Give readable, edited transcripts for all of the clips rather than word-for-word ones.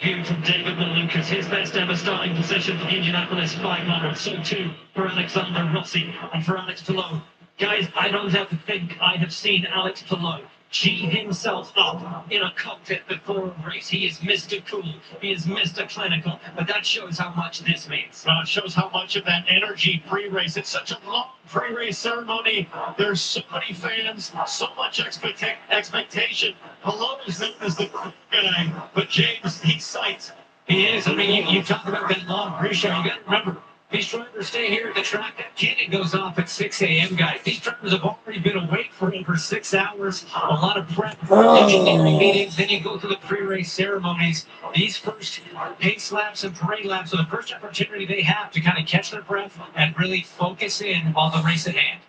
Here from David Malukas, his best ever starting position for the Indianapolis 500. So too for Alexander Rossi and for Alex Palou. Guys, I don't have to think I have seen Alex Palou G himself up in a cockpit before a race. He is Mr. Cool. He is Mr. Clinical. But that shows how much this means. Well, it shows how much of that energy pre-race. It's such a long pre-race ceremony. There's so many fans, so much expectation. Palou is known as the cool guy, but James, he's psyched. He is. I mean, you talk about that long pre-show. You got to remember, these drivers stay here at the track. That cannon goes off at 6 a.m., guys. These drivers have already been awake for over 6 hours. A lot of prep, engineering meetings. Then you go through the pre-race ceremonies. These first pace laps and parade laps are the first opportunity they have to kind of catch their breath and really focus in on the race at hand.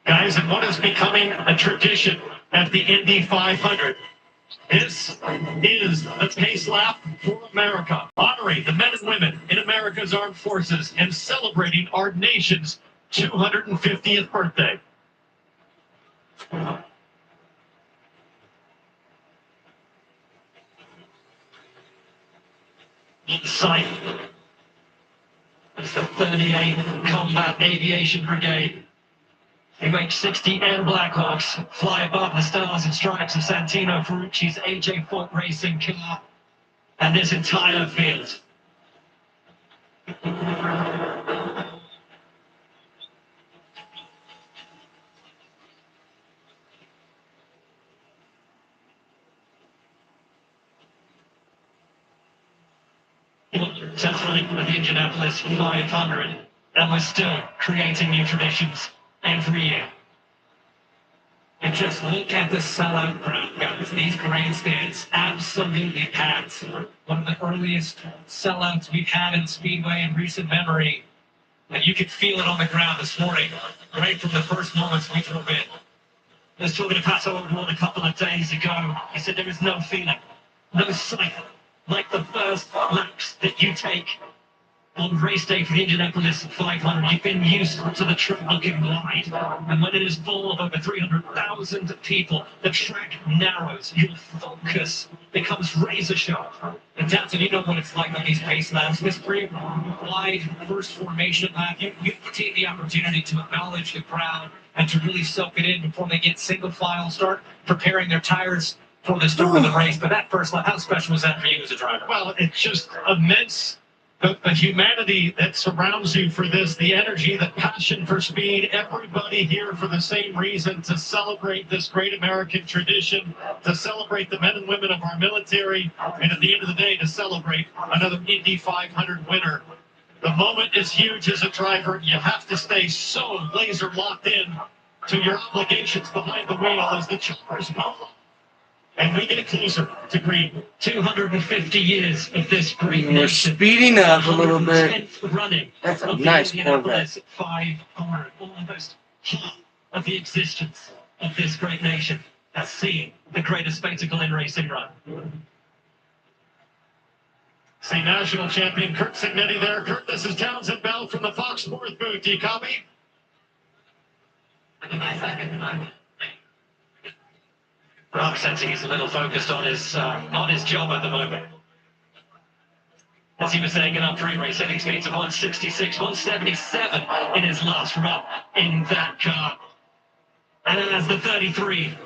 Guys, and what is becoming a tradition at the Indy 500? This is the pace lap for America, honoring the men and women in America's armed forces and celebrating our nation's 250th birthday. In sight is the 38th Combat Aviation Brigade. MH-60 Blackhawks fly above the stars and stripes of Santino Ferrucci's AJ Foyt racing car and this entire field. That's running for the Indianapolis 500, and we're still creating new traditions every year. And just look at the sellout crowd, guys. These grandstands absolutely packed. One of the earliest sellouts we've had in Speedway in recent memory. And you could feel it on the ground this morning, right from the first moments we drove in. I was talking to Pat Overwood a couple of days ago. He said there is no feeling, no sight like the first laps that you take on race day for the Indianapolis 500. You've been used to the track looking wide, and when it is full of over 300,000 people, the track narrows. Your focus becomes razor sharp. And Danton, you know what it's like on these pace laps. This pretty wide first formation lap, you take the opportunity to acknowledge the crowd and to really soak it in before they get single file, start preparing their tires for the start of the race. But that first lap, how special was that for you as a driver? Well, it's just immense. The humanity that surrounds you for this, the energy, the passion for speed, everybody here for the same reason, to celebrate this great American tradition, to celebrate the men and women of our military, and at the end of the day, to celebrate another Indy 500 winner. The moment is huge as a driver. You have to stay so laser locked in to your obligations behind the wheel as the choppers move up. And we get closer to green. 250 years of this great We're nation. speeding up a little bit. 10th running That's a of nice the Indianapolis 500. Almost half of the existence of this great nation has seen the greatest spectacle in racing run. See national champion Kurt Signetti there. Kurt, this is Townsend Bell from the Fox Sports booth. Do you copy? Rob says he's a little focused on his job at the moment. As he was saying in our pre-race, setting speeds of 166, 177 in his last run in that car. And as the 33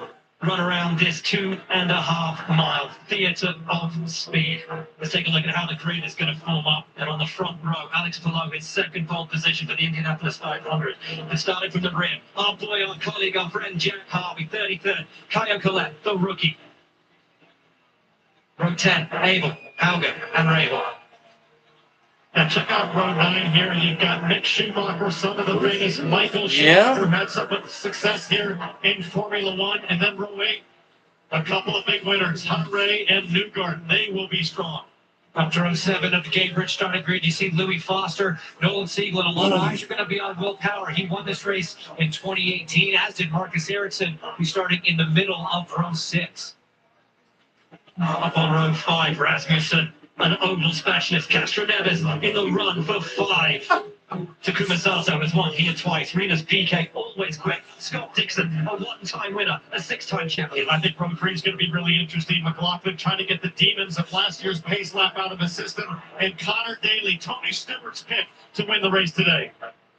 run around this 2.5 mile theatre of speed, let's take a look at how the grid is going to form up. And on the front row, Alex Palou, his second pole position for the Indianapolis 500. And starting from the rear, our boy, our colleague, our friend Jack Harvey, 33rd. Kyle Collette, the rookie. Row 10, Abel, Hauger, and Rabel. And check out row 9 here. You've got Mick Schumacher, son of the famous Michael Schumacher, who had some success here in Formula One. And then row 8, a couple of big winners, Hunray and Newgarden. They will be strong. After row 7 of the Cambridge starting grid, you see Louis Foster, Nolan Siegel, and a lot of eyes are going to be on Will Power. He won this race in 2018, as did Marcus Ericsson, who's starting in the middle of row 6. Up on row 5, Rasmussen, an oval specialist, Castro Neves in the run for 5. Takuma Sato has won here twice. Rena's PK, always quick. Scott Dixon, a one-time winner, a six-time champion. I think Road 3 is going to be really interesting. McLaughlin trying to get the demons of last year's pace lap out of his system. And Connor Daly, Tony Stewart's pick to win the race today.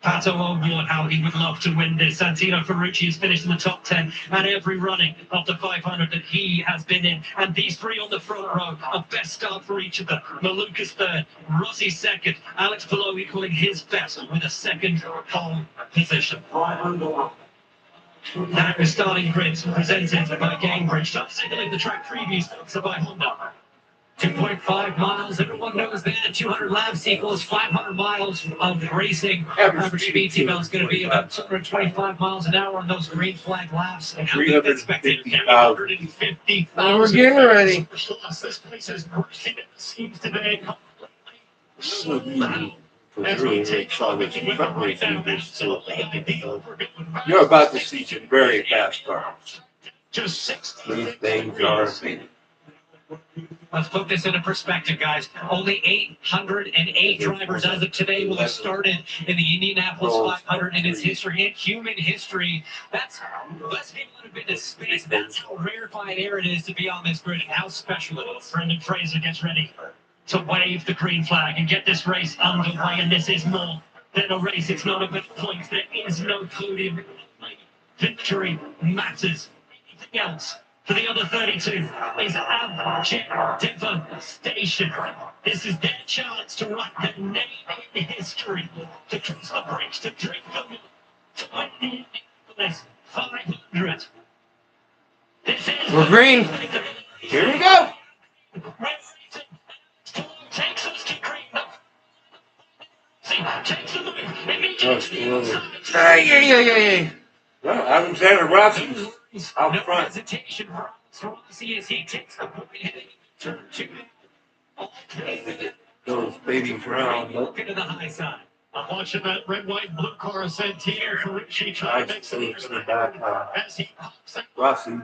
Pato O'Ward, how he would love to win this. Santino Ferrucci has finished in the top 10 at every running of the 500 that he has been in. And these three on the front row, a best start for each of them. Maluka's third, Rossi second, Alex Palou equaling his best with a second pole position. Now the starting grids presented by Gamebridge. Start signaling the track previews sponsored by Honda. 2.5 miles, everyone knows that. 200 laps equals 500 miles of racing. Average speed seatbelt is going to be about 225 miles an hour on those green flag laps. And how they expected 350,000. We're getting ready. This place is bursting at the seams today. You're about to see some very fast cars. Just 60. These things are amazing. Let's put this into perspective, guys. Only 808 drivers as of today will have started in the Indianapolis 500 in its history, in human history. That's less people that have been to space. That's how rarefied air it is to be on this grid and how special it is. Brendan Fraser gets ready To wave the green flag and get this race underway, and this is more than a race. It's not about points. There is no podium. Victory matters. Anything else? For the other 32 is abject devastation. This is their chance to write their name in history, to cross the bridge, to drink the milk, to win the Indianapolis 500. This is We're green. Here we go. Takes us to green. See, takes the move Oh, immediately. yeah. Well, Alexander Rossi out No front. hesitation for Rossi as he takes the point heading turn two. Those babies round. Look into the high side. I'm watching that red, white, blue car ascend here. Ferrucci trying to make some Nice to back. as he pops out. Rossi.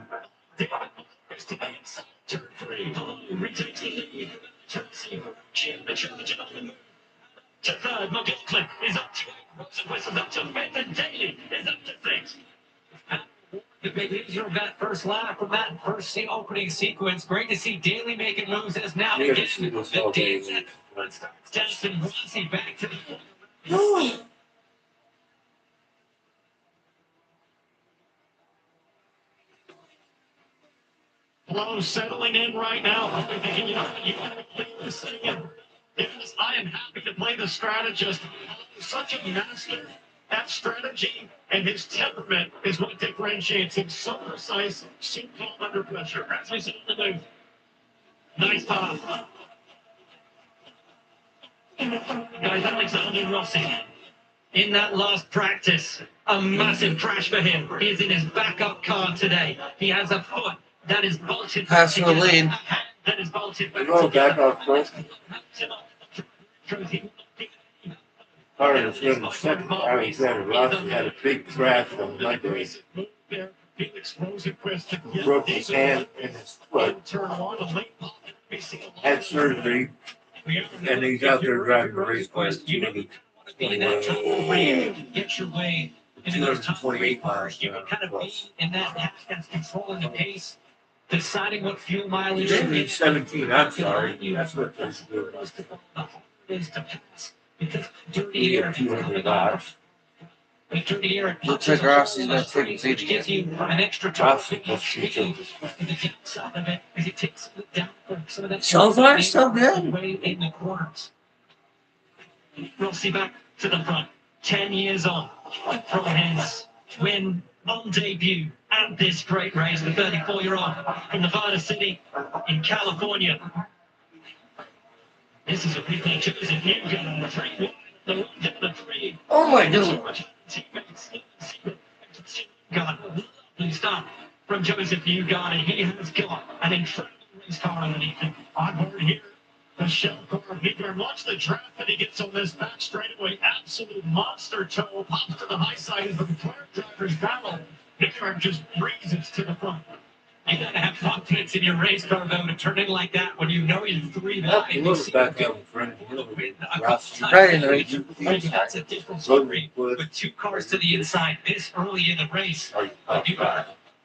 Turn three. Retakes the lead. Turn two. The challenge on the move. To third, McLaughlin is up to eight. Rosenquist is up to fifth, and Daly is up to sixth. The big loser of that first lap from that first opening sequence. Great to see Daly making moves as now Yeah, again. see this The all dance day. starts Jensen Rossi back to the Blow settling in right now. I'm thinking, you got to play this thing in. Yes, I am happy to play the strategist. Such a master at strategy, and his temperament is what differentiates him. So precise, so calm under pressure. As we see the move. Nice pass. guys. Alexander Rossi in that last practice. A massive crash for him. He is in his backup car today. He has a foot that is bolted back Pass for the together, lead. a hand that is bolted back Go back together. off first. Part of the second. Alexander Rossi had a big crash on Monday. Felix Rosenquist Broke his hand and his foot. turn one, a late ball. Had surgery. And he's out there driving the race car. You know, you want to be in that top three, get your way into those top three 228 cars. You can kind of be in that half that's controlling the pace, deciding what fuel mileage They need 17, I'm sorry. That's what they do. is to pass. Because dirty air is coming off. The dirty air Looks like Rossi's gonna take his which gives you an extra Rossi top must be speed in the downside of it as he takes it down some of that. So far, so good. Way in the corners. Rossi back to the front. 10 years on from his win on debut at this great race. The 34-year-old from Nevada City in California. This is a replay chosen new gun on the free. The three. Oh my God. God, please stop from Joseph Newgarden. He has got an incredible race car underneath him. On board here, the shell car. Newgarden, watch the draft that he gets on this back straightaway. Absolute monster toe. Pops to the high side as the McLaren drivers battle. Newgarden just breezes to the front. You gotta have confidence in your race car, though, to turn in like that when you know you're three That's a behind. little back out in front of Win a Rossi. Right in the race. That's a different story with two cars to the inside this early in the race.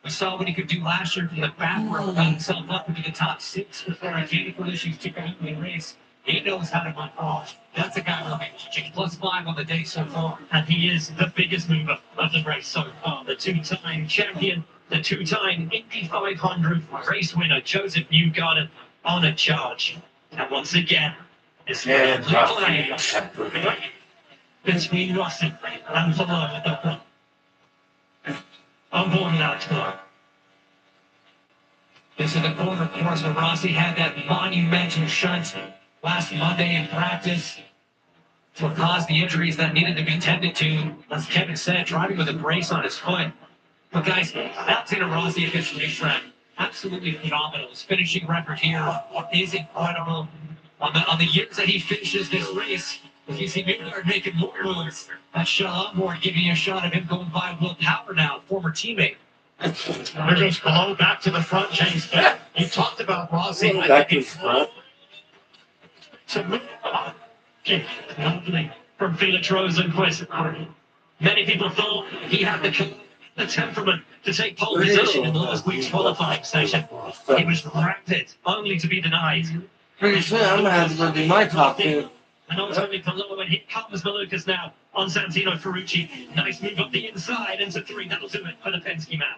We saw what he could do last year from the back row, got himself up into the top six before mechanical issues took him out in the race. He knows how to run off. That's a guy who'll make +5 on the day so far. And he is the biggest mover of the race so far. The two-time champion, the two-time Indy 500 race winner, Joseph Newgarden, on a charge. And once again, it's And play Rossi. between Rossi and Valor at the front. On board now, Valor. This is the corner, of course, where Rossi had that monumental shunt last Monday in practice. It's what caused the injuries that needed to be tended to. As Kevin said, driving with a brace on his foot. But guys, Valentino Rossi at this racetrack, absolutely phenomenal. His finishing record here is incredible. On the years that he finishes this race, if you see Newgarden making more moves, that shot more giving you a shot of him going by Will Power now, former teammate. There goes Below back to the front, James. You talked about Rossi. Back in front. To move on. Lovely from Felix Rosenquist. Many people thought he had the temperament to take pole position in last week's qualifying session. He was granted, only to be denied. Pretty soon I'm gonna have to go do my top two. And ultimately below, and here comes Malukas now on Santino Ferrucci. Nice move up the inside into 3. That'll do it for the Penske man.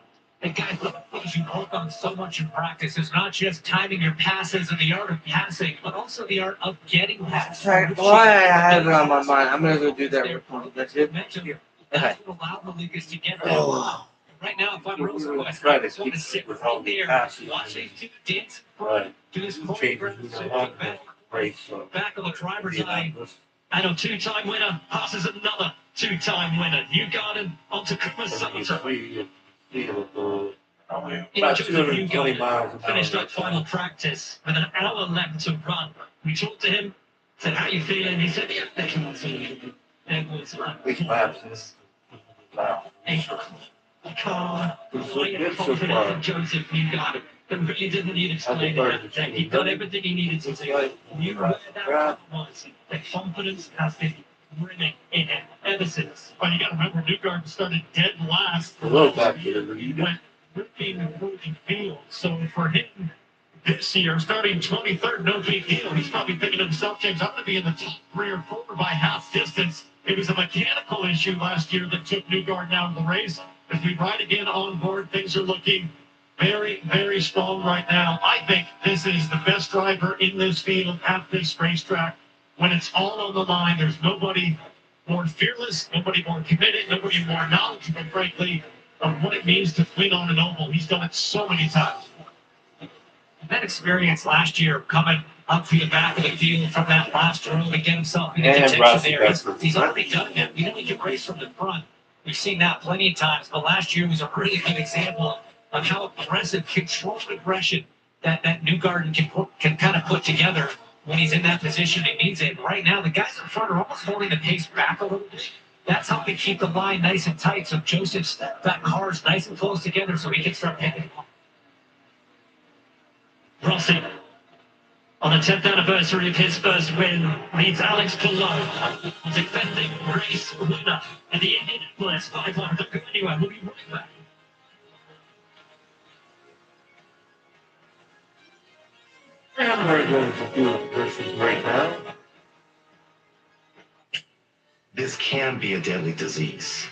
And guys, the things you work on so much in practice is not just timing your passes and the art of passing, but also the art of getting passes. Right, why I have it on my mind. I'm gonna go do that real quick. That's it. Okay. That's what allowed Malukas to get that. Oh. Right now, if I'm Rosenquist, I just want to sit right there, watch these two dance, Right. do this Changes the long race. So. back of the driver's eye. And a two-time winner passes another two-time winner. Newgarden onto Kumasato. About 220 miles an Finished hour. up final practice with an hour left to run. We talked to him, said, how you feeling? He said, yeah, they can see. And it was Big laps. Wow. a car, It's quiet, good so confident far. in Joseph Newgarden. But really didn't need explaining that day. He done everything he needed to do. Knew where that was. The confidence has been brimming in him ever since. Well, you got to remember, Newgarden started dead last. A little back to the He lead. went ripping and moving field. So for him, this year, starting 23rd, no big deal. He's probably thinking to himself, James, I'm going to be in the top 3 or 4 by half distance. It was a mechanical issue last year that took Newgarden out of the race. As we ride again on board, things are looking very, very strong right now. I think this is the best driver in this field at this racetrack. When it's all on the line, there's nobody more fearless, nobody more committed, nobody more knowledgeable, frankly, of what it means to win on an oval. He's done it so many times. That experience last year coming up through the back of the field from that last row to get himself into And contention Rossi there. back. He's already done that. You know, he can race from the front. We've seen that plenty of times, but last year was a really good example of how aggressive, controlled aggression that Newgarden can kind of put together when he's in that position he needs it. Right now, the guys in front are almost holding the pace back a little bit. That's helping keep the line nice and tight, so Joseph's got cars nice and close together so he can start picking them up. Rossi, on the 10th anniversary of his first win, leads Alex Palou, defending race winner in the Indianapolis 500. Anyway, we'll be right back. I'm very going to do it versus right now. This can be a deadly disease.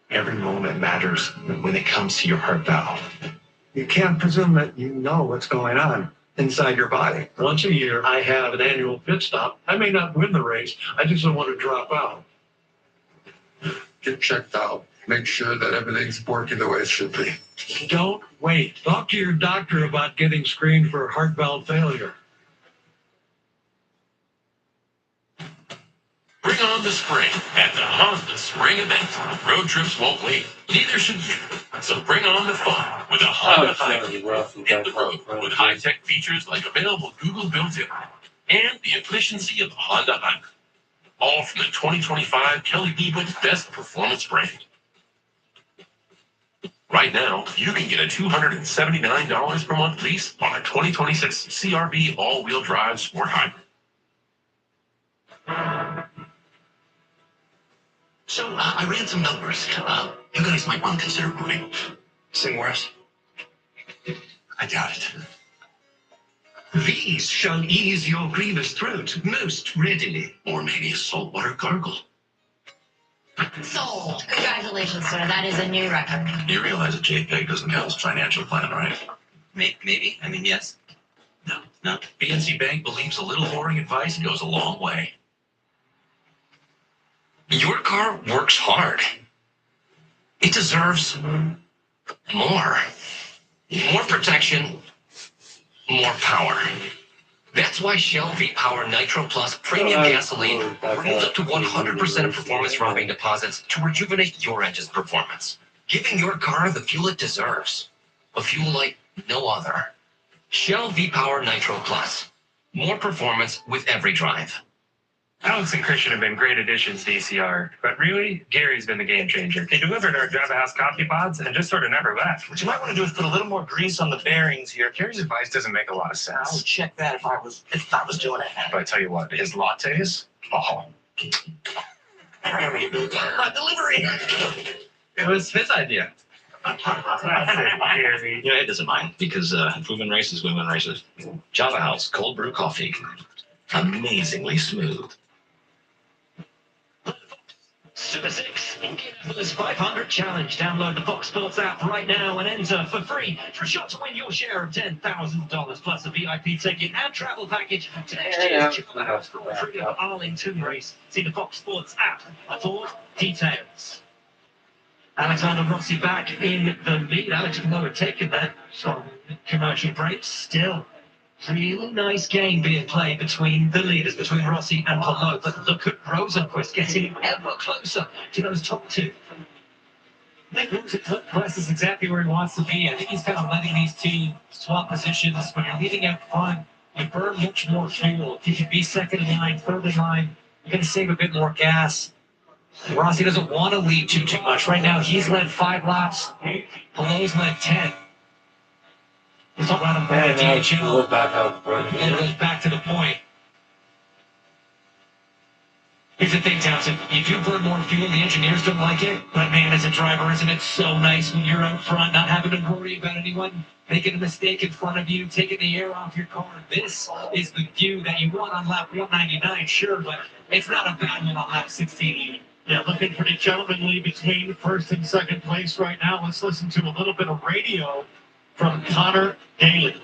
Every moment matters when it comes to your heart valve. You can't presume that you know what's going on inside your body. Once a year, I have an annual pit stop. I may not win the race. I just don't want to drop out. Get checked out. Make sure that everything's working the way it should be. Don't wait. Talk to your doctor about getting screened for heart valve failure. Bring on the spring at the Honda Spring event. Road trips won't wait. Neither should you. So bring on the fun with a Honda Hybrid. Hit the road with high-tech features like available Google built-in and the efficiency of the Honda Hybrid. All from the 2025 Kelly Blue Book's best performance brand. Right now, you can get a $279 per month lease on a 2026 CRV all-wheel drive Sport Hybrid. So I ran some numbers. You guys might want to consider moving. Somewhere else? I doubt it. These shall ease your grievous throat most readily. Or maybe a saltwater gargle. Sold. Congratulations, sir. That is a new record. You realize a JPEG doesn't count as a financial plan, right? Maybe. I mean, yes. No. PNC Bank believes a little whoring advice goes a long way. Your car works hard. It deserves more. More protection, more power. That's why Shell V-Power Nitro Plus Premium Gasoline brings up to 100% of performance-robbing deposits to rejuvenate your engine's performance, giving your car the fuel it deserves. A fuel like no other. Shell V-Power Nitro Plus. More performance with every drive. Alex and Christian have been great additions to ECR, but really, Gary's been the game changer. They delivered our Drive a House coffee pods and just sort of never left. What you might want to do is put a little more grease on the bearings here. Gary's advice doesn't make a lot of I would sense. check that if I was doing it. But I tell you what, his lattes, oh. My delivery. It was his idea. Gary. You know, Ed doesn't mind because women races, women races. Java House cold brew coffee. Amazingly smooth. Super 6, Indianapolis 500 Challenge. Download the Fox Sports app right now and enter for free for a shot to win your share of $10,000 plus a VIP ticket and travel package to next year's Java House Grand Prix of Arlington race. See the Fox Sports app for details. Alexander Rossi back in the lead. Alex Lower taking that from commercial breaks. Still, really nice game being played between the leaders, between Rossi and Palou. But look at Rosenquist getting ever closer to those top two. I think Rosenquist is exactly where he wants to be. I think he's kind of letting these teams swap positions. When you're leading out front, you burn much more fuel. If you can be second in line, third in line, you're going to save a bit more gas. Rossi doesn't want to lead too much. Right now, he's led 5 laps. Palou's led 10. He's all around him by DHL. And it goes back to the point. Here's the thing, Townsend. You do burn more fuel. The engineers don't like it. But, man, as a driver, isn't it so nice when you're out front, not having to worry about anyone making a mistake in front of you, taking the air off your car? This is the view that you want on lap 199, sure, but it's not a bad one on lap 16. Yeah, looking pretty gentlemanly between first and second place right now. Let's listen to a little bit of radio from Connor Daly.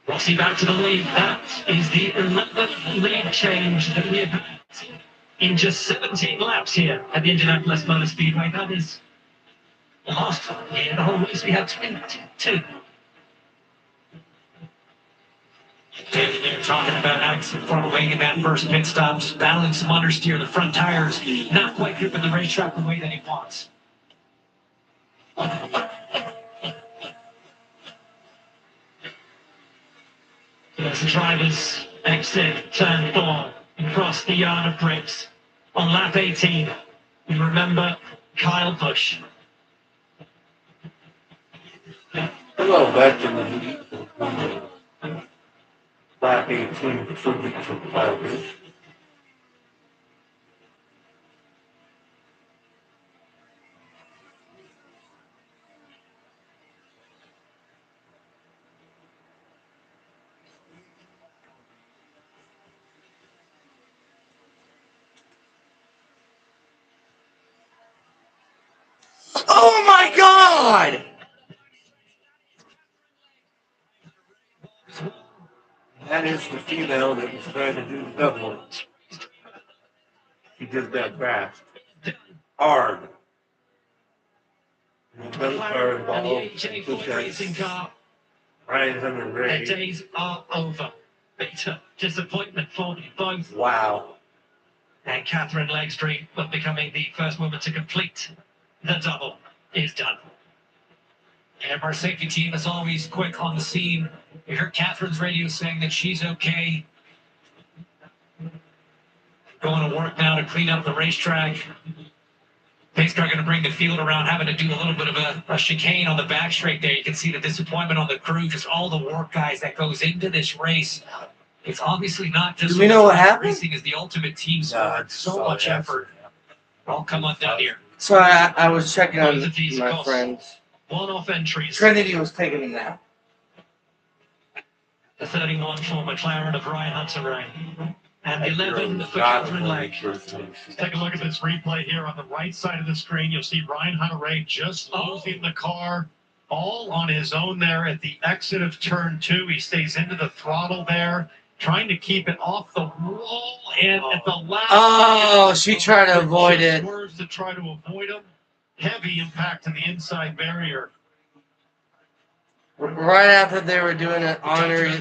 Rossi back to the lead. That is the 11th lead change that we have had in just 17 laps here at the Indianapolis Motor Speedway. That is the last time here. The whole race we had 22. And they're talking about Alex following in that first pit stop, battling some understeer. The front tires not quite gripping the racetrack the way that he wants. As the drivers exit turn 4 and cross the yard of bricks on lap 18. You remember Kyle Busch. Hello, back to the lap 18 from Kyle Busch. Oh my God! That is the female that was trying to do the double. She did that fast. Hard. Another car And the involved. AJ Foyt racing car, Ryan's under their ready. days are over. Bitter disappointment for them both. Wow. And Catherine Legstreet, but becoming the first woman to complete the double, is done. And our safety team is always quick on the scene. We heard Catherine's radio saying that she's okay. Going to work now to clean up the racetrack. Pacer going to bring the field around, having to do a little bit of a chicane on the back straight there. You can see the disappointment on the crew, just all the work, guys, that goes into this race. It's obviously not just... Do we know what happened? Racing is the ultimate team sport. So much effort. All come undone here. So I was checking on my friends. One-off entries. Trinity was taking a nap. The 31 for McLaren of Ryan Hunter-Reay. And 11 for Catherine Legg. Take a look at this replay here on the right side of the screen. You'll see Ryan Hunter-Reay just losing the car all on his own there at the exit of turn 2. He stays into the throttle there, trying to keep it off the wall. And at the last... Oh, she tried to avoid it. Swerves to try to avoid him. Heavy impact to the inside barrier. Right after they were doing an honorary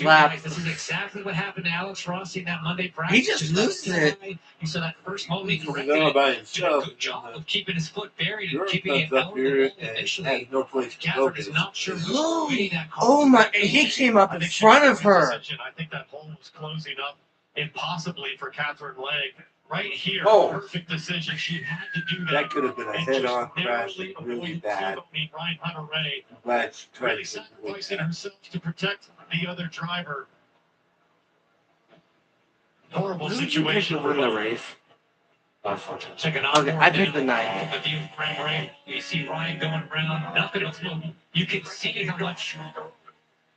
lap. Guys, this is exactly what happened to Alex Rossi in that Monday practice. He just loses it. You saw that first moment he corrected Know it. about Did a himself. good job of keeping his foot buried You're and keeping it out. up here and Initially, has no place to Catherine focus. is not sure who's winning that call. Oh my, he came up in front of her. I think that hole was closing up impossibly for Catherine Legg. Right here, Oh. perfect decision. She had to do that. That could have been a And head-on just crash. narrowly Really avoid bad. T-boning Ryan Hunter-Reay, Glad she tried really to avoid sacrificing that. herself to protect the other driver. Horrible situation for win the both. race. Check it out. Okay, I picked the 9. The view from right. You see Ryan going around. Nothing else moving. You can see how much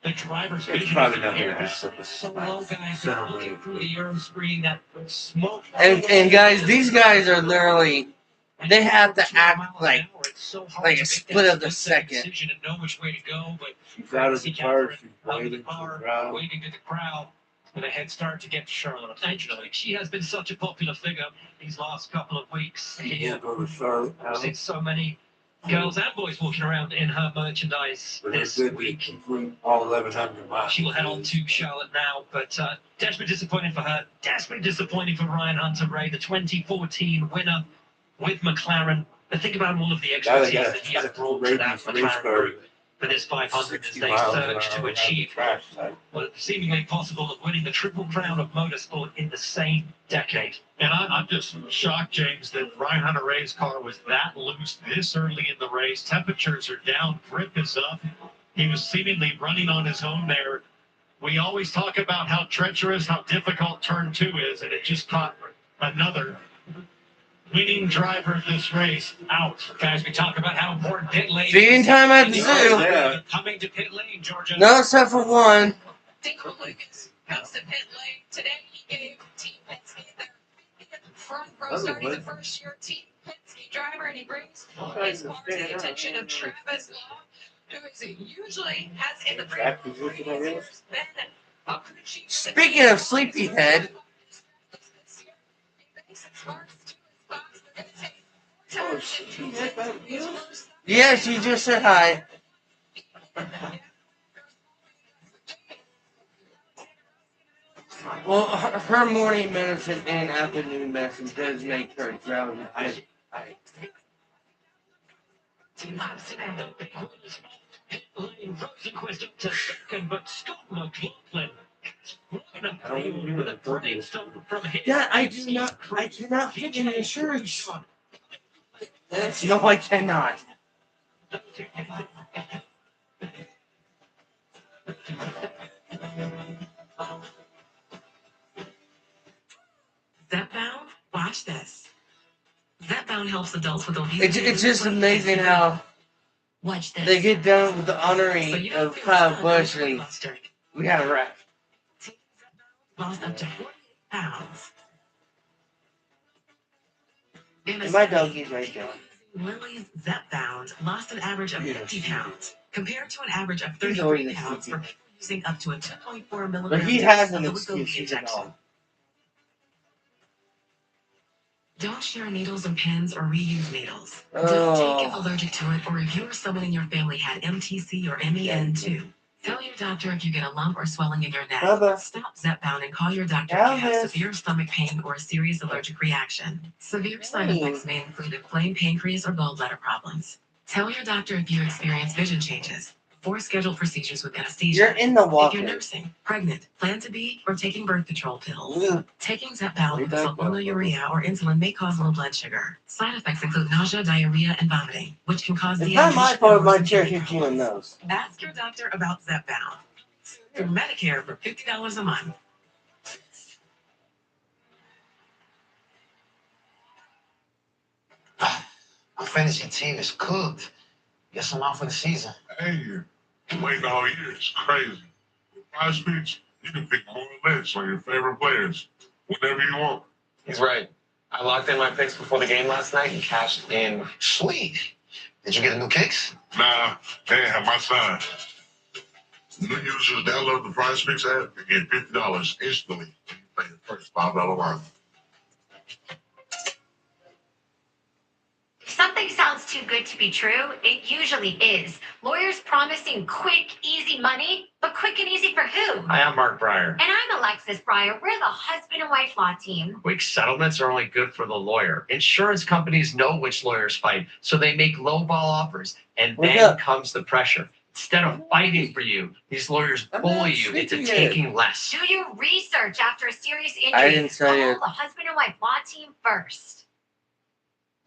the driver's It's vision probably is not in here. gonna It's happen. so low, guys. They're looking through the air screen, that smoke. And guys, these guys are literally, they have to act like a split of the second. Decision and know which way to go, but She's out of the car. She's out of the waiting for car, the crowd. waiting to the crowd with a head start to get to Charlotte. Unfortunately, she has been such a popular figure these last couple of weeks. We'll Here, go to Charlotte I've now. seen so many girls and boys walking around in her merchandise But this it's good week. to complete all 1,100 miles. She will head on to Charlotte now, but desperately disappointing for her. Desperately disappointing for Ryan Hunter-Reay, the 2014 winner with McLaren. But think about all of the expertise that he has brought to that McLaren group for this 500 as 60 they miles an surge hour to around the achieve crash site. what is seemingly possible of winning the Triple Crown of motorsport in the same decade. And I'm just shocked, James, that Ryan Hunter-Reay's car was that loose this early in the race. Temperatures are down, grip is up. He was seemingly running on his own there. We always talk about how treacherous, how difficult turn 2 is, and it just caught another winning driver of this race out. Guys, we talk about how important pit lane Feeding time at the is. zoo. Yeah. Coming to pit lane, Georgia. No, except for one. Dingle Lucas comes to pit lane. Today he gave Team Penske their 50th front row starting the first year Team Penske driver, and he brings his car to the attention of Travis Law, who is usually has in the Exact position it is. been a crew chief. Speaking of sleepyhead, yeah, she just said hi. Well, her morning medicine and afternoon medicine does make her drowsy. Rosenquist up to second, but Scott McLaughlin Yeah, I cannot fit in insurance. No, I cannot. Zepbound, watch this. Zepbound helps adults with obesity. It's just amazing how Watch this. they get done with the So honoring you of feel Kyle so Busch good, and Buster. we got a wreck. Lost up to 48 pounds. In a And my study, doggy's right there. Lily's Zepbound lost an average of 50 pounds, compared to an average of He's always 33 a pounds for sleepy. people using up to a 2.4 milligram But he dose has of an the excuse. Wegovy He's a injection. dog. Don't share needles and pens or reuse needles. Oh. Don't take if allergic to it or if you or someone in your family had MTC or MEN too. Tell your doctor if you get a lump or swelling in your neck. Bubba. Stop Zepbound and call your doctor if you have Elvis. severe stomach pain or a serious allergic reaction. Severe side effects may include inflamed pancreas or gallbladder problems. Tell your doctor if you experience vision changes. 4 scheduled procedures with anesthesia. You're in the If walker. you're nursing, pregnant, plan to be, or taking birth control pills. Ugh. Taking Zepbound Where'd with that go? sulfonylurea or insulin may cause low blood sugar. Side effects include nausea, diarrhea, and vomiting, which can cause It's not my dehydration fault or my some chair kidney hit you in problems. those. Ask your doctor about Zepbound. Through Medicare for $50 a month. Our fantasy team is cooked. Guess I'm out for the season. Hey, waiting all year is crazy. With Prize Picks, you can pick more or less on your favorite players whenever you want. He's right. I locked in my picks before the game last night and cashed in. Sweet. Did you get a new kicks? Nah, they ain't have my sign. New users download the Prize Picks app and get $50 instantly when you pay your first $5 line. If something sounds too good to be true, it usually is. Lawyers promising quick, easy money, but quick and easy for who? Hi, I'm Mark Breyer. And I'm Alexis Breyer. We're the husband and wife law team. Quick settlements are only good for the lawyer. Insurance companies know which lawyers fight, so they make lowball offers, and then comes the pressure. Instead of fighting for you, these lawyers bully you into taking less. Do your research after a serious injury. I didn't tell you. Call the husband and wife law team first.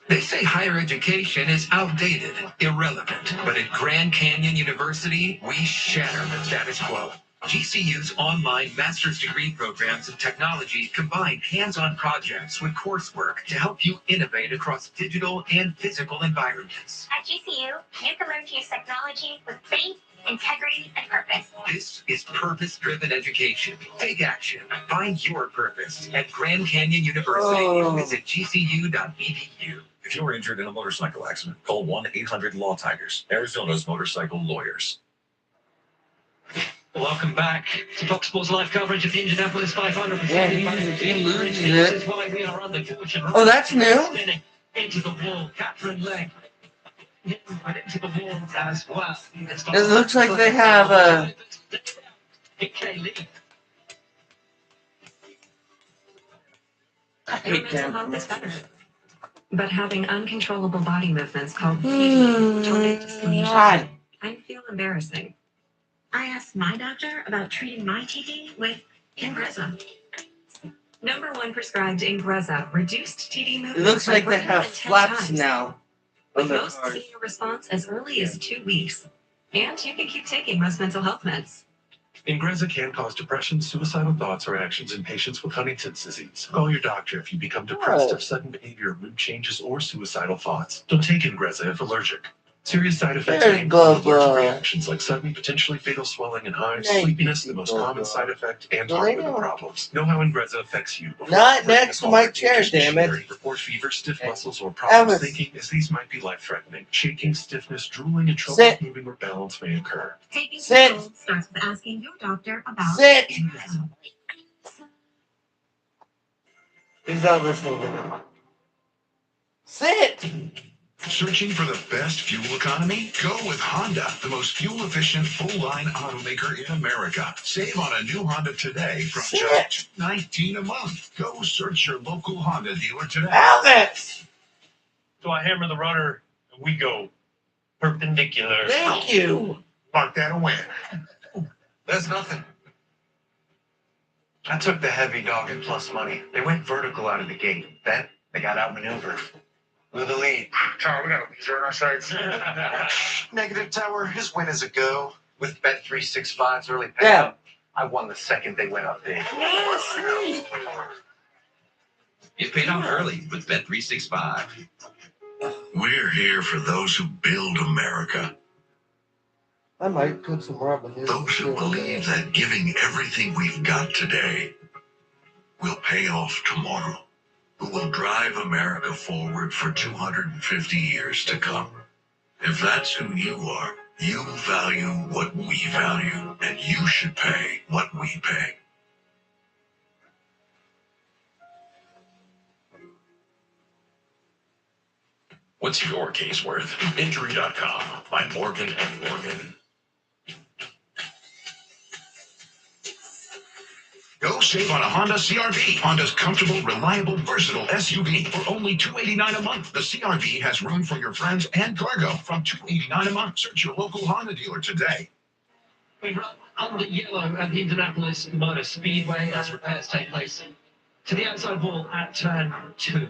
They say higher education is outdated, irrelevant, but at Grand Canyon University, we shatter the status quo. GCU's online master's degree programs in technology combine hands-on projects with coursework to help you innovate across digital and physical environments. At GCU, you can learn to use technology with faith, integrity, and purpose. This is purpose-driven education. Take action. Find your purpose at Grand Canyon University. Visit gcu.edu. If you're injured in a motorcycle accident, call 1-800-LAW-TIGERS, Arizona's motorcycle lawyers. Welcome back to Fox Sports live coverage of the Indianapolis 500. Yeah, he loses This it. is why we are on the coach and Oh, that's new. spinning into the wall. Catherine Legg hitting right into the wall as well. It looks like they have a. I hate them. But having uncontrollable body movements called tonic dyskinesia can feel embarrassing. I asked my doctor about treating my TD with Ingrezza. #1 prescribed Ingrezza reduced TD movements. It looks like by they greater have than 10 flaps times, now on with their most card. seeing a response as early as 2 weeks. And you can keep taking most mental health meds. Ingrezza can cause depression, suicidal thoughts, or actions in patients with Huntington's disease. Call your doctor if you become depressed, have sudden behavior, mood changes, or suicidal thoughts. Don't take Ingrezza if allergic. Serious side effects may include allergic reactions like sudden, potentially fatal swelling and hives, sleepiness, the most common side effect, and heart rhythm problems. Know how Ingrezza affects you before Not next to my chair, damn it. Report fever, stiff muscles, or problems thinking, as these might be life-threatening. Shaking, stiffness, drooling, and trouble moving or balance may occur. Taking Sit. control starts with asking your doctor about Sit. Ingrezza. He's not listening to me. Sit. Searching for the best fuel economy? Go with Honda, the most fuel-efficient full-line automaker in America. Save on a new Honda today from just $19 a month. Go search your local Honda dealer today. Alex! So I hammer the rudder, and we go perpendicular. Thank you. Mark that a win. There's nothing. I took the heavy dog at plus money. They went vertical out of the gate. Then they got outmaneuvered. We're the lead. Tower, we got a loser on our sides. Negative Tower, his win is a go. With Bet365's early payout, I won the second they went up big. Get paid out early with Bet365. We're here for those who build America. I might put some rub in this. Those who believe that giving everything we've got today will pay off tomorrow. Who will drive America forward for 250 years to come. If that's who you are, you value what we value, and you should pay what we pay. What's your case worth? Injury.com by Morgan & Morgan. Go save on a Honda CR-V. Honda's comfortable, reliable, versatile SUV for only $289 a month. The CR-V has room for your friends and cargo from $289 a month. Search your local Honda dealer today. We run under yellow at the Indianapolis Motor Speedway as repairs take place to the outside wall at turn 2.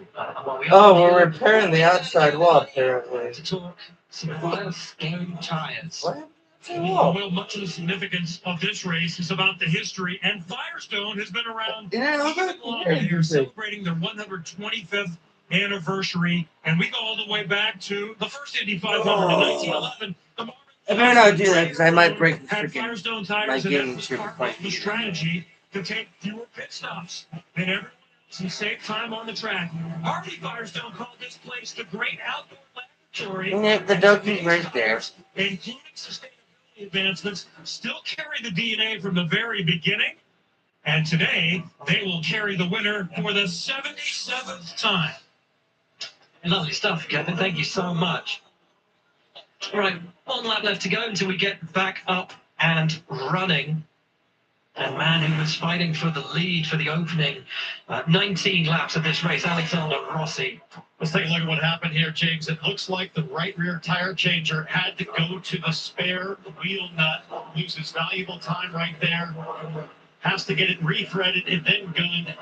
We're repairing the outside wall, apparently. To talk some Firestone tires. What? Well, much of the significance of this race is about the history, and Firestone has been around even longer. They're celebrating their 125th anniversary, and we go all the way back to the first Indy 500 in 1911. I better not do that because I might break the Firestone freaking tires, my and that game was here. part of the strategy to take fewer pit stops than everyone else and save time on the track. Harvey Firestone called this place the Great Outdoor Laboratory. Yeah, the donkey's right there. Including sustainability advancements, still carry the DNA from the very beginning, and today they will carry the winner for the 77th time. Lovely stuff, Kevin. Thank you so much. All right, one lap left to go until we get back up and running. And man who was fighting for the lead for the opening 19 laps of this race, Alexander Rossi. Let's take a look at what happened here, James. It looks like the right rear tire changer had to go to the spare wheel nut. Loses valuable time right there. Has to get it rethreaded and then gunned.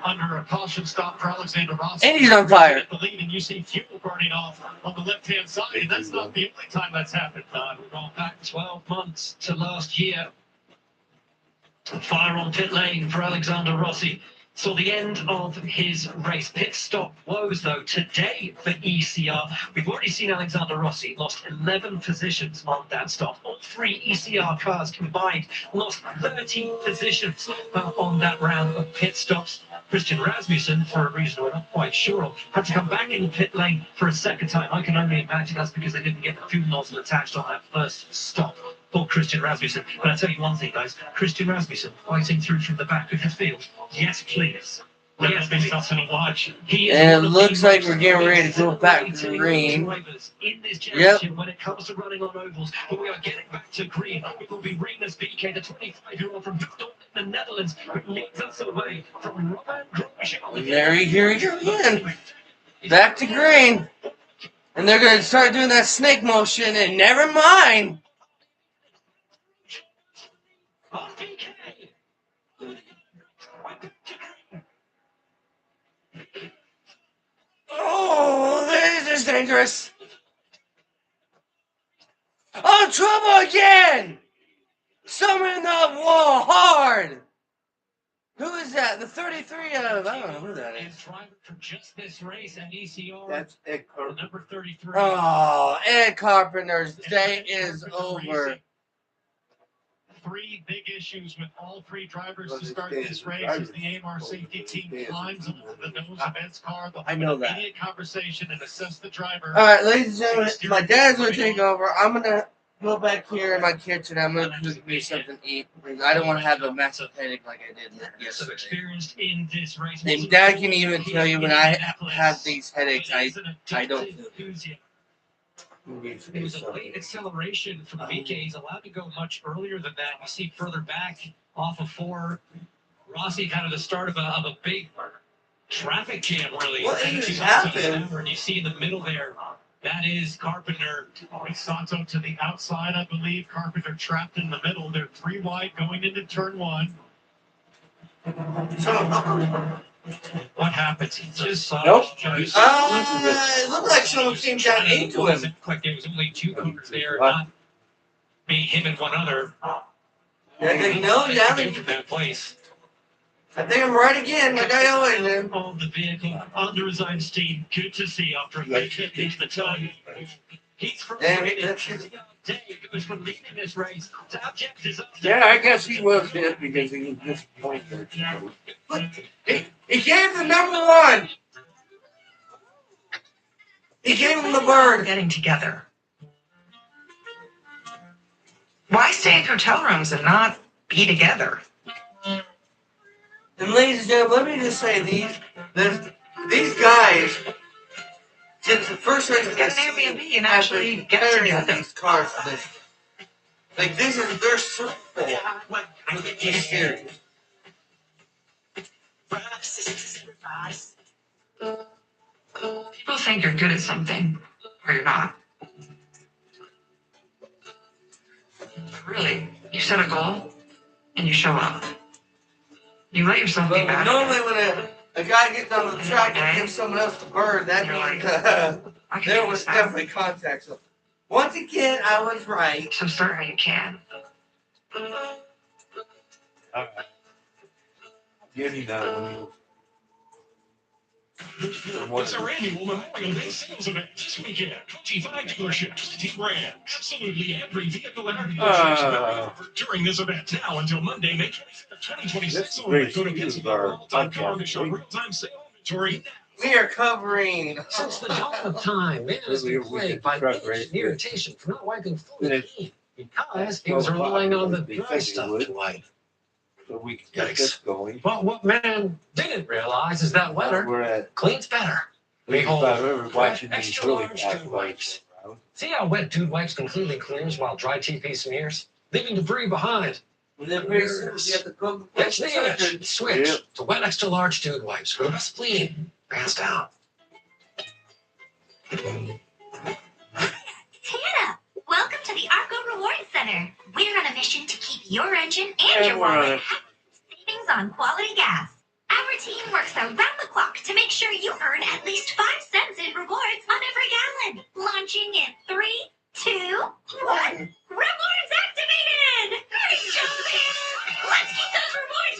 Under a caution stop for Alexander Rossi. And he's on fire. The lead, and you see fuel burning off on the left-hand side. And that's not the only time that's happened. We're going back 12 months to last year. Fire on pit lane for Alexander Rossi. Saw the end of his race. Pit stop woes, though, today for ECR. We've already seen Alexander Rossi lost 11 positions on that stop. All 3 ECR cars combined lost 13 positions on that round of pit stops. Christian Rasmussen, for a reason we're not quite sure of, had to come back in pit lane for a second time. I can only imagine that's because they didn't get the fuel nozzle attached on that first stop for Christian Rasmussen. But I'll tell you one thing, guys. Christian Rasmussen fighting through from the back of the field. Yes, please. Yes, please. Something to watch. And it looks like we're getting ready to go back to green. Yep. When it comes to running on ovals, but we are getting back to green. It will be Renus BK, the 25-year-old from the Netherlands, who leads us away from Robert Grosjean. There you hear it again. Back to green. And they're going to start doing that snake motion, and never mind. Oh, this is dangerous. Oh, trouble again. Summon the wall hard. Who is that? The 33 of, I don't know who that is. For just this race at ECR. That's Ed Carpenter. Number 33. Oh, Ed Carpenter's day is over. 3 big issues with all 3 drivers to start this race as the AMR safety team climbs up to the nose of Ed's car. They'll have an immediate conversation and assess the driver. All right, ladies and gentlemen, my dad's going to take over. I'm going to go back here in my kitchen. I'm going to cook me something to eat. I don't want to have a massive headache like I did yesterday. Experienced in this race. And Dad can even tell you when I have these headaches, I don't feel it. It was a late acceleration from BK. He's allowed to go much earlier than that. You see further back off of 4, Rossi kind of the start of a big traffic jam, really. What even happened? And you see in the middle there, that is Carpenter. Santo to the outside, I believe. Carpenter trapped in the middle. They're 3 wide going into turn 1. What happens? He just nope. It looked like someone came down into him. It looked like there was only 2 cars there, not me, him, and one other. I think no, yeah. From that place. I think I'm right again, like I always am. On the vehicle, under his own steam. Good to see after a big hit into the time. He's frustrated. Day goes from leading this race to abject disaster. Yeah, I guess he was dead because he was disappointed. He gave the number 1. He gave him the bird. Getting together. Why stay in hotel rooms and not be together? And ladies and gentlemen, let me just say these guys, since the first race, Get an Airbnb and actually get together. These cars for this. Like this is their circle. Are you serious? People think you're good at something, or you're not. But really, you set a goal, and you show up. You let yourself be bad. Normally when a guy gets on the track and gives someone else the bird, that means there was definitely contact. So once again, I was right. So start how you can. Alright. Give me that one. It's our annual Memorial Day sales event this weekend. 25 dealerships, Team brand. Absolutely every vehicle in our dealerships will be offered during this event. Now until Monday, May 25th, 2026. Only go to PensacoLaurel.com to shop real-time sale inventory. We are covering. Since the dawn of time, man has been plagued by itch and irritation from not wiping fully clean because he was relying on the dry stuff to wipe. So we can get this going. But what man didn't realize is that wetter cleans better. Behold, watching these extra really large bad dude wipes. See how wet dude wipes completely clears while dry TP smears, leaving debris behind. Then pretty soon you have to come. That's the itch. Switch to wet extra large dude wipes for the best clean, hands down. Tana, welcome to the Arco Rewards Center. We're on a mission to keep your engine and your wallet happy with savings on quality gas. Our team works around the clock to make sure you earn at least 5 cents in rewards on every gallon. Launching in 3, 2, 1. Rewards activated! Great job, Hannah! Let's keep those rewards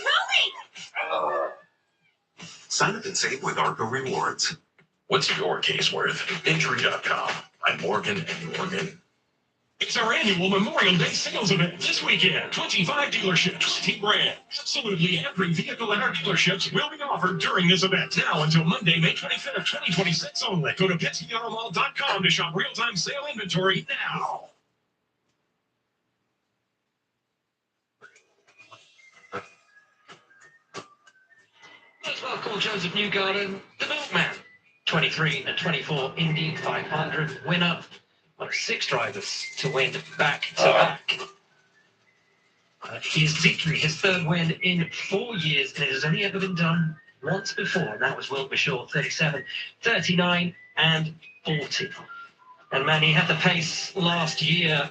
rolling! Sign up and save with Arco Rewards. What's your case worth? Injury.com. I'm Morgan and Morgan. It's our annual Memorial Day sales event this weekend. 25 dealerships, Team brand. Absolutely every vehicle in our dealerships will be offered during this event. Now until Monday, May 25th, 2026 only. Go to PensacoLaurel.com to shop real-time sale inventory now. Let's welcome Joseph Newgarden, the Milkman. 23 and 24 Indy 500 winner. One of 6 drivers to win back-to-back. His victory, his 3rd win in 4 years, and it has only ever been done once before, and that was Wilbur Shaw, 37, 39, and 40. And man, he had the pace last year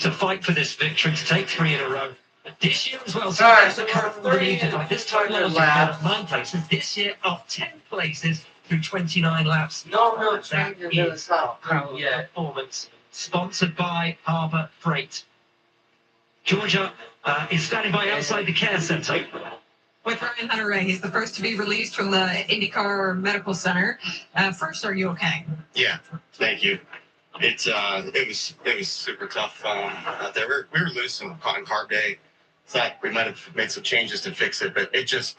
to fight for this victory, to take 3 in a row. But this year as well, so Alright, the so current we're leader, like this time last year, up 9 places. This year, up 10 places through 29 laps. No real That changes in the is top. performance. Sponsored by Harbour Freight. Georgia is standing by outside the care centre. With Ryan Hunter-Ray, he's the first to be released from the IndyCar Medical Center. First, are you okay? Yeah, thank you. It was super tough out there. We were loose on carb day. Thought we might have made some changes to fix it, but the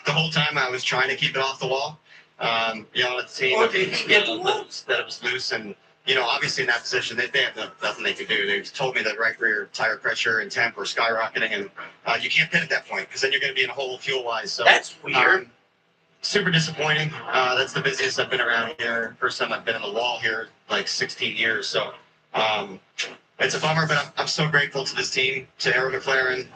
whole time I was trying to keep it off the wall. Yelling at the team that it was loose, and obviously in that position they have nothing they could do. They told me that right rear tire pressure and temp were skyrocketing, and you can't pit at that point because then you're going to be in a hole fuel wise. So that's weird. Super disappointing. That's the busiest I've been around here. First time I've been in the wall here like 16 years. So it's a bummer, but I'm so grateful to this team, to Arrow McLaren,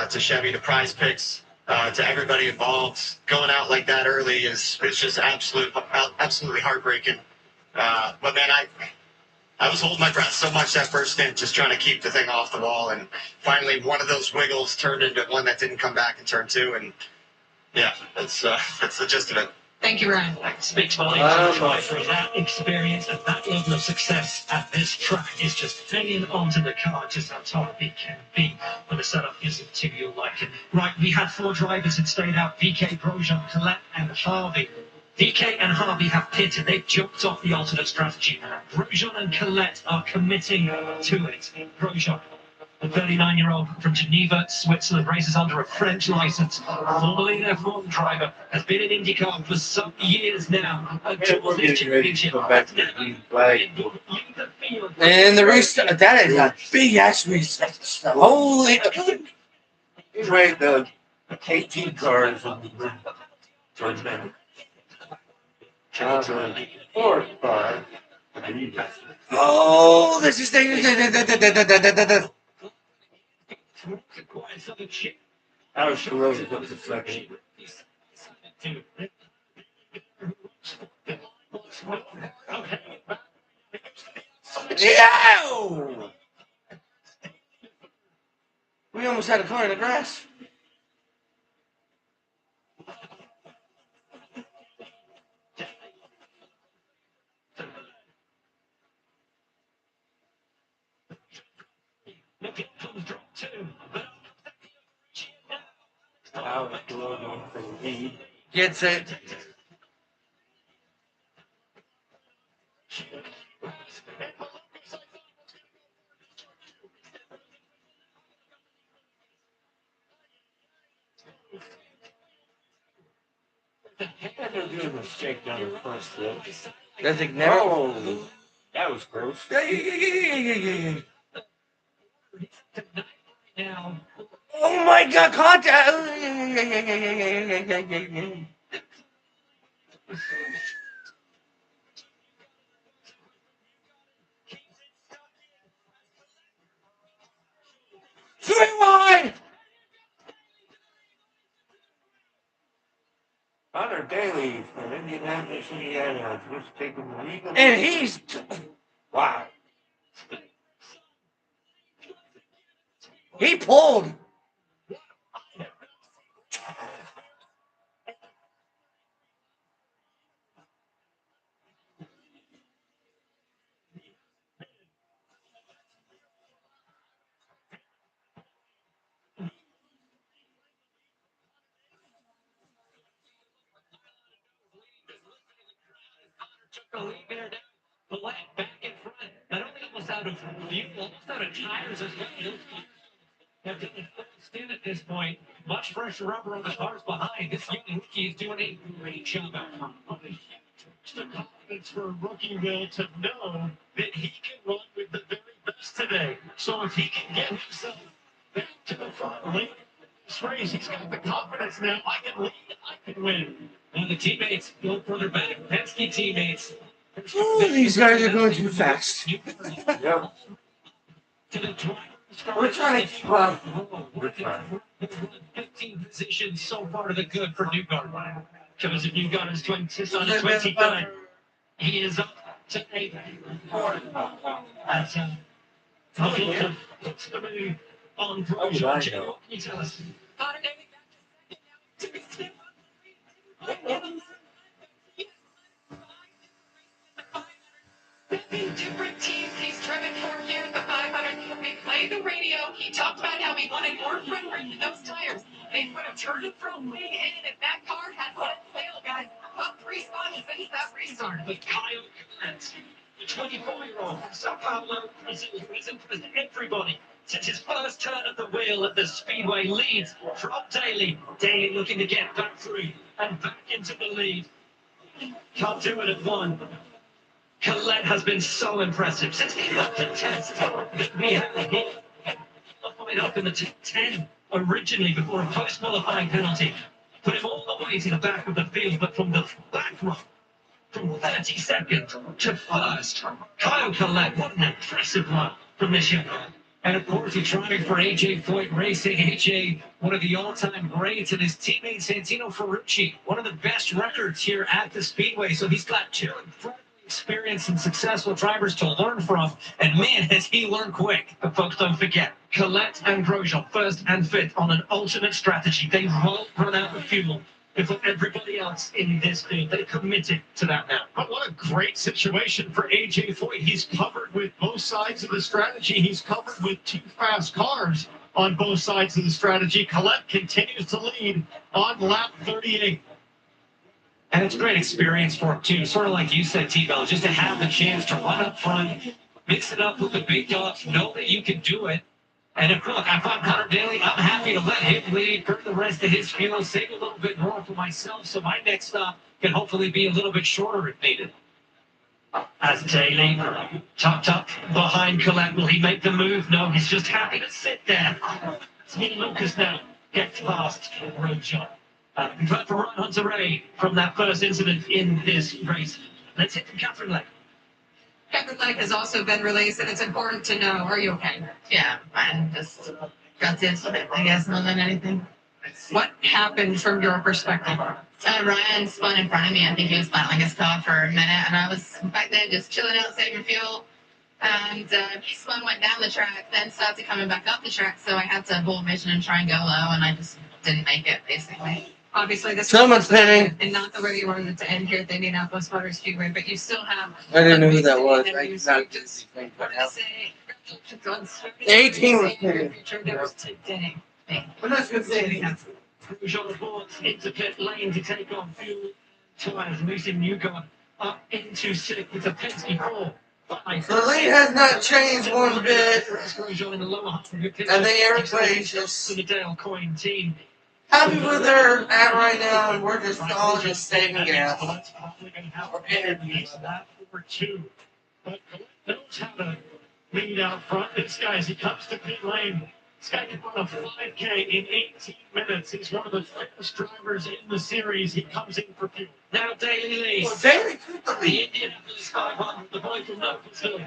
to Chevy, to Prize Picks, to everybody involved. Going out like that early is just absolutely heartbreaking. But man, I was holding my breath so much that first stint, just trying to keep the thing off the wall, and finally one of those wiggles turned into one that didn't come back in turn 2, and yeah, that's the gist of it. Thank you, Ryan. That speaks volumes to try for that experience and that level of success at this track is just hanging onto the car, just how tough it can be when the setup isn't to your liking. Right, we had 4 drivers that stayed out: VK, Grosjean, Collette, and Harvey. VK and Harvey have pitted. They've jumped off the alternate strategy. Grosjean and Collette are committing to it. Grosjean, the 39-year-old from Geneva, Switzerland, races under a French license. Formerly an F1 driver, has been in IndyCar for some years now. A double championship. And the restart, that is a big ass restart. Holy. Wait, the 18 cars towards them. 4 car. Oh, this is I was really good to second. Ew! We almost had a car in the grass. Gets it. They're doing a shakedown in the first flip. Does it never? Oh, that was gross. Yeah. Oh my God! Contact! Three wide. Hunter Daly from Indianapolis, Indiana, just taking the lead. And he's Wow. He pulled. Took a lead there now. The leg back in front. Not only almost out of fuel, almost out of tires as well. Have to stand at this point. Much fresher rubber on the cars behind. This young rookie is doing a great job out front. The confidence for a rookie will to know that he can run with the very best today. So if he can get himself back to the front lane of this race, he's got the confidence now. I can lead, I can win. And the teammates go further back. Penske teammates. Ooh, these guys are going too fast. Yep. To the driver. We're trying to keep up. 15 positions so far to the good for Newgarden. Because if Newgarden is 29, he is up to 8. That's the move on Grosjean. Jay, what can you tell us? Different teams he's driven for here at the 500. They played the radio. He talked about how he wanted more front rim in those tires. They put a turn from way in, and that car had one fail, guys. Up 3 spots since that restart. But Kyle Collins, the 24-year-old from Sao Paulo, Brazil, who has impressed everybody since his first turn at the wheel at the Speedway, leads from Daly. Daly looking to get back through and back into the lead. Can't do it at 1. Collette has been so impressive since he left the test. We had him up in the top 10 originally before a post-qualifying penalty. Put him all the way to the back of the field, but from the back row, from 32nd to first, Kyle Collette, what an impressive run from this young man. And of course, he's driving for AJ Foyt Racing. AJ, one of the all-time greats, and his teammate Santino Ferrucci, one of the best records here at the Speedway. So he's got 2 incredible experienced and successful drivers to learn from, and man, has he learned quick. But folks, don't forget, Collette and Grosjean, 1st and 5th on an alternate strategy. They won't run out of fuel before everybody else in this field. They committed to that now. But what a great situation for AJ Foyt. He's covered with both sides of the strategy. He's covered with 2 fast cars on both sides of the strategy. Collette continues to lead on lap 38. And it's a great experience for him, too. Sort of like you said, T-Bell, just to have the chance to run up front, mix it up with the big dogs, know that you can do it. And if, look, if I'm Hunter Daly, I'm happy to let him lead, burn the rest of his fuel, save a little bit more for myself, so my next stop can hopefully be a little bit shorter if needed. As Daly tucked up behind Collette, will he make the move? No, he's just happy to sit there. It's Lucas now gets past Grosjean. We've heard from Ryan Hunter-Reay from that first incident in this race. Let's hit from Catherine Lake. Catherine Lake has also been released, and it's important to know. Are you okay? Yeah, fine. Just got the incident, I guess, more than anything. What happened from your perspective? Ryan spun in front of me. I think he was flatlining his car for a minute, and I was back there just chilling out, saving fuel. And this one went down the track, then started coming back up the track, so I had to hold vision and try and go low, and I just didn't make it, basically. Obviously, this Someone's pinning. and not the way you wanted it to end here at the Indianapolis Motor Speedway, but you still have. I didn't know who that was. I did not do anything right now. 18 was pinning. But that's good saying. Grosjean aboards into pit lane to take on fuel tires, losing Newgarden up into sixth with a Penske 4. The lane has not changed one bit. And they are gracious. The Dale Coyne team. Happy where they're at right now, and we're just all just saving gas. Or energy. That over two. But knows how to lead out front. This guy, as he comes to pit lane, this guy can run a 5K in 18 minutes. He's one of the fastest drivers in the series. He comes in for fuel. Now Daly leads. Well, Daly took the The lead. Indianapolis 500, the boy from Knoxville.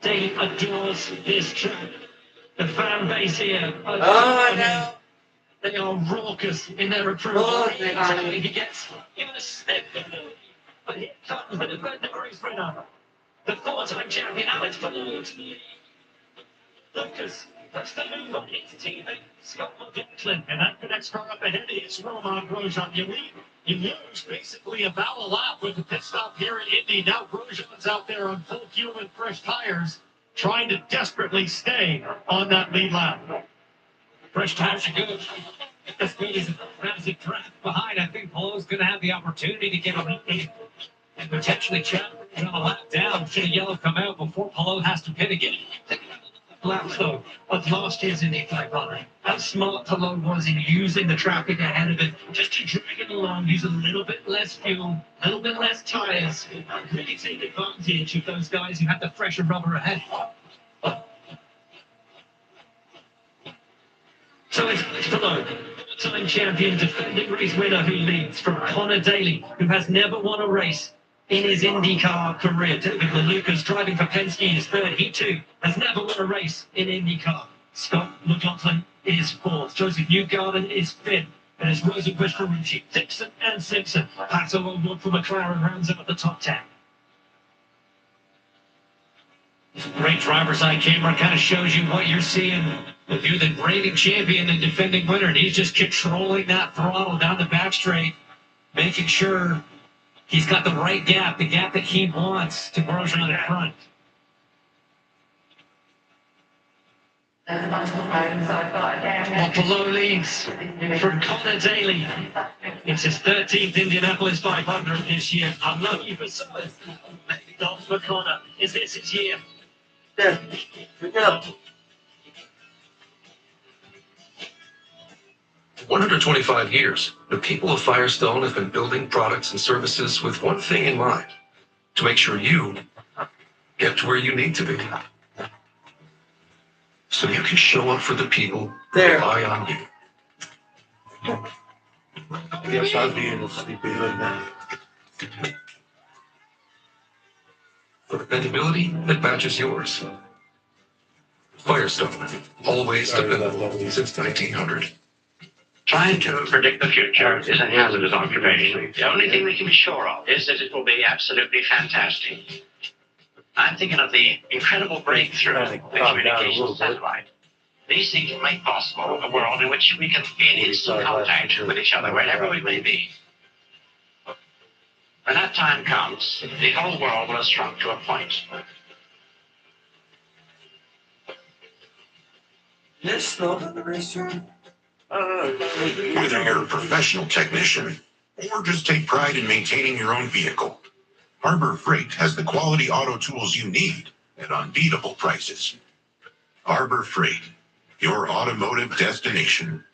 Daly adores this track. The fan base here. I know. They are raucous in their approval. Oh, they are. He gets even a sniff. But here comes the defending race winner. The four-time champion Alex Ballard. Lucas, that's the move on his teammate, Scott McLaughlin. And that next car up ahead is Romain Grosjean. You lose basically about a lap with the pit stop here in Indy. Now Grosjean's out there on full fuel and fresh tires, trying to desperately stay on that lead lap. Fresh tires are good. As good as Ramsey draft behind, I think Polo's going to have the opportunity to get a lead and potentially challenge on a lap down. Should a yellow come out before Polo has to pit again? Laps though of last year's Indy 500. How smart Palou was in using the traffic ahead of it just to drag it along, use a little bit less fuel, a little bit less tires, and really take advantage of those guys who had the fresher rubber ahead. So it's Palou, four-time champion, defending race winner who leads from Connor Daly, who has never won a race in his IndyCar career. David Malukas driving for Penske is third. He too has never won a race in IndyCar. Scott McLaughlin is fourth. Joseph Newgarden is fifth. And it's Rosenquist for Rucci, Dixon and Simpson. Pato O'Rourke for McLaren rounds out the top 10. Great driver's eye camera kind of shows you what you're seeing. If you're the reigning champion and defending winner, and he's just controlling that throttle down the back straight, making sure he's got the right gap, the gap that he wants to Grosjean in front. Well, Palou leads from Connor Daly. It's his 13th Indianapolis 500 this year. Unlucky for some. Maybe not for Connor. Is this his year? Yeah. Yeah. 125 years, the people of Firestone have been building products and services with one thing in mind: to make sure you get to where you need to be. So you can show up for the people who rely on you. I guess I'll be in a sleepy hood now. For dependability that matches yours. Firestone, always dependable since 1900. Trying to predict the future is a hazardous occupation. The only thing we can be sure of is that it will be absolutely fantastic. I'm thinking of the incredible breakthrough in the communication satellite. These things will make possible a world in which we can be in instant contact with each other wherever we may be. When that time comes, the whole world will have shrunk to a point. There's smoke on the racetrack? Whether you're a professional technician or just take pride in maintaining your own vehicle, Harbor Freight has the quality auto tools you need at unbeatable prices. Harbor Freight, your automotive destination.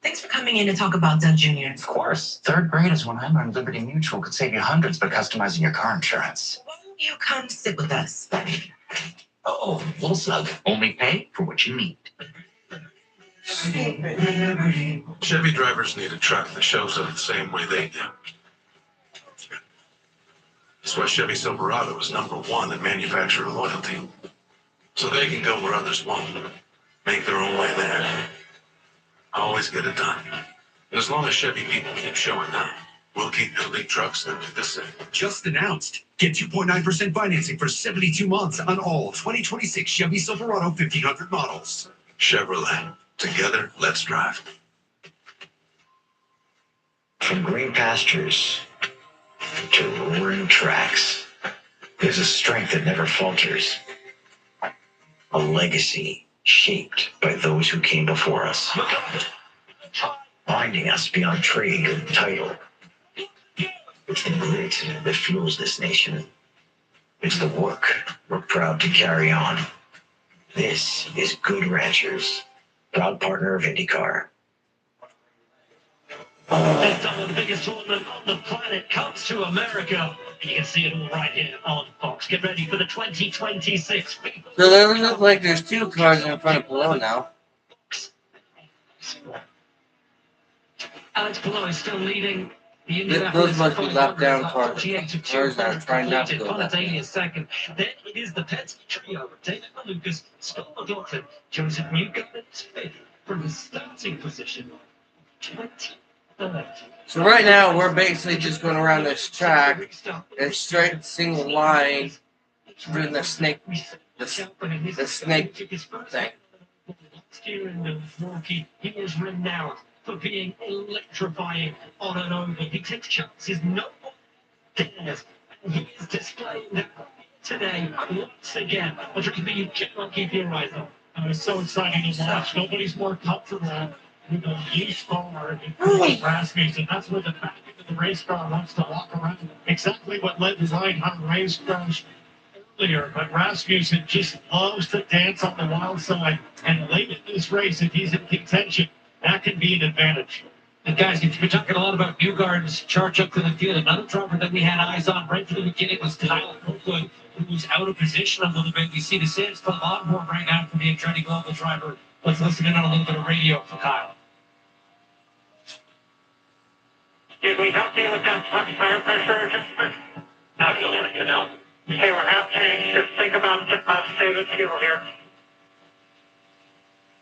Thanks for coming in to talk about Doug Jr. Of course. Third grade is when I learned Liberty Mutual could save you hundreds by customizing your car insurance. Why don't you come sit with us? Oh, little slug. Only pay for what you need. Chevy drivers need a truck that shows up the same way they do. That's why Chevy Silverado is #1 in manufacturer loyalty. So they can go where others won't. Make their own way there. Always get it done. And as long as Chevy people keep showing up, We'll keep building trucks that do the same. Just announced. Get 2.9% financing for 72 months on all 2026 Chevy Silverado 1500 models. Chevrolet. Together, let's drive. From green pastures to roaring tracks, there's a strength that never falters. A legacy shaped by those who came before us, binding us beyond trade or title. It's the grit that fuels this nation. It's the work we're proud to carry on. This is Good Ranchers, proud partner of IndyCar. The biggest tournament on the planet comes to America. You can see it all right here on Fox. Get ready for the 2026 FIFA. So there looks like there's 2 cars in front of Palou now. Alex Palou is still leading. Those must be lap down cars. Cars that are trying not to go lap down. Is second. Then it is the Penske trio. David Malukas, Scott McLaughlin, Joseph Newgarden is fifth from the starting position. 23rd. So right now we're basically just going around this track in a straight single line doing the snake thing. Here in Milwaukee, he is renowned for being electrifying on and over. He takes chances no one dares. He is displaying that today once again. A trick that you cannot keep your eyes on. It's so exciting to watch. Nobody's more comfortable with a used car than Rasmussen. That's where the back end of the race car wants to walk around. Exactly what led to Reinhart race crash earlier. But Rasmussen just loves to dance on the wild side. And late in this race, if he's in contention, that can be an advantage. And guys, you've been talking a lot about Newgarden's charge up to the field. Another driver that we had eyes on right from the beginning was Kyle Kirkwood, who was out of position a little bit. We see the Sam's Club on board right now for the Andretti Global driver. Let's listen in on a little bit of radio for Kyle. Did we help you with that tire pressure adjustment? Absolutely, you know. Okay, we're half tank. Just think about saving fuel here.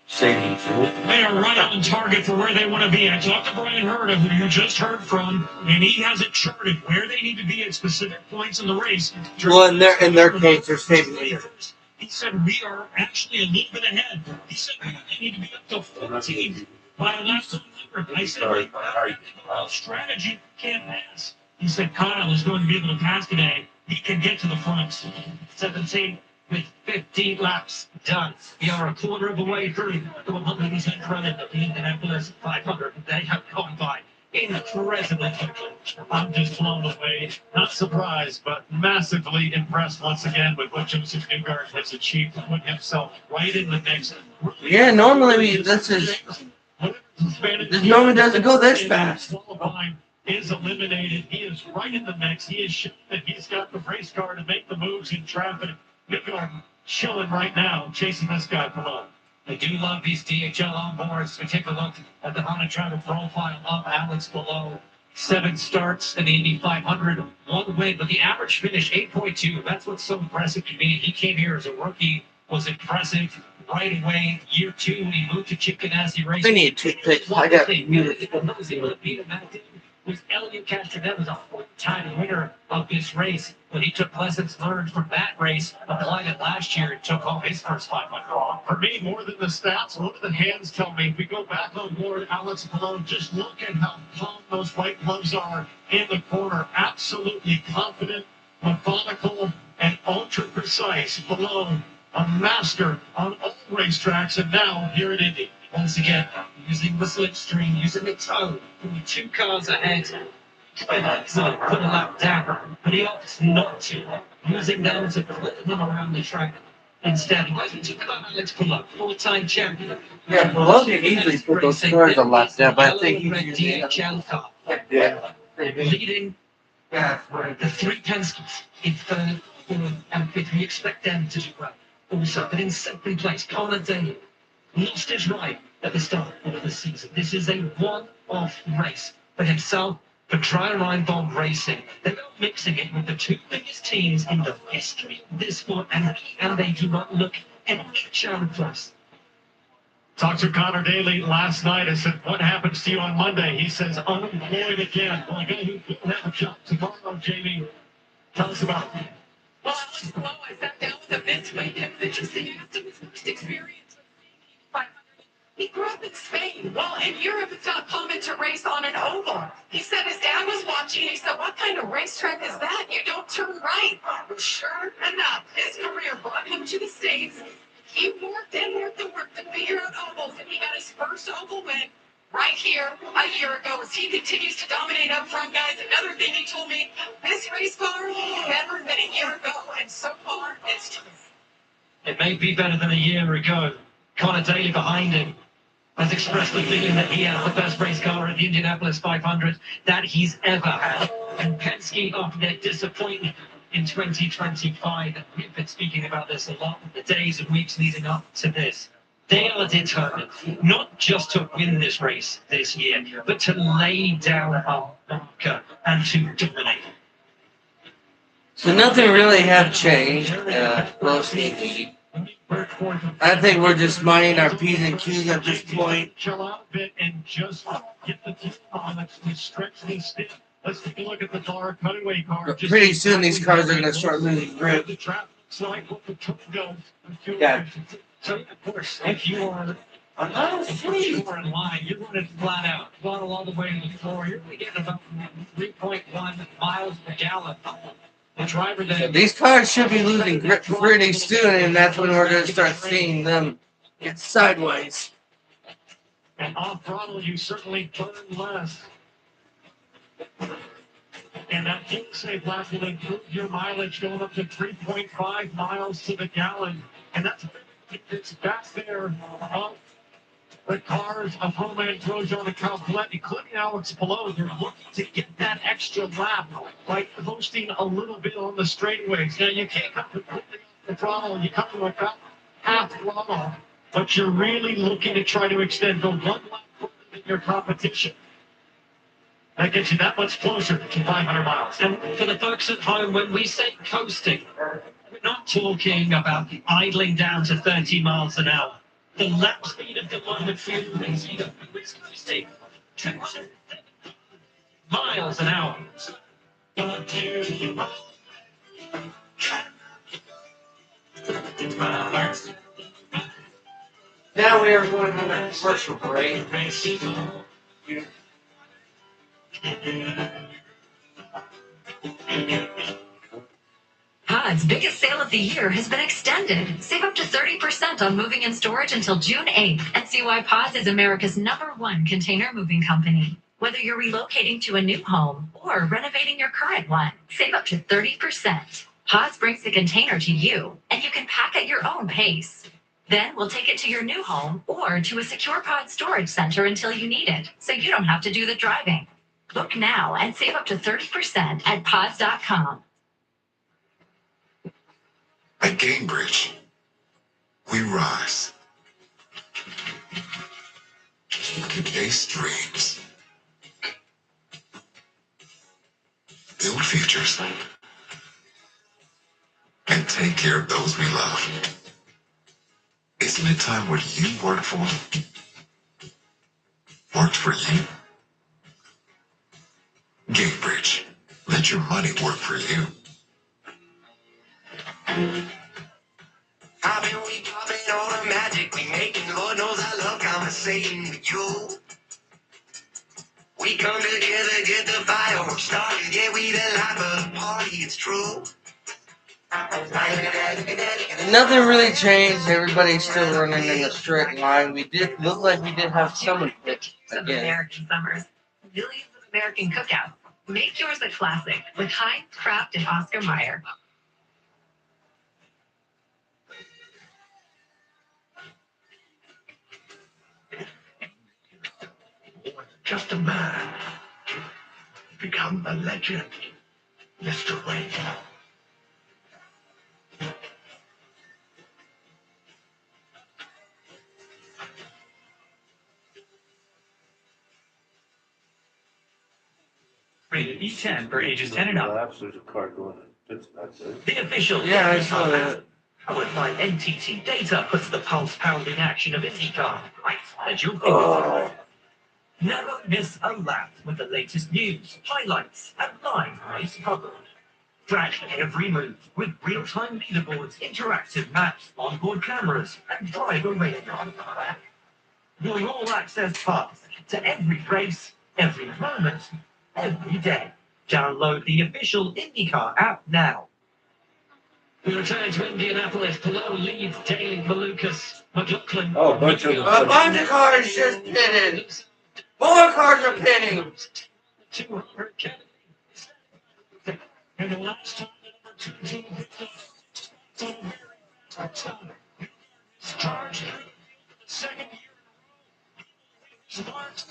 Saving fuel? They are right on target for where they want to be. I talked to Brian Herta, who you just heard from, and he has it charted where they need to be at specific points in the race. Well, in their case, they're saving fuel. He said we are actually a little bit ahead. He said we need to be up to 14 by the last 100. I said, strategy can't pass. He said Kyle is going to be able to pass today. He can get to the front. 17 with 15 laps done. We are a quarter of the way through the 100% run of the Indianapolis 500. They have gone by incredibly quickly. I'm just blown away. Not surprised, but massively impressed once again with what Joseph Newgarden has achieved to put himself right in the mix. Yeah, normally this normally doesn't go this fast. Is eliminated. He is right in the mix. He is showing that he's got the race car to make the moves in traffic. Newgarden chilling right now, chasing this guy below. I do love these DHL onboards. We take a look at the Honda driver profile of Alex Palou. 7 starts in the Indy 500, 1 win, but the average finish 8.2. That's what's so impressive to me. He came here as a rookie, was impressive right away. Year 2, he moved to Chip Ganassi Racing. They need toothpicks. I got muted. Was able to beat him back then was Elliot Castroneves, was a 4-time winner of this race. But he took lessons learned from that race, applied it last year, and took home his first 500. For me, more than the stats, what do the hands tell me? If we go back on board Alex Palou, just look at how calm those white gloves are in the corner. Absolutely confident, methodical, and ultra-precise. Palou, a master on all racetracks, and now here at Indy. Once again, using the slipstream, using the toe, only 2 cars ahead. Put a lap down, but he opts not to, using them to put them around the track. Instead, he took about Alex Palou, 4-time champion. Yeah, Palou can easily put those cars a lap down, but I think he's using DHL car. Yeah. Leading the 3 Penskes in 3rd, 4th, and 5th. We expect them to do well. Also, but in 2nd place, Connor Daly lost his ride at the start of the season. This is a one-off race for himself, for Tri-Rhinebond Racing. They're not mixing it with the 2 biggest teams in the history of this sport, and they do not look an inch out of place. Talked to Connor Daly last night. I said, what happens to you on Monday? He says, unemployed again. Well, I got you have a job tomorrow, Jamie. Tell us about it. Well, Alex Lowe, I sat down with him this week. It was interesting. I asked him his first experience with 500. He grew up in Spain. Well, in Europe, it's not common to race on an oval. He said his dad was watching. He said, what kind of racetrack is that? You don't turn right. Sure enough, his career brought him to the States. He worked and worked and worked to figure out ovals, and he got his first oval win right here a year ago as he continues to dominate up front, guys. Another thing he told me, this race car better than a year ago, and so far it's true. It may be better than a year ago. Connor Daly behind him has expressed the feeling that he has the best race car at the Indianapolis 500 that he's ever had. And Penske, after their disappointment in 2025, and we've been speaking about this a lot in the days and weeks leading up to this, they are determined not just to win this race this year, but to lay down a marker and to dominate. So nothing really have changed. Mostly, I think we're just minding our P's and Q's at this point. Chill out a bit and just get the team on. Let's stretch this stiff. Let's take a look at the car, cutaway car. But pretty soon these cars are going to start losing grip. The traffic like what the truck does. Yeah. So, of course, if you are in line, you're running flat out, throttle all the way to the floor, you're only getting about 3.1 miles per gallon. The driver that These cars should be losing grip pretty soon, and that's when we're going to start seeing them get sideways. And off throttle, you certainly burn less. And that fuel safe lap will improve your mileage going up to 3.5 miles to the gallon. And that's it's back there of the cars of Roman Grosjean and Kyle Collette, including Alex Palou. They're looking to get that extra lap by coasting a little bit on the straightaways. Now, you can't come completely off the throttle. You come to about half throttle, but you're really looking to try to extend the one lap further than your competition. That gets you that much closer to 500 miles. And for the folks at home, when we say coasting, we're not talking about idling down to 30 miles an hour. The lap speed of the moment field is coasting 200 miles an hour. Now we are going on a commercial break. Pod's biggest sale of the year has been extended. Save up to 30% on moving and storage until June 8th and see why Pods is America's #1 container moving company. Whether you're relocating to a new home or renovating your current one, save up to 30%. Pods brings the container to you, and you can pack at your own pace. Then we'll take it to your new home or to a secure Pod storage center until you need it, so you don't have to do the driving. Book now and save up to 30% at pods.com. At Gamebridge, we rise. Chase dreams. Build futures. And take care of those we love. Isn't it time what you work for worked for you? Gamebridge. Let your money work for you. I mean, we popping all the magic we making. Lord knows I love conversating with you. We come together, get the fireworks started. Yeah, we the life of the party, it's true. Nothing really changed. Everybody's still running in a straight line. We did look like we did have someone hit Of again. American summers, millions of American cookouts. Make yours a classic with Heinz, Kraft, and Oscar Mayer. Just a man. Become a legend. Mr. Wayne. Rated E10 for ages 10 and up. There's a car going. That's it. The official. Yeah, I saw that. Powered by NTT data puts the pulse-pounding action of IndyCar right at your Oh. fingertips. Never miss a lap with the latest news, highlights, and live race coverage. Track every move with real-time leaderboards, interactive maps, onboard cameras, and driver radar. Your all-access pass to every race, every moment, every day. Download the official IndyCar app now. We return to Indianapolis. Below leads Daly Malukas. McLaughlin. Oh, a bunch of cars just pitted. More cars are pitting. 200 and the last time charged second year smart.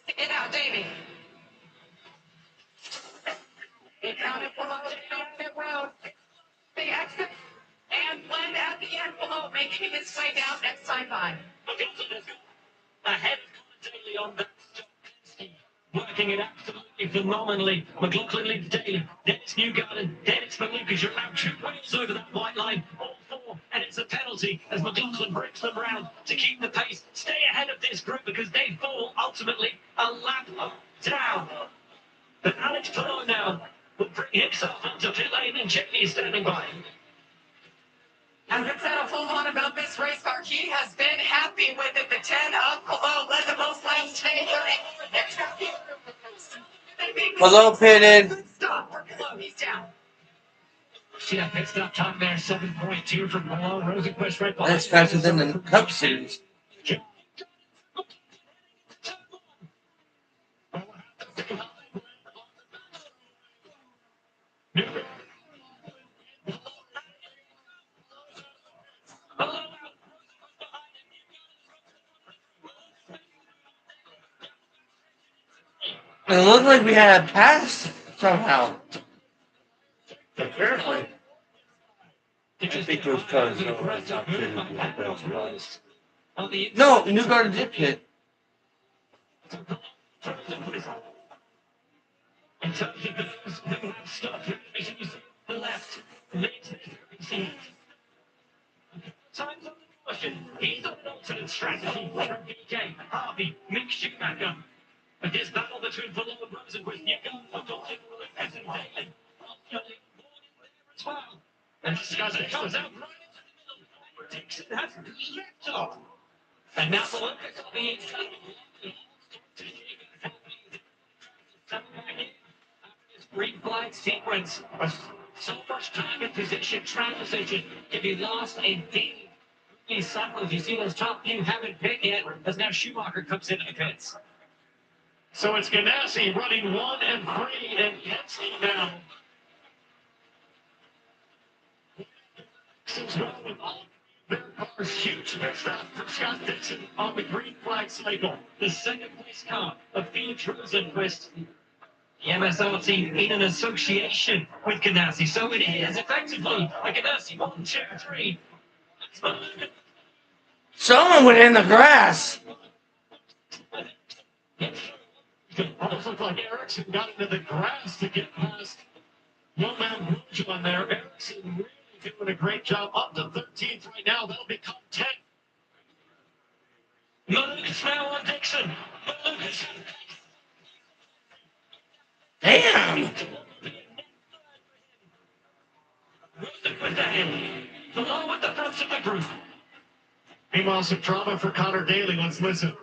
To get out, Davey. He counted below down pit road. The exit and blend at the end below, making his way down next time by. Ahead of Daly on that stop. Working it absolutely phenomenally. McLaughlin leads Daly. Dennis Newgarden, Dennis Malukas. You're now 2 points over that white line. All four. And it's a penalty as McLaughlin breaks them round to keep the pace. Stay ahead of this group because they fall ultimately a lap down. But Alex Palou now will bring himself onto pit lane and Jamie is standing by. And let's have a full on about this race car. He has been happy with it. The 10 of Palou led the most laps today. Palou pitted. Stop for Palou. He's down. Yeah, pit stop time there. 7.2 from Palou. Rosenquist right behind. That's faster than the Cup Series. It looked like we had a pass somehow. Apparently. I think those cars are not fitted with the best. No, Newgarden did pit. The left. Time's on the question. He's on an alternate strategy from BJ, Harvey, Mick Schumacher. But this battle between Palou and Rosenquist, Newgarden, McLaughlin, and Daly. As well. And Scuzzy comes out right into the middle. Dixon has leapt off. And now Palou is on the inside. Green flag sequence. So much time in position, transition. If you lost a deep these cycles, you see those top few haven't pit yet, as now Schumacher comes into the pits. So it's Ganassi running 1 and 3, and Penske now. Their car's huge next up for Scott Dixon on the green flag cycle. The second place car of Felix Rosenquist. The MSR team in an association with Ganassi, so it is effectively a Ganassi 1, 2, 3. Someone went in the grass. Almost looked like Erickson got into the grass to get past Roman on there. Erickson really doing a great job. Up to 13th right now. They'll become 10th. Malukas now on Dixon. Malukas. Damn. With the hand. Along with the front of the group. Meanwhile, some drama for Connor Daly. Let's listen.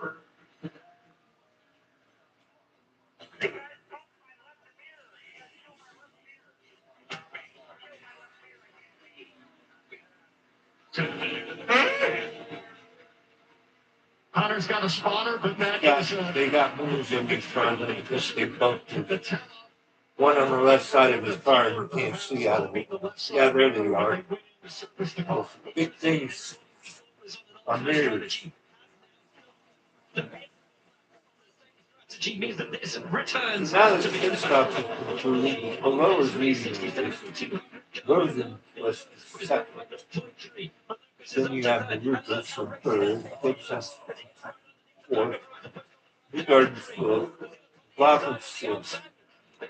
Connor's got a spotter, but that is They got moves in this front and because they bumped it. One on the left side of his car and you can't see out of it. Yeah, there they are. Oh, big things are mirrored. Means that this returns. Now the pit stop below is leading. Rosen was second. Then you have the Rufus from third, Dixon's fourth, Garden's fifth, Blossom sixth,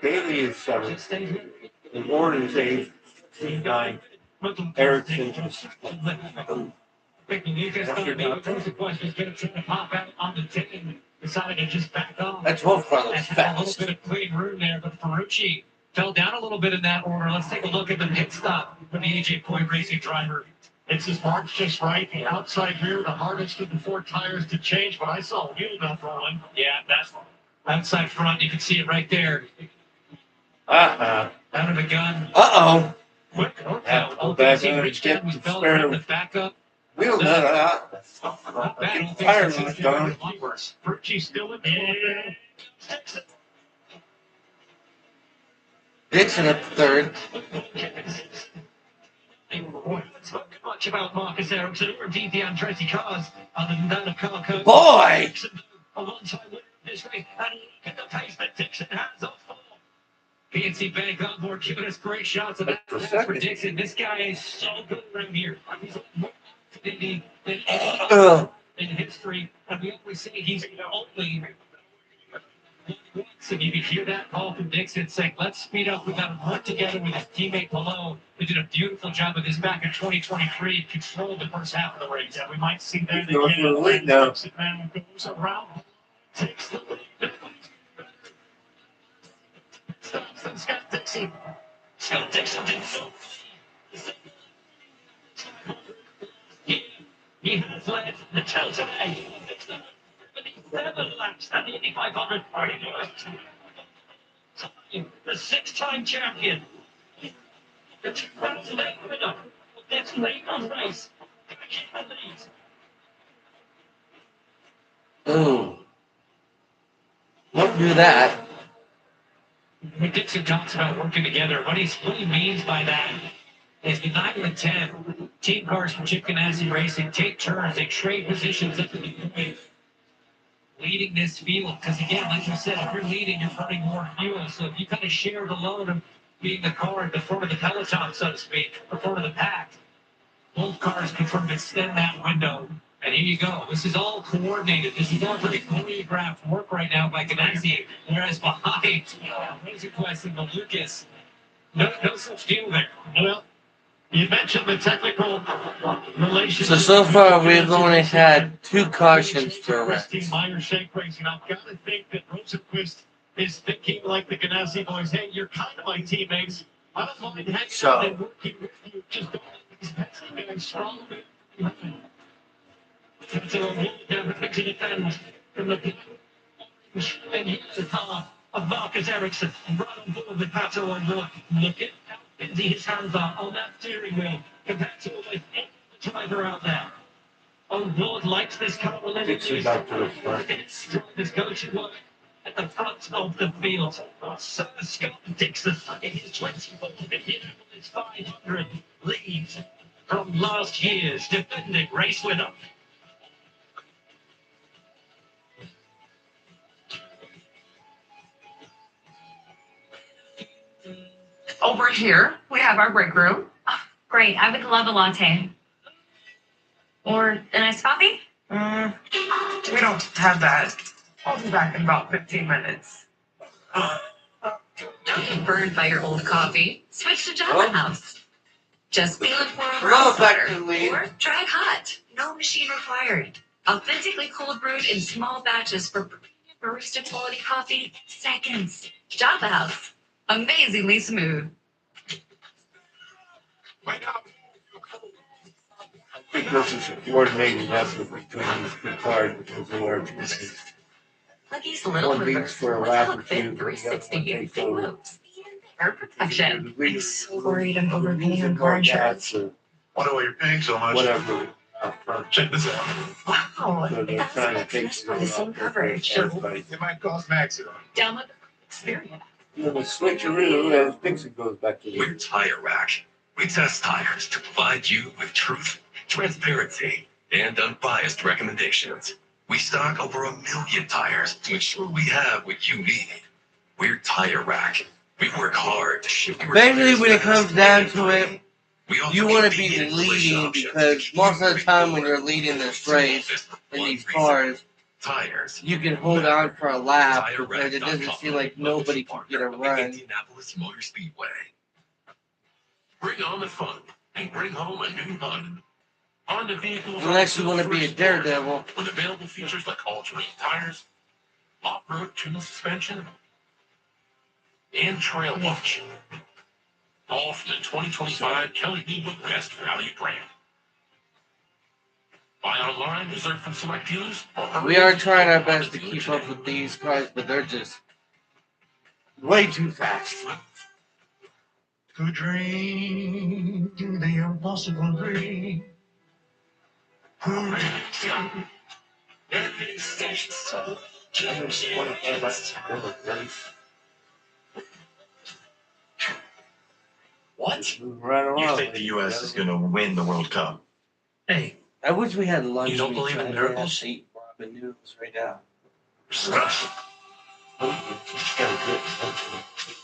Bailey is seventh, and Warren is eighth, Steve ninth, Erickson is That's Wolf Brothers fast. A clean room there, but Ferrucci fell down a little bit in that order. Let's take a look at the pit stop for the AJ Point Racing driver. It's his marks just right. The outside rear, the hardest of the four tires to change, but I saw a wheel nut rolling. Yeah, that's outside front. You can see it right there. Uh-huh. Out of the gun. Uh-oh. Quick. Have to go back in and get the spare wheel nut out. Get the tire nut done. Ferrucci still in there. Dixon at the third. Much about Marcus Ericsson or DP Andretti cars other than that of Carl Coates. Boy! A one-time winner this week, and look at the pace that Dixon has off for. PNC Bank on board, giving us great shots of that for Dixon. This guy is so good around here. He's more than in history, and we always say he's only. So you can hear that call from Dixon saying, let's speed up. We got to work together with his teammate Malone, who did a beautiful job of this back in 2023, controlled the first half of the race. Yeah, we might see that He's going for the lead now. Dixon man goes around, takes the lead. Scott Dixon. Scott Dixon did so. He has led the town today. 7 laps at the Indy 500. The 6-time champion. The 2008 winner of this late race. Ooh. Don't do that. When Dixon talks about working together, what he means by that is the 9 and 10 team cars from Chip Ganassi Racing take turns, they trade positions at the point, leading this field. Because again, like you said, if you're leading, you're burning more fuel. So if you kind of share the load of being the car at the front of the peloton, so to speak, the front of the pack, both cars can sort of extend that window. And here you go. This is all coordinated. This is all pretty choreographed work right now by Ganassi. Whereas behind Razor Quest and the Lucas, no such deal there. Well, you mentioned the technical relationship. So far we've only had 2 cautions for wrecks. Meyer Shake Racing. I've got to think that Rosenquist is thinking like the Ganassi boys. Hey, you're kind of my teammates. I don't mind hanging out and working with you. Just don't let these Penske guys strong. To defend from the and here's the car of Marcus Ericsson right on board with Pato and look at how busy his hands are on that steering wheel compared to almost any driver out there. On board likes this car a little bit. This coaching work at the front of the field. So Scott Dixon in his 24 Indianapolis 500 leads from last year's defending race winner. Over here, we have our break room. Oh, great. I would love a latte. Or a nice coffee? We don't have that. I'll be back in about 15 minutes. Don't get burned by your old coffee. Switch to Java House. Just feel it for a roast water or dry hot. No machine required. Authentically cold brewed in small batches for barista quality coffee. Seconds. Java House. Amazingly smooth. I think this is a coordinated effort between these 2 cars because they are Luggie's little one river. beats for a lap or Outfit 2, 360 takes everything over. moves. Air protection. I'm so worried I'm overpaying on car insurance. Wonder why you're paying so much. Whatever. Check this out. Wow. So they're trying to take For the same coverage. everybody. It might cost Max. Download the experience. Then the switcheroo and Dixon goes back to We're Tire Rack. We test tires to provide you with truth, transparency, and unbiased recommendations. We stock over 1 million tires to ensure we have what you need. We're Tire Rack. We work hard to ship you. Basically, when it comes down to it, you want to be leading because most of the time when you're leading this race in these cars, you can hold on for a lap because it doesn't seem like nobody can get a run. Indianapolis Motor Speedway. Bring on the fun and bring home a new Honda. Honda vehicles Unless you want to be a daredevil. with available features like all-terrain tires, off-road tune suspension, and trail watch. All from the 2025 Kelly Blue Book Best Value brand. Buy online, reserved from select dealers. We are trying our best to keep up with these cars, but they're just way too fast. To dream the impossible dream. What? You think the U.S. is going to win the World Cup? Hey, I wish we had lunch. You don't meat believe so in I could miracles? have to eat ramen noodles right now.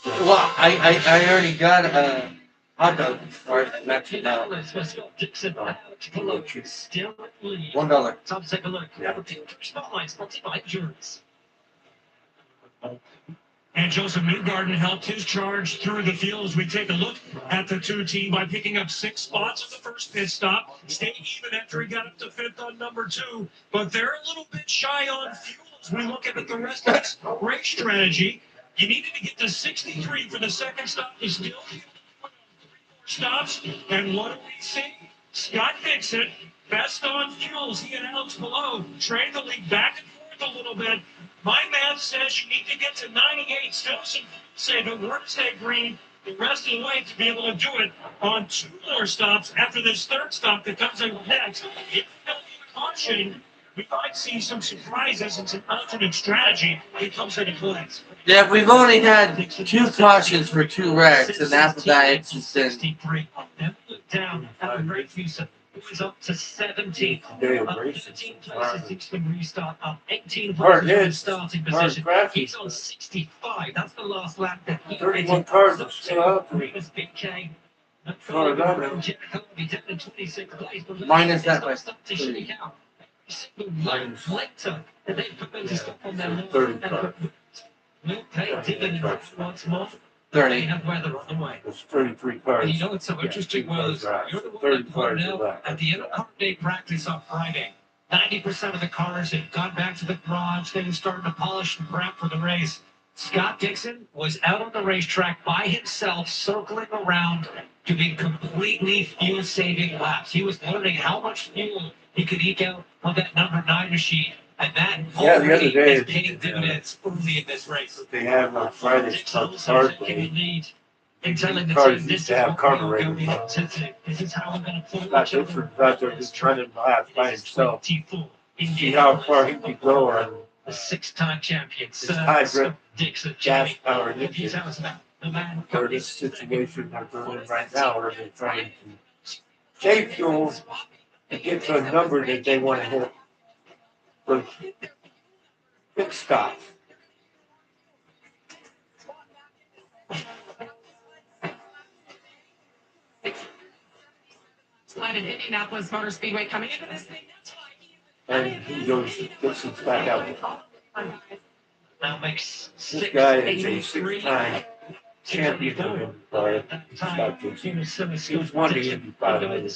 Well, I already got a hot dog or at Mexico. $1. Time to take a look. Spotlight sponsored by Insurance. And Joseph Newgarden helped his charge through the field as we take a look at the two team by picking up 6 spots at the first pit stop. Stayed even after he got up to 5th on number 2. But they're a little bit shy on fuel as we look at the rest of this race strategy. You needed to get to 63 for the second stop. You still 3 more stops. And what do we see? Scott Dixon, best on fuels. He and Alex below trade the lead back and forth a little bit. My math says you need to get to 98, still some saving. We're to stay green the rest of the way to be able to do it on 2 more stops after this third stop that comes in next. If there'll be caution, we might see some surprises and some alternate strategy that comes into place. Yeah, we've only had 2 cautions for 2 wrecks, and after that it's just been 63. Then look down at the race view. It was up to 17. Up 13 places, 16 restart, up 18 places in starting position. He's on 65. That's the last lap that he 31 cars are still out. Minus Big K. minus that by To shake out. Single later, and they put them to stop on their 30 cars. Will pay dividends once more. 30. They have weather on the way. There's 33 cars. And you know what's so interesting was you're the one that pointed out at the end of car day practice on Friday, 90% of the cars had gone back to the garage. They were starting to polish and prep for the race. Scott Dixon was out on the racetrack by himself, circling around, doing completely fuel-saving laps. He was learning how much fuel he could eke out on that number 9 machine. And that the other already day, is paying dividends early in this race. They have on Friday called Cars Card Day. and telling the Cars team, used this to is have what carburetors we're on. going to. This is how we're going to pull Scott each other. Dixon's out there just running laps by himself. 24 See how far he could go on the 6-time champion, this hybrid Dixon, gas-powered He's engine. the man For this situation they're doing right now, where they're trying to save fuel to get to a number that they want to hit for pit stops. Slide in Indianapolis Motor Speedway coming into this thing. And he goes, Dixon's back out. now makes This guy is a 6-time champion of IndyCar. Scott Dixon. He was one of the Indy 500.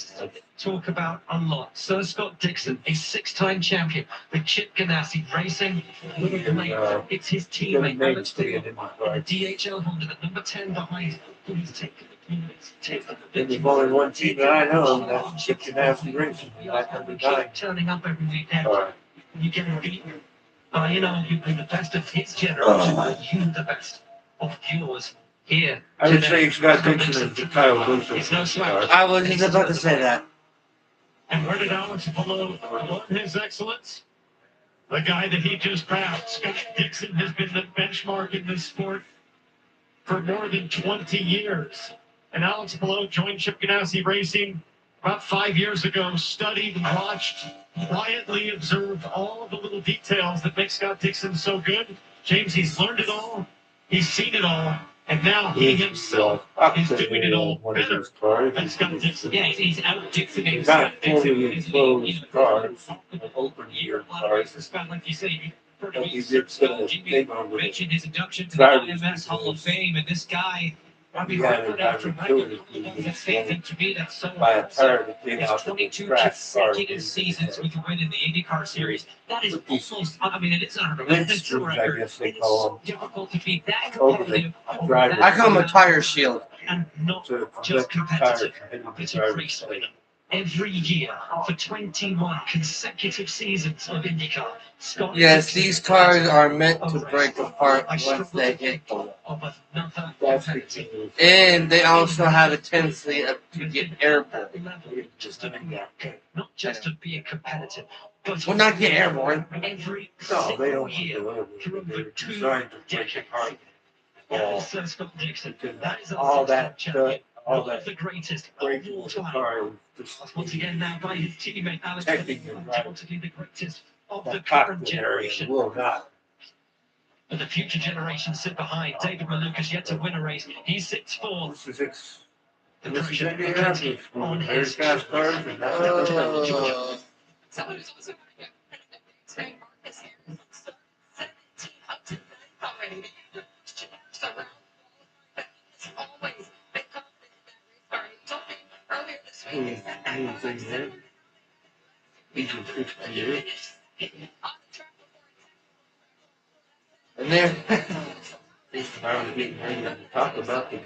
Talk about unlocked. Sir Scott Dixon, a 6-time champion with Chip Ganassi Racing. It's his teammate Alex Dillon, the DHL Honda, the number 10 behind who he's taken the points. And there's only one team that I know, and that's Chip Ganassi Racing. That number 9. Turning up every weekend. You get beaten. You know, you've been the best of his generation, but you the best of yours. Here. I would say Scott Dixon is the Kyle Lewis. It's no slouch. I was just about to say that. And where did Alex learn his excellence? The guy that he just passed, Scott Dixon, has been the benchmark in this sport for more than 20 years. And Alex Below joined Chip Ganassi Racing about 5 years ago, studied, watched, quietly observed all of the little details that make Scott Dixon so good. James, he's learned it all. He's seen it all. And now he himself is doing it all better. And Scott Dixon. Yeah, he's out Dixoning Not Scott Dixon. fully enclosed cars, open Year year a lot of races, cars. Scott, like you say, But he did still Jimmy take on with mentioned his induction to the drivers IMS Hall of Fame, and this guy, I mean, Yeah, record they after got record, utility that stands out to me, that's so by a impressive. tire that came It's out the 22 crash car. consecutive seasons with a win in the IndyCar Series. That is almost, I mean, it is unheard of. That's a Mixtures, I record. guess they It is call so them. difficult to be that Over competitive. the driver. I call them a tire shield. And not So just competitive. It's a driver. race winner. Every year for 21 consecutive seasons of IndyCar. Scott Yes, Dixon these cars are meant to of break race. apart I once struggle they to hit. think of another That's competitive. And they also have a tendency to get airborne. Just to be not just to be a competitive, but Well, not get airborne. every No, they single don't year do through They're the 2 designed to break decades. apart. That is Scott Dixon. That is All our that, champion. all One of that the greatest breaking of all of the time. car, just Once again now by his teammate Alex Protecting Bennett, the driver. undoubtedly the greatest of the that current cockpit area generation. will not. But the future generations sit behind. David Malukas yet to win a race. He sits fourth. This is The this is pressure Indianapolis. on Very his fast cars and that's Someone who's also today, Marcus Harris, 17 already. So around it's always been confident in that race car. He told me earlier this week that These are 50 years. And there, I was getting ready to talk about the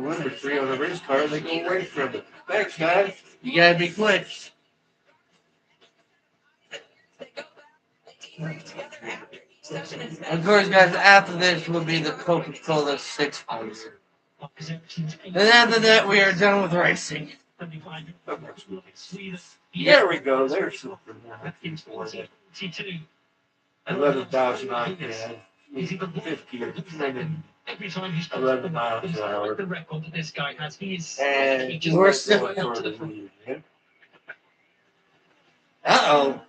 number 3 on the race car. They go away from it. Thanks, guys. you gotta be quick. Of course, guys, after this will be the Coca-Cola 6 ounce. And after that, we are done with racing. There we go. There's something. 42. 11,000 RPM. 50 or 20. Every time he's 11 miles an hour. the record that this guy has, he is And just we're still right up to the front. Uh-oh.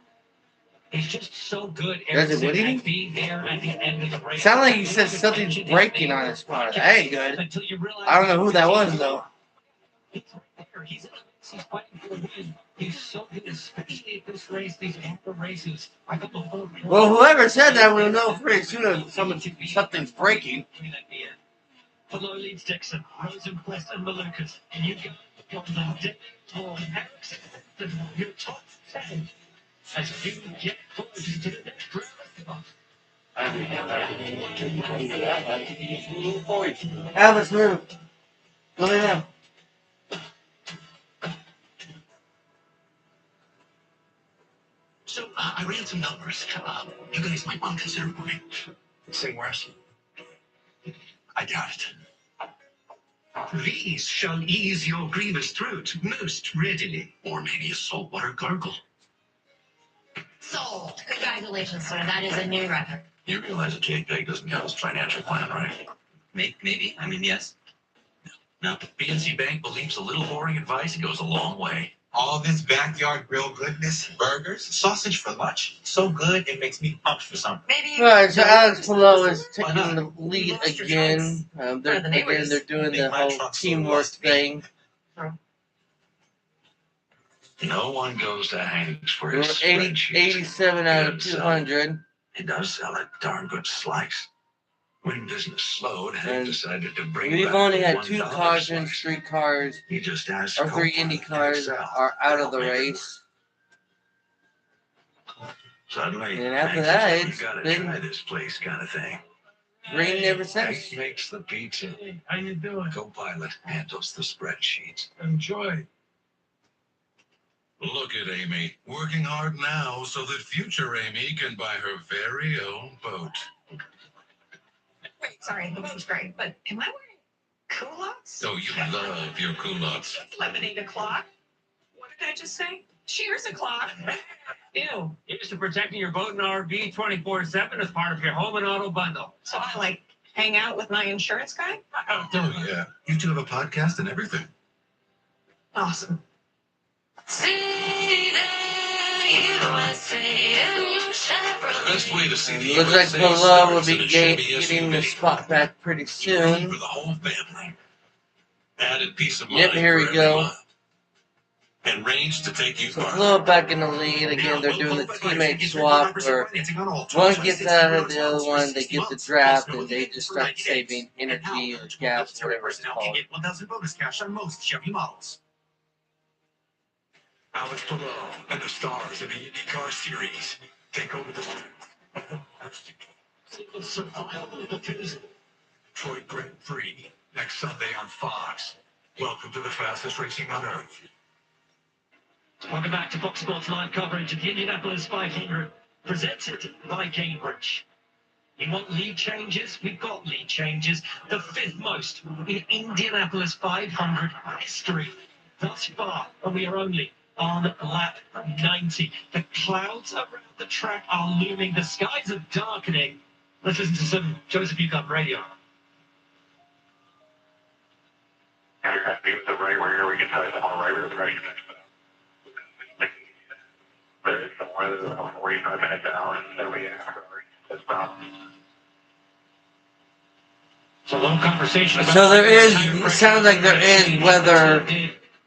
He's just so good Does it at winning? being there at the end of the race. Sound like you said something's breaking on his car. That ain't good. Until you realize I don't know who that was, though. he's right there. He's in the race. He's fighting for a win. He's so good, especially at this race, these upper races. I got the whole. Well, whoever said that will know pretty soon if something's breaking. Below leads Dixon, Rosenquist, and Malukas. And you can go on Dick, Tom, Erickson, your top 10 as you get close to the next round. Alice, move. Go lay down. So I ran some numbers. You guys might want to consider moving. Somewhere else. I doubt it. These shall ease your grievous throat most readily. Or maybe a saltwater gargle. Sold. Congratulations, sir. That is a new record. You realize a JPEG doesn't count as financial plan, right? Maybe. I mean, yes. No. PNC Bank believes a little boring advice goes a long way. All this backyard grill goodness, burgers, sausage for lunch, so good it makes me pumped for something. Maybe. Alright, so Alex Palou is taking the lead again. They're doing the whole teamwork thing. No one goes to Hank's for We're his 87 out of 200. He does sell a darn good slice. When business slowed, Hank And decided to bring we've back only the had 2 $1 cautions, slice. 3 cars, He just asked or 3 Copa Indy to cars sell. are out of the race. Suddenly, And after Hank that, said, "We it's gotta been try this place kind of thing." green ever since. Hank makes the pizza. How you doing? Co-pilot handles the spreadsheets. Enjoy. Look at Amy, working hard now so that future Amy can buy her very own boat. Wait, sorry, the boat's great, but am I wearing culottes? Oh, you love your culottes. Lemonade o'clock? What did I just say? Cheers o'clock. Ew, used to protecting your boat and RV 24/7 as part of your home and auto bundle. So I like hang out with my insurance guy? Oh, yeah. You two have a podcast and everything. Awesome. See that Best way to see the Looks like USA Polo will starts in be a Chevy getting the SUV. spot back pretty soon. For the whole family. Added peace of Yep, mind here for we every go. mile. And range to take you So farther. Polo back in the lead. Again, they're doing the teammate swap where one gets out of the other one, they get the draft, and they just start saving energy or gas, whatever it's called. Get 1,000 bonus cash on most Chevy models. Alex Palou and the stars of the IndyCar Series take over the Detroit Grand Prix next Sunday on Fox. Welcome to the fastest racing on earth. Welcome back to Fox Sports Live coverage of the Indianapolis 500, presented by Cambridge. You want lead changes? We've got lead changes. The 5th most in Indianapolis 500 history thus far, and we are only on lap 90. The clouds around the track are looming. The skies are darkening. Let's listen to some Joseph Buchan radio. You're happy with the right rear, we can tell you the right rear pressure next. There is some weather about 45 minutes an hour, so we it's about. So long conversation about So there is, it sounds like there is weather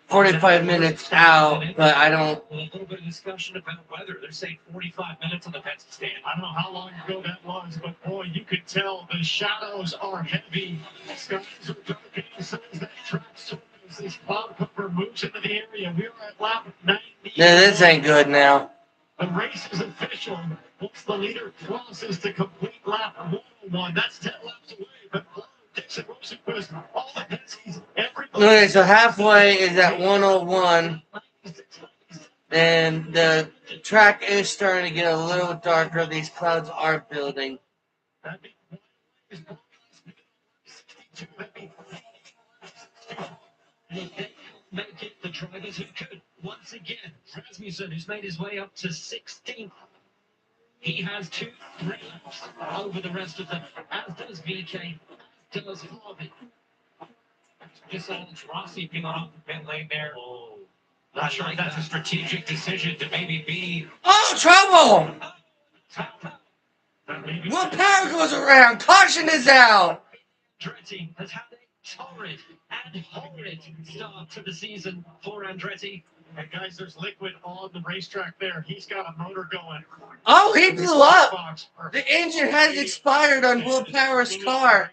45 minutes out, but I don't. A little bit of discussion about weather. They're saying 45 minutes on the Penske stand. I don't know how long ago that was, but boy, you could tell the shadows are heavy. Skies are darkening as that track surface, this cloud cover moves into the area. We are at lap 90. Yeah, this ain't good now. The race is official. Once the leader crosses to complete lap 101, that's 10 laps away. But Dixon Rosenquist, all the Penske's, everybody. Okay, so halfway is at 101, and the track is starting to get a little darker. These clouds are building. Make it the drivers who could. Once again, Rasmussen, who's made his way up to 16th. He has 2-3 laps over the rest of them, as does VK, as does Harvey. Just Alex Rossi being on the pit lane there. Oh, not sure if that's a strategic decision to maybe be. Oh, trouble! Will Power goes around. Caution is out. Andretti has had a torrid and horrid start to the season for Andretti. And guys, there's liquid on the racetrack there. He's got a motor going. Oh, he blew up. The engine has expired on Will Power's car.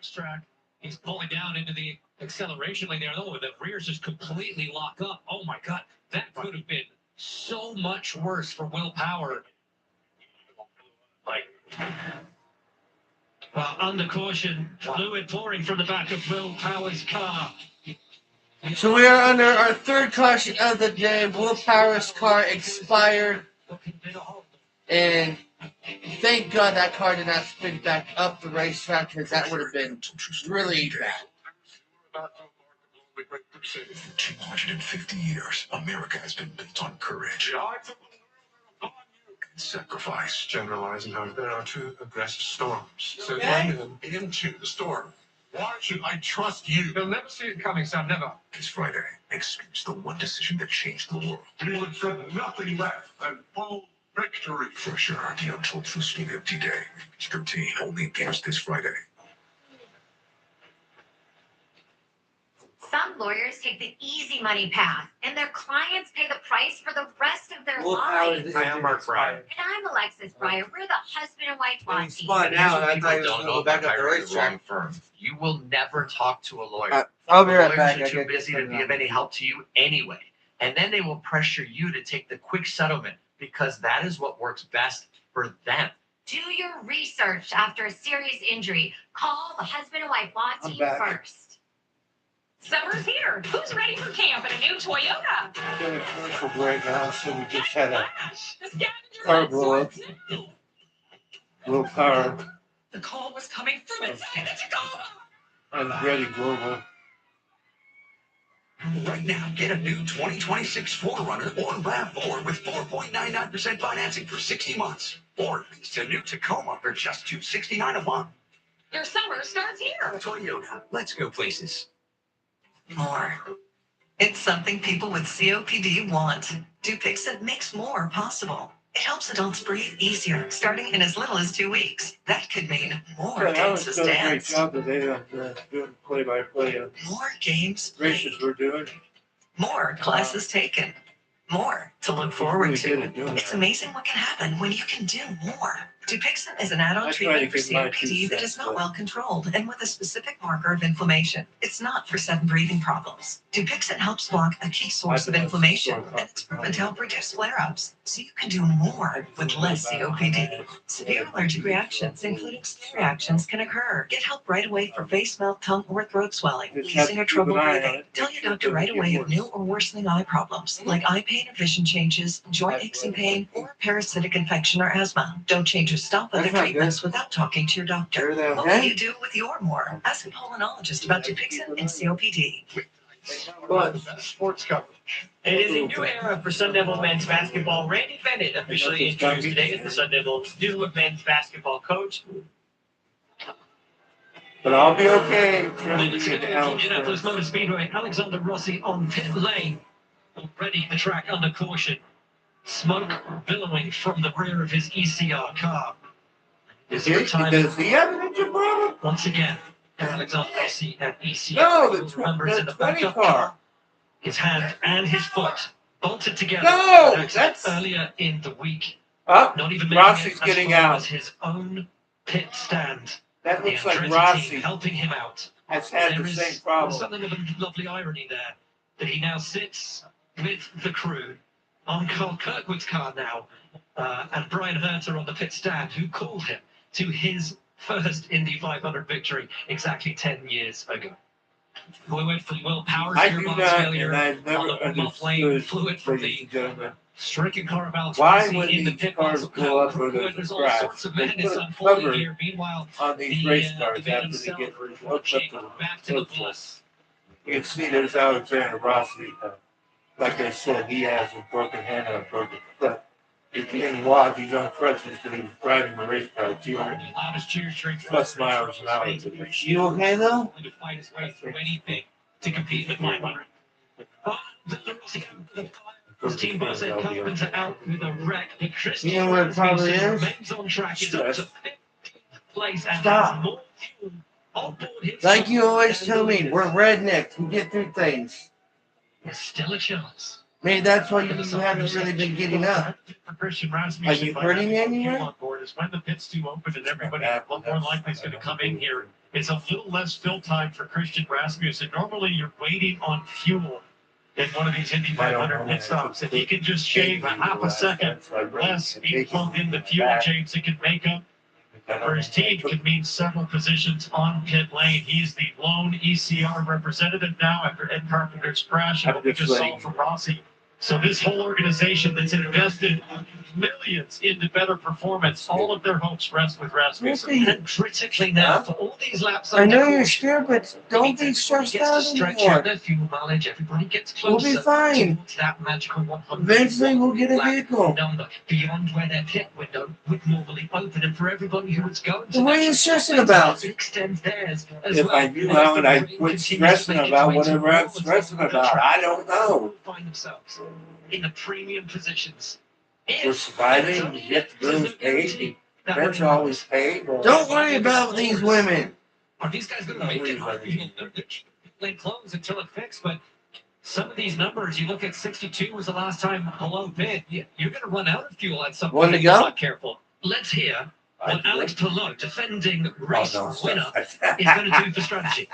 He's pulling down into the acceleration lane there. Oh, the rears just completely lock up. Oh my God, that could have been so much worse for Will Power. Well, under caution, fluid pouring from the back of Will Power's car. So we are under our 3rd caution of the day. Will Power's car expired. And thank God that car did not spin back up the racetrack, because that would have been really bad. For 250 years, America has been built on courage and sacrifice. Generalizing how there are 2 aggressive storms. So Okay. run them into the storm. Why should I trust you? They'll never see it coming, son, never. This Friday, experience the one decision that changed the world. You would have nothing less than full victory. For sure, the untold truth of empty day. 13, only in theaters this Friday. Some lawyers take the easy money path, and their clients pay the price for the rest of their Will Power lives. is Hi, I'm Mark Bryan. And I'm Alexis Breyer. We're the husband and wife law team. Spot out, I thought he was Don't going to know go back about up the hiring the racetrack. wrong firm. You will never talk to a lawyer. I'll be right Lawyers back. are too busy to be of any help to you anyway. And then they will pressure you to take the quick settlement because that is what works best for them. Do your research after a serious injury. Call the husband and wife law I'm team back. first. Summer's here. Who's ready for camp in a new Toyota? Doing a commercial break now, so we just had a The scavenger car hunt blow up. starts now. Will Power The call was coming from inside the Tacoma. and Ready Global. Right now, get a new 2026 4Runner or RAV4 with 4.99% financing for 60 months. Or lease a new Tacoma for just $269 a month. Your summer starts here. Toyota, let's go places. More. It's something people with COPD want. Dupixent makes more possible. It helps adults breathe easier, starting in as little as 2 weeks. That could mean more Yeah, games that to was a great dance. job today on doing play-by-play More games. races we're doing. More classes taken. More to look forward to. It's amazing what can happen when you can do more. Dupixent is an add-on treatment for COPD that is not well controlled and with a specific marker of inflammation. It's not for sudden breathing problems. Dupixent helps block a key source of inflammation, and it's proven to help reduce flare-ups, so you can do more with less COPD. Severe allergic reactions, including skin reactions, can occur. Get help right away for face, mouth, tongue, or throat swelling, wheezing, or trouble breathing. Tell your doctor right away of new or worsening eye problems, like eye pain or vision changes, joint aches and pain, or parasitic infection or asthma. Don't change or stop other treatments without talking to your doctor. What will you do with your more? Ask a pulmonologist about Dupixent and COPD. Sports coverage. It is a new era for Sun Devil men's basketball. Randy Bennett officially introduced today as the Sun Devils' new men's basketball coach. But I'll be okay. Indianapolis Motor Speedway, Alexander Rossi on pit lane. Already the track under caution. Smoke billowing from the rear of his ECR car. Does he have an engine problem? Once again, Alexander Rossi at ECR. No, Remembers in the 20 backup car. His hand and his foot bolted together. No, that's earlier in the week. Not even Rossi's getting out. As his own pit stand. That looks The like Andretti Rossi team helping him out. has had There the is same problem. something of a lovely irony there that he now sits with the crew on Carl Kirkwood's car now, and Brian Herter on the pit stand, who called him to his first Indy 500 victory exactly 10 years ago. We went from Will Power's I do gearbox not, failure and I've never on the plane fluid from ladies and gentlemen, stricken Carabao why when in the these pit cars go up or There's all crash, sorts of they madness put a unfolding cover here. Meanwhile, on these race cars after they get hooked up back to to the the bus. You can see there's Alexander Rossi. Like I said, he has a broken hand and a broken foot. If he didn't walk, he's on crutches because he was driving the race car 200 plus miles an hour. You okay though? To fight his way through anything to compete with 500. His team boss Ed Carpenter out with a wreck. But Christian You know what it probably is? remains on track. He's up to 15th place and Stop. has more fuel on board his Like you always tell me, we're rednecks. We get through things. There's still a chance. Maybe that's why you haven't really been getting up. Are you hurting anywhere? On board is when the pit's too open and everybody more likely is going to come in here. It's a little less fill time for Christian Rasmussen. Normally you're waiting on fuel in one of these Indy 500 pit stops. If he can just shave a half a second less being plugged into fuel change, it can make up for his team. Could mean several positions on pit lane. He's the lone ECR representative now after Ed Carpenter's crash and what we just saw from Rossi. So this whole organization that's invested millions into better performance, all of their hopes rest with Rasmussen. And critically now, for all these laps I know you're scared, but don't be stressed out stretch anymore. out their fuel mileage. Everybody gets We'll closer be fine. towards that magical 100. Eventually we'll get a vehicle. Number beyond where their pit window would normally open, and for everybody who was going to What are you stressing about? extend theirs as If well. I knew how and I quit stressing about whatever I'm stressing about, I don't know. Find themselves in the premium positions. We're surviving, we get the bills paid, rent's always paid. Don't worry about these women. Are these guys going to make it? They close until it fixed, but some of these numbers, you look at 62 was the last time below pit. You're going to run out of fuel at some point. Want to if you're go? not careful. Let's hear what Alex Palou, defending race winner, is going to do for strategy.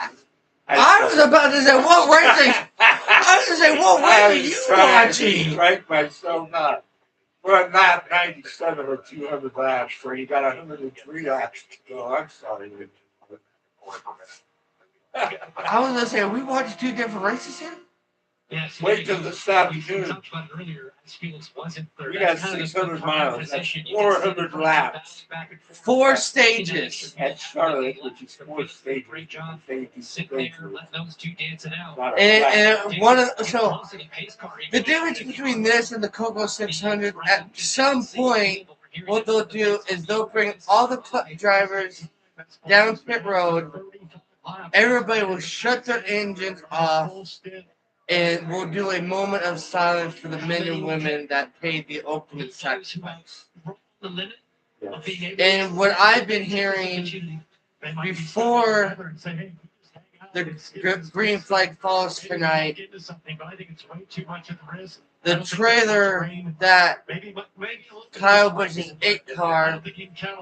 I was about to say, what race? I was going to say, what race are you watching? Right myself out. We're at lap 97 or 200 laps, where you got 103 laps to go. I'm sorry. I was going to say, we watched two different races here? Yes, Wait till the stop we June. talked about it earlier. As Fields wasn't third. We got That's kind of 600 the miles. That's position. You 400 can see the laps. back and forth. 4 stages. At Charlotte, which is 4 stages. Great job. Stages. Sit there, let those two dance it out. And one of so the difference between this and the Coco 600, at some point, what they'll do is they'll bring all the drivers down pit road. Everybody will shut their engines off, And we'll do a moment of silence for the men and women that paid the ultimate sacrifice. And what I've been hearing before the green flag falls tonight, the trailer that Kyle Busch's 8 car,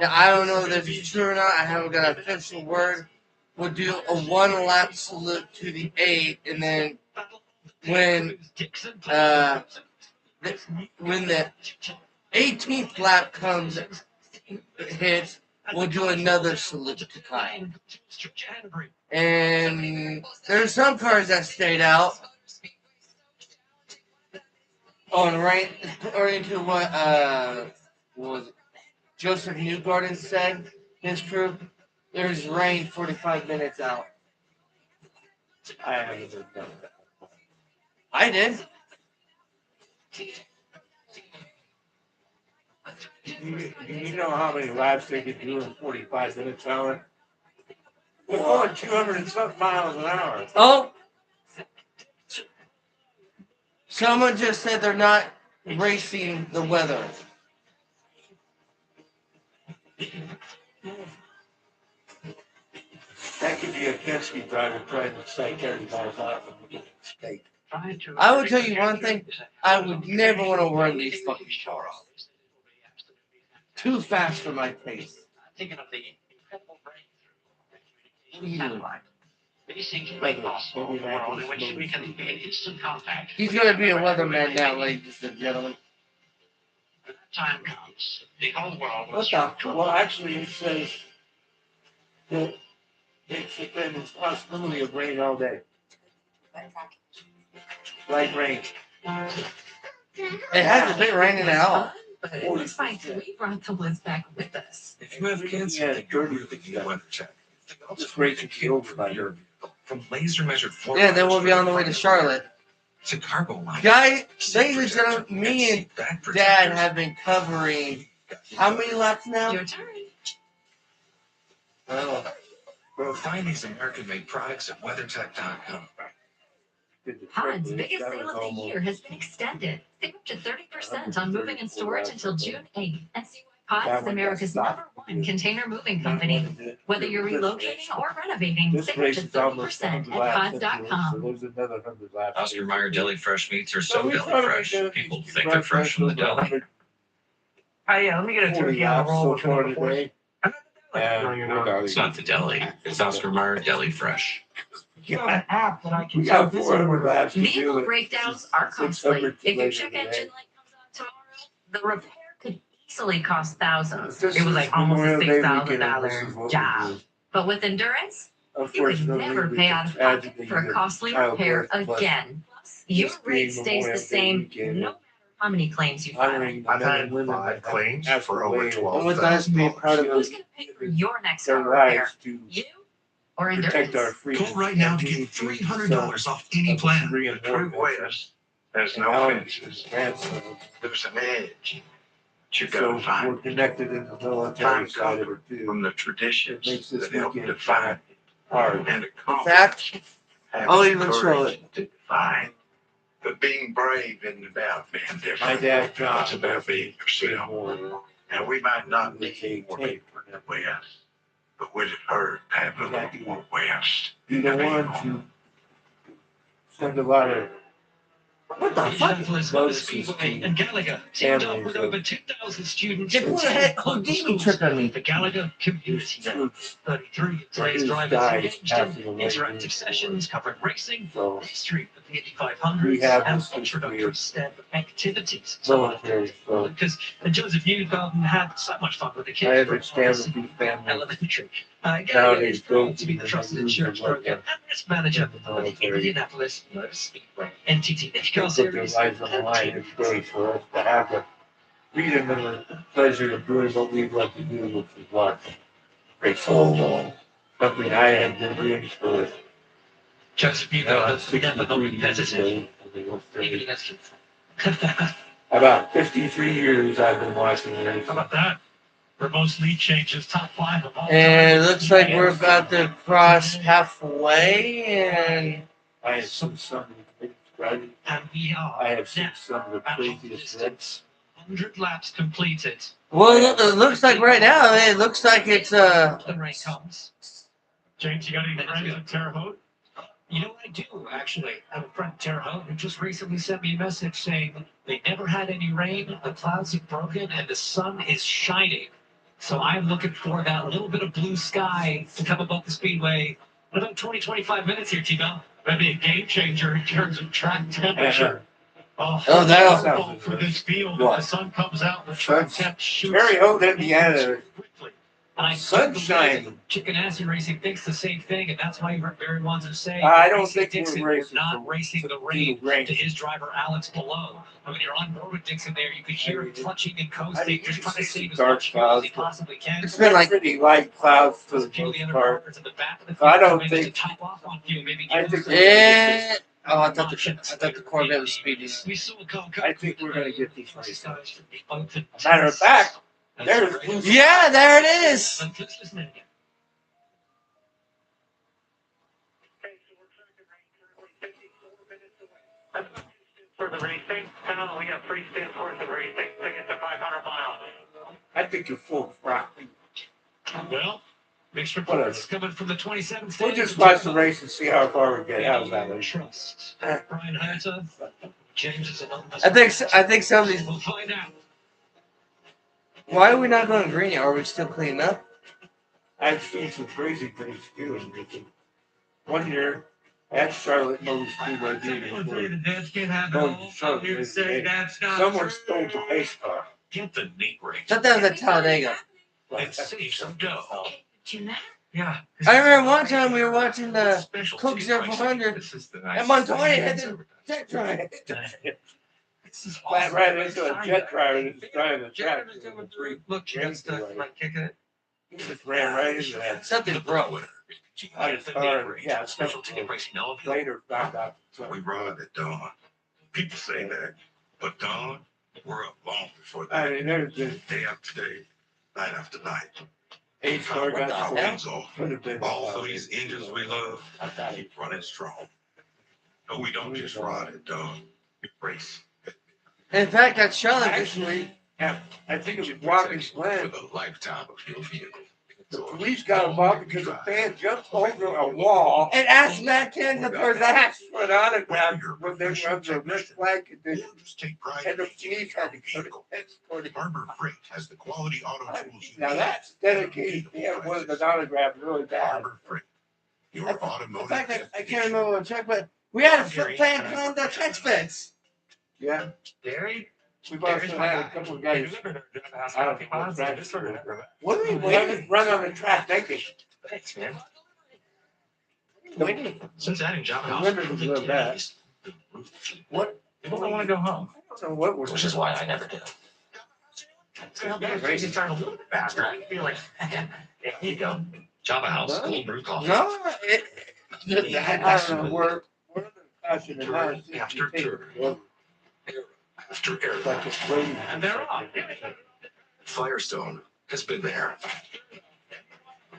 now I don't know if this is true or not, I haven't got an official word, will do a 1-lap salute to the 8, and then when the 18th lap hits, we'll do another salute to Kyle. And there's some cars that stayed out. Oh, and right according to what was it? Joseph Newgarden said, his crew, there's rain 45 minutes out. I haven't done that. I did. You know how many laps they could do in 45 minutes, Alan? We're going 200 and something miles an hour. Oh! Someone just said they're not racing the weather. That could be a Penske driver trying to say 30 miles an hour from the state. I would tell you one thing, I would never want to run these fucking cars. Too fast for my taste. Thinking of the incredible breakthrough satellite. These things make possible a world in which we can be in instant contact. He's going to be a weatherman now, ladies and gentlemen. When that time comes, the whole world will What the? Well, actually, it says that it's been a possibility of rain all day. Light rain. It hasn't been raining at all. But it looks like we brought the woods back with us. If you have cancer, you're really need a weather check. Just racing over by your From laser measured floor. Yeah, then we'll be on the way to Charlotte. To cargo line. Guys, ladies and gentlemen, me and Dad have been covering how many laps now? Your turn. Well, find these American-made products at WeatherTech.com. Pod's biggest sale of the year has been extended. Save up to 30% on moving and storage until June 8th. And see why Pod is America's #1 container moving company. Whether you're relocating or renovating, save up to 30% at pods.com. Oscar Mayer deli fresh meats are so deli fresh. People think they're fresh from the deli. Oh yeah, let me get a turkey on the roll with one before. It's not the deli. It's Oscar Mayer deli fresh. You have an app that I can We tell got this 400 laps to do Vehicle it. breakdowns are costly. If your check engine today. light comes on tomorrow, the repair could easily cost thousands. This It was is like almost a Memorial Day weekend, and this is $6,000 what we job. do. But with endurance, you would Unfortunately, never with pay the out of tragedy pocket for a of costly child repair birth plus again. Plus, your this being rate stays Memorial the Day same weekend, no matter how many claims you file. honoring the I've men had and women 5 that claims have for passed over away And with us $12,000. being part of Who's going to pay for your next their car repair? lives to You or protect endurance? our freedom. Call right now to get $300 off any plan. The True West has no fences. There's an edge. But you So gotta we're find connected in the military Find side of it comfort too. from the It traditions makes this that help weekend define hard. and In accomplish. fact, Having I'll even the show courage to define. But being brave isn't about being different. My dad, John, It's about being yourself. more And we might not with need a more tape. people in the West, but would it hurt to have a little more West? Be the one to send a lot of what the fuck? Indianapolis Motor Speedway and Gallagher teamed up with over 2,000 students. They put a head Houdini trick on me. The Gallagher Community Day. troops 33 today's whose drivers died engaged after in the interactive Lakers. sessions covering racing, So the history of the Indy we 500s, have and this history introductory of STEM activities. military. So Because Joseph Newgarden had so much fun with the kids. I understand that these families Elementary. Gallagher nowadays is go proud to be the to trusted the insurance broker and risk manager of the Indianapolis Motor Speedway. NTT IndyCar put their Series lives on the and line Team every day for us to have the freedom and the pleasure of doing what we love to do, which is what great soul. Something I have been doing for Joseph Newgarden began the non-competitive. about 53 years I've been watching racing. How about that? For most lead changes, top 5 of all And time. it looks like we're about to cross halfway, and I assume somebody Right? And we are I have seen now some of the at half craziest distance. 100 laps completed. Well, it looks like right now, it looks like it's The rain comes. James, you got any friends in Terre Haute? You know what I do, actually? I have a friend, Terre Haute, who just recently sent me a message saying they never had any rain, the clouds have broken, and the sun is shining. So I'm looking for that little bit of blue sky to come above the speedway in about 20, 25 minutes here, T-Bell. That'd be a game changer in terms of track temperature. Oh, that'll Football for this field. When the sun comes out, the track temp shoots. Terre Haute, Indiana. And I Sunshine. Chicken Assy Racing thinks the same thing, and that's why you heard Barry Wanzer saying I don't Racing think Dixon we're was racing not racing the rain to his driver Alex below. When you're on board with Dixon there, you could hear him clutching and coasting, just trying to save as much fuel as he possibly can. It's been like pretty light clouds for the most part. I don't think. I think. Yeah. Oh, I thought the Corvette was speeding. I think we're gonna get these races. Matter of fact, there's blue. Yeah, there it is. For the racing, we have free stands for the racing. Tickets to 500 miles. I think you're full of crap. Well, mixed reports coming from the 27th. We'll just watch the race and see how far we get. How's that? Trust. Brian Hunter, James is anonymous. I think some of these. We'll find out. Why are we not going green yet? Are we still cleaning up? I've seen some crazy things too. One year at Charlotte Motor Speedway, someone stole the race car. Get the neat race. Thought that was at Talladega. And save some dough. Yeah. I remember one time we were watching the Coke 0400 and Montoya had the jet drive. Flat right into a jet driver that's driving the track. Look, that's like kicking it. He just ran right into that. Something broke. Yeah, special ticket racing. Later found out. We ride at dawn. People say that, but dawn, we're up long before that. I mean, there's this day after day, night after night. 8-star got our the wings off. All of these engines we love keep running strong. No, we don't just ride at dawn. We race. In fact, at Charlotte this week, I think it was Watkins Glen. For the lifetime of your vehicle. The police got involved because a fan jumped over a wall and asked Matt Kenseth for that. for an autograph when they were under red flag conditions. And the police had to go to Harbor Freight has the quality auto tools you Now need. that's dedicated. He had wanted an autograph really bad. Harbor Freight. Your in automotive. fact, I can't remember what check, but we had a plan on the test fence. Yeah. Gary? We've also had a couple of guys. What are we waiting? Run on the track naked. Thanks, man. Since adding Java House, Women was real bad. What? People don't want to go home. I don't know what we're Which is why I never do. Racing started a little bit faster. I feel like, here you go. Java House, cold brew coffee. No, I don't know. We're the fashion and After turn. After air. like it's waiting. And they're off. Firestone has been there.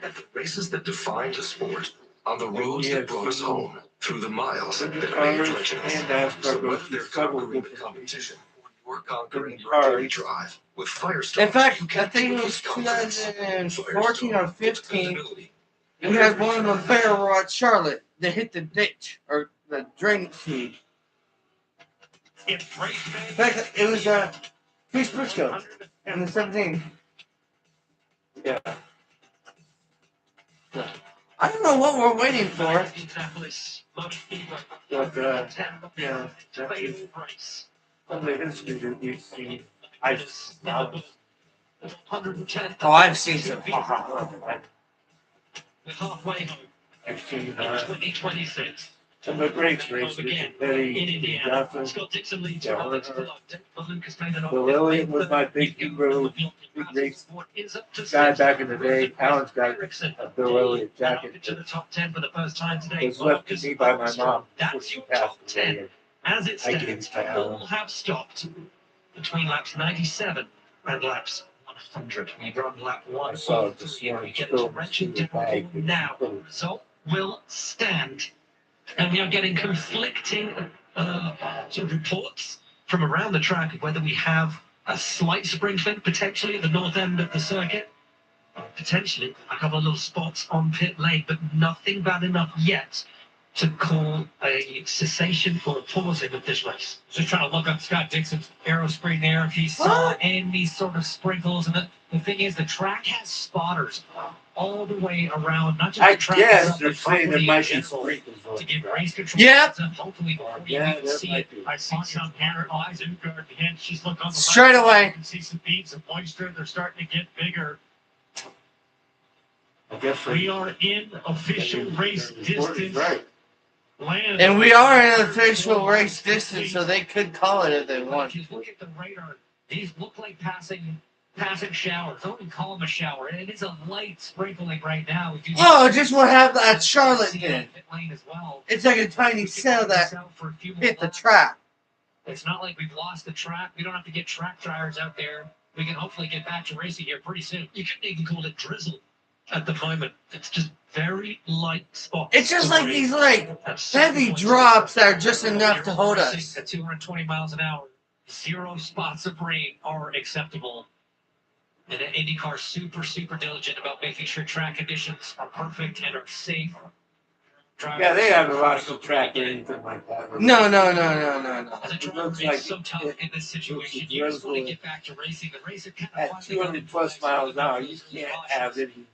At the races that defined the sport, on the roads that brought us home, through the miles that made legends. So whether they're conquering the competition or conquering your daily drive, with Firestone. in fact, I think it was 2014 or 15. We had one of the fair at Charlotte that hit the ditch or the drain tube. In fact, it was Chris Briscoe in the 17. Yeah. I don't know what we're waiting for. But, yeah, that's some of the history that we've seen. Oh, I've seen some. Halfway home. I've seen 2026. some of the great races. In Eddie Indiana. Johnson. Scott Dixon leads Yeah, Alex below. Lucas made it off. The Lily was my big hero, big race guy back in the day. Alan's got a Bill Elliott jacket To the top 10 for the first time today. that was left to me by my mom before That's she your passed top away. 10. As it I gave stands, it to Alan. all have stopped between laps 97 and laps 100. We've run lap I saw it 1. this We morning. get Still to wrenching in the bag. now. Result will stand. And we are getting conflicting sort of reports from around the track of whether we have a slight sprinkling potentially at the north end of the circuit. Potentially a couple of little spots on pit lane, but nothing bad enough yet to call a cessation or a pausing of this race. Just trying to look up Scott Dixon's aero screen there if he saw any sort of sprinkles. And the thing is, the track has spotters all the way around, not just the track. I guess itself, they're but saying there property might in be general, sprinkles to give race control. Yep. Hopefully before Yeah, you there see might it. be. I see some here. Eyes in guard. Again, she's looking on the Straight left. away. You can see some beads of moisture. They're starting to get bigger. I guess We are in official race distance. Right. Land. And we are in official race distance, so they could call it if they want. If you look at the radar, these look like passing showers. Don't even call them a shower. It is a light sprinkling right now. Oh, just what happened at Charlotte did. Pit lane as well. It's like a tiny cell that hit the track. It's not like we've lost the track. We don't have to get track drivers out there. We can hopefully get back to racing here pretty soon. You couldn't even call it drizzle at the moment. It's just very light spots. It's just like these heavy drops that are just enough to hold us. At 220 miles an hour, 0 spots of rain are acceptable. And IndyCar super diligent about making sure track conditions are perfect and are safe. Yeah, they haven't lost the track or anything like that. No. It looks like so tough in this situation. You just want to get back to racing. The race kind of at 200 plus miles an hour, you can't have any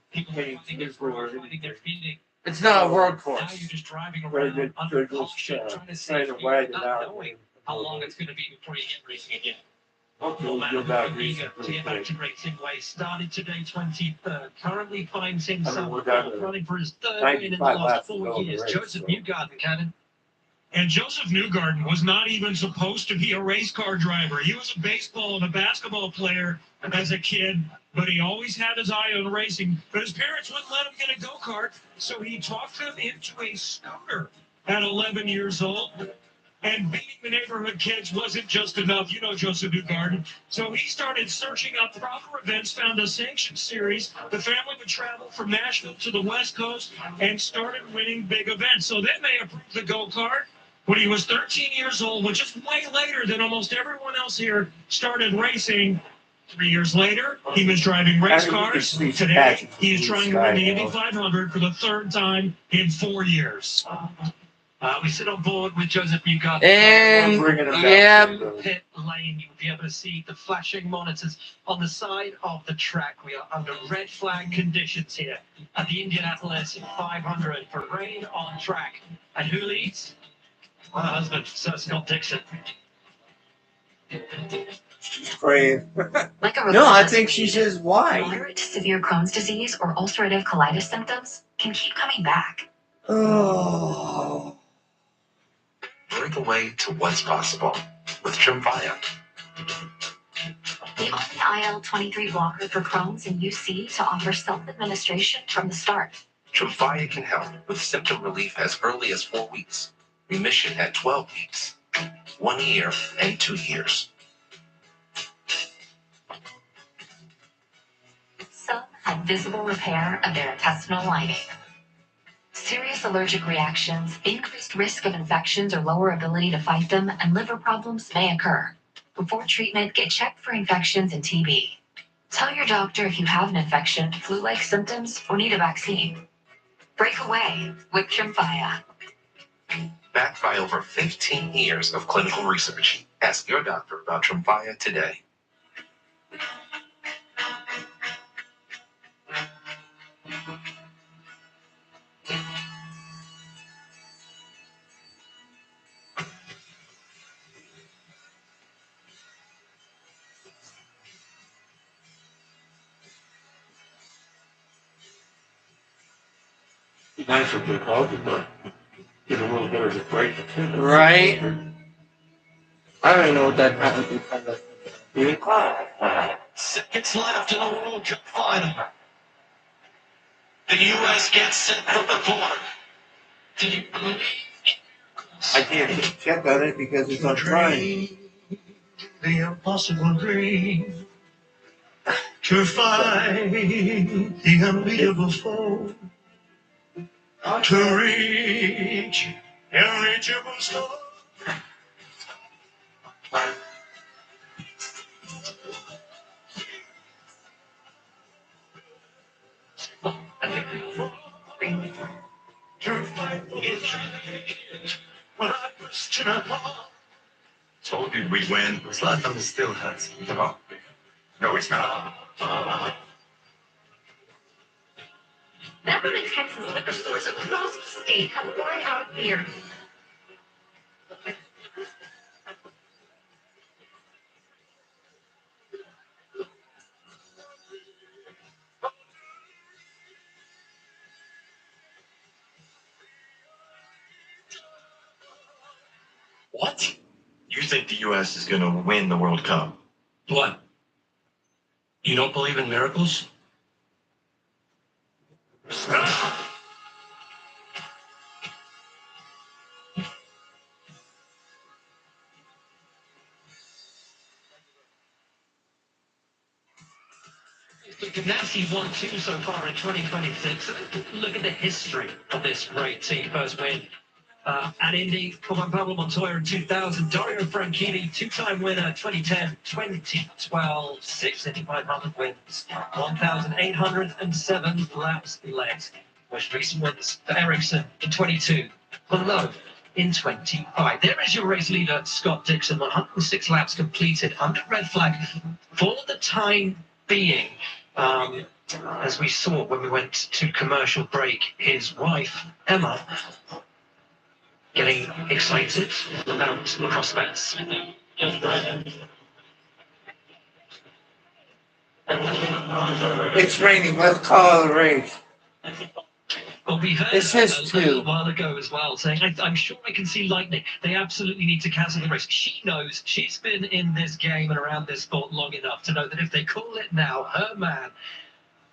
drizzle or anything. It's not a road Now course. you're just driving They're around just, under trying caution, trying to to save widen you, it not out. knowing how long it's going to be before you get racing again. Hopefully, No we'll matter go back how eager to get back to racing way. Started today 23rd. Currently finds himself running for his third win in the 95 last laps to 4 go in the years. race, Joseph so. Newgarden, Kevin. And Joseph Newgarden was not even supposed to be a race car driver. He was a baseball and a basketball player as a kid, but he always had his eye on racing. But his parents wouldn't let him get a go-kart, so he talked them into a scooter at 11 years old. And beating the neighborhood kids wasn't just enough. You know Joseph Newgarden. So he started searching out proper events, found a sanctioned series. The family would travel from Nashville to the West Coast and started winning big events. So then they approved the go-kart when he was 13 years old, which is way later than almost everyone else here started racing. 3 years later, he was driving race cars. Today, he is trying to win the Indy 500 for the 3rd time in 4 years. We sit on board with Joseph Newgarden. And Pit lane, you'll be able to see the flashing monitors on the side of the track. We are under red flag conditions here at the Indianapolis 500 for rain on track. And who leads? My husband, Sir Scott Dixon. She's praying. Like a No, I think she says why. Moderate to severe Crohn's disease or ulcerative colitis symptoms can keep coming back. Oh. Break away to what's possible with Tremfya. The only IL-23 blocker for Crohn's and UC to offer self-administration from the start. Tremfya can help with symptom relief as early as 4 weeks, remission at 12 weeks, 1 year, and 2 years. Some have visible repair of their intestinal lining. Serious allergic reactions, increased risk of infections or lower ability to fight them, and liver problems may occur. Before treatment, get checked for infections and TB. Tell your doctor if you have an infection, flu-like symptoms, or need a vaccine. Break away with Tremfya. Backed by over 15 years of clinical research. Ask your doctor about Tremfya today. Nice if they called it, but get a little bit of a break. Right? I don't even know what that happened. Seconds left in the World Cup final. The U.S. gets set from the corner. Do you believe? I can't check on it because it's on Prime. The impossible dream to fight the unbeatable foe, to reach irreachable star. Told you we'd win. Zlatan still hurts. Come on. No, it's not. Beverly, Texas liquor stores across the state have run out of beer. What? You think the U.S. is going to win the World Cup? What? You don't believe in miracles? Look at Nancy 1-2 so far in 2026. Look at the history of this great team. First win at Indy, Juan Pablo Montoya in 2000, Dario Franchitti, two-time winner, 2010, 2012, 6 Indy 500 wins, 1,807 laps led. Most recent wins for Ericsson in 22, below in 25. There is your race leader, Scott Dixon, 106 laps completed, under red flag for the time being. As we saw when we went to commercial break, his wife, Emma, getting excited about the prospects. It's raining. Let's call it a race. Well, we heard It's his a too. little while ago as well, saying, I'm sure I can see lightning. They absolutely need to cancel the race. She knows, she's been in this game and around this sport long enough to know that if they call it now, her man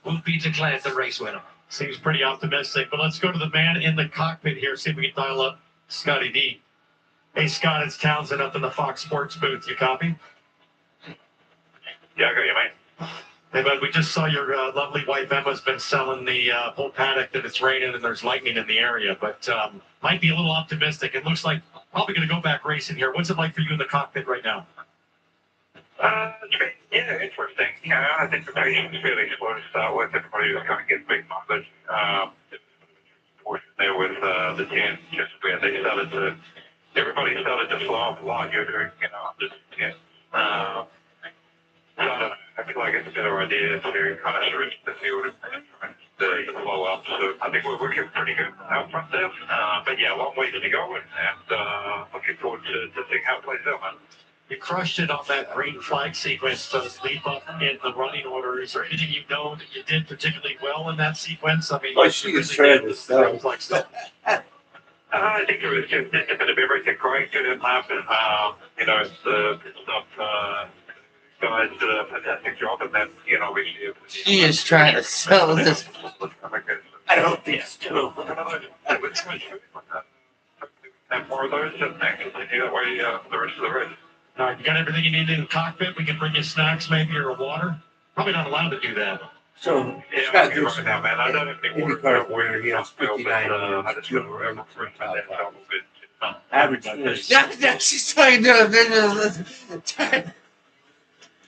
will be declared the race winner. Seems pretty optimistic, but let's go to the man in the cockpit here, see if we can dial up Scotty D. Hey, Scott, it's Townsend up in the Fox Sports booth. You copy? Yeah, I got you, mate. Hey, bud, we just saw your lovely wife Emma's been selling the whole paddock that it's raining and there's lightning in the area, but might be a little optimistic. It looks like probably going to go back racing here. What's it like for you in the cockpit right now? Yeah, interesting. Yeah, I think the patient's fairly slow to start with. Everybody was kind of getting big mileage. There with the 10, just where they started to, everybody started to slow off a lot. You're doing, just 10. So I don't know. I feel like it's a better idea to kind of switch the field and the flow up. So I think we're looking pretty good out front there. But yeah, long way to go, and looking forward to seeing how it plays out, man. You crushed it on that green flag sequence to leap up in the running order. Is there anything you know that you did particularly well in that sequence? I mean, She is trying to sell. Like stuff. I think it was just a bit of everything going good in lap, and it's not guys did a fantastic job, and then She is trying to sell this. I don't think it's true. And more of those, and continue that way the rest of the race. All right, you got everything you need in the cockpit? We can bring you snacks, maybe, or water? Probably not allowed to do that. So, Yeah, Scott you're right now, man. I don't have any water where he has 59 I just feel forever for it. average. Yeah, she's trying to.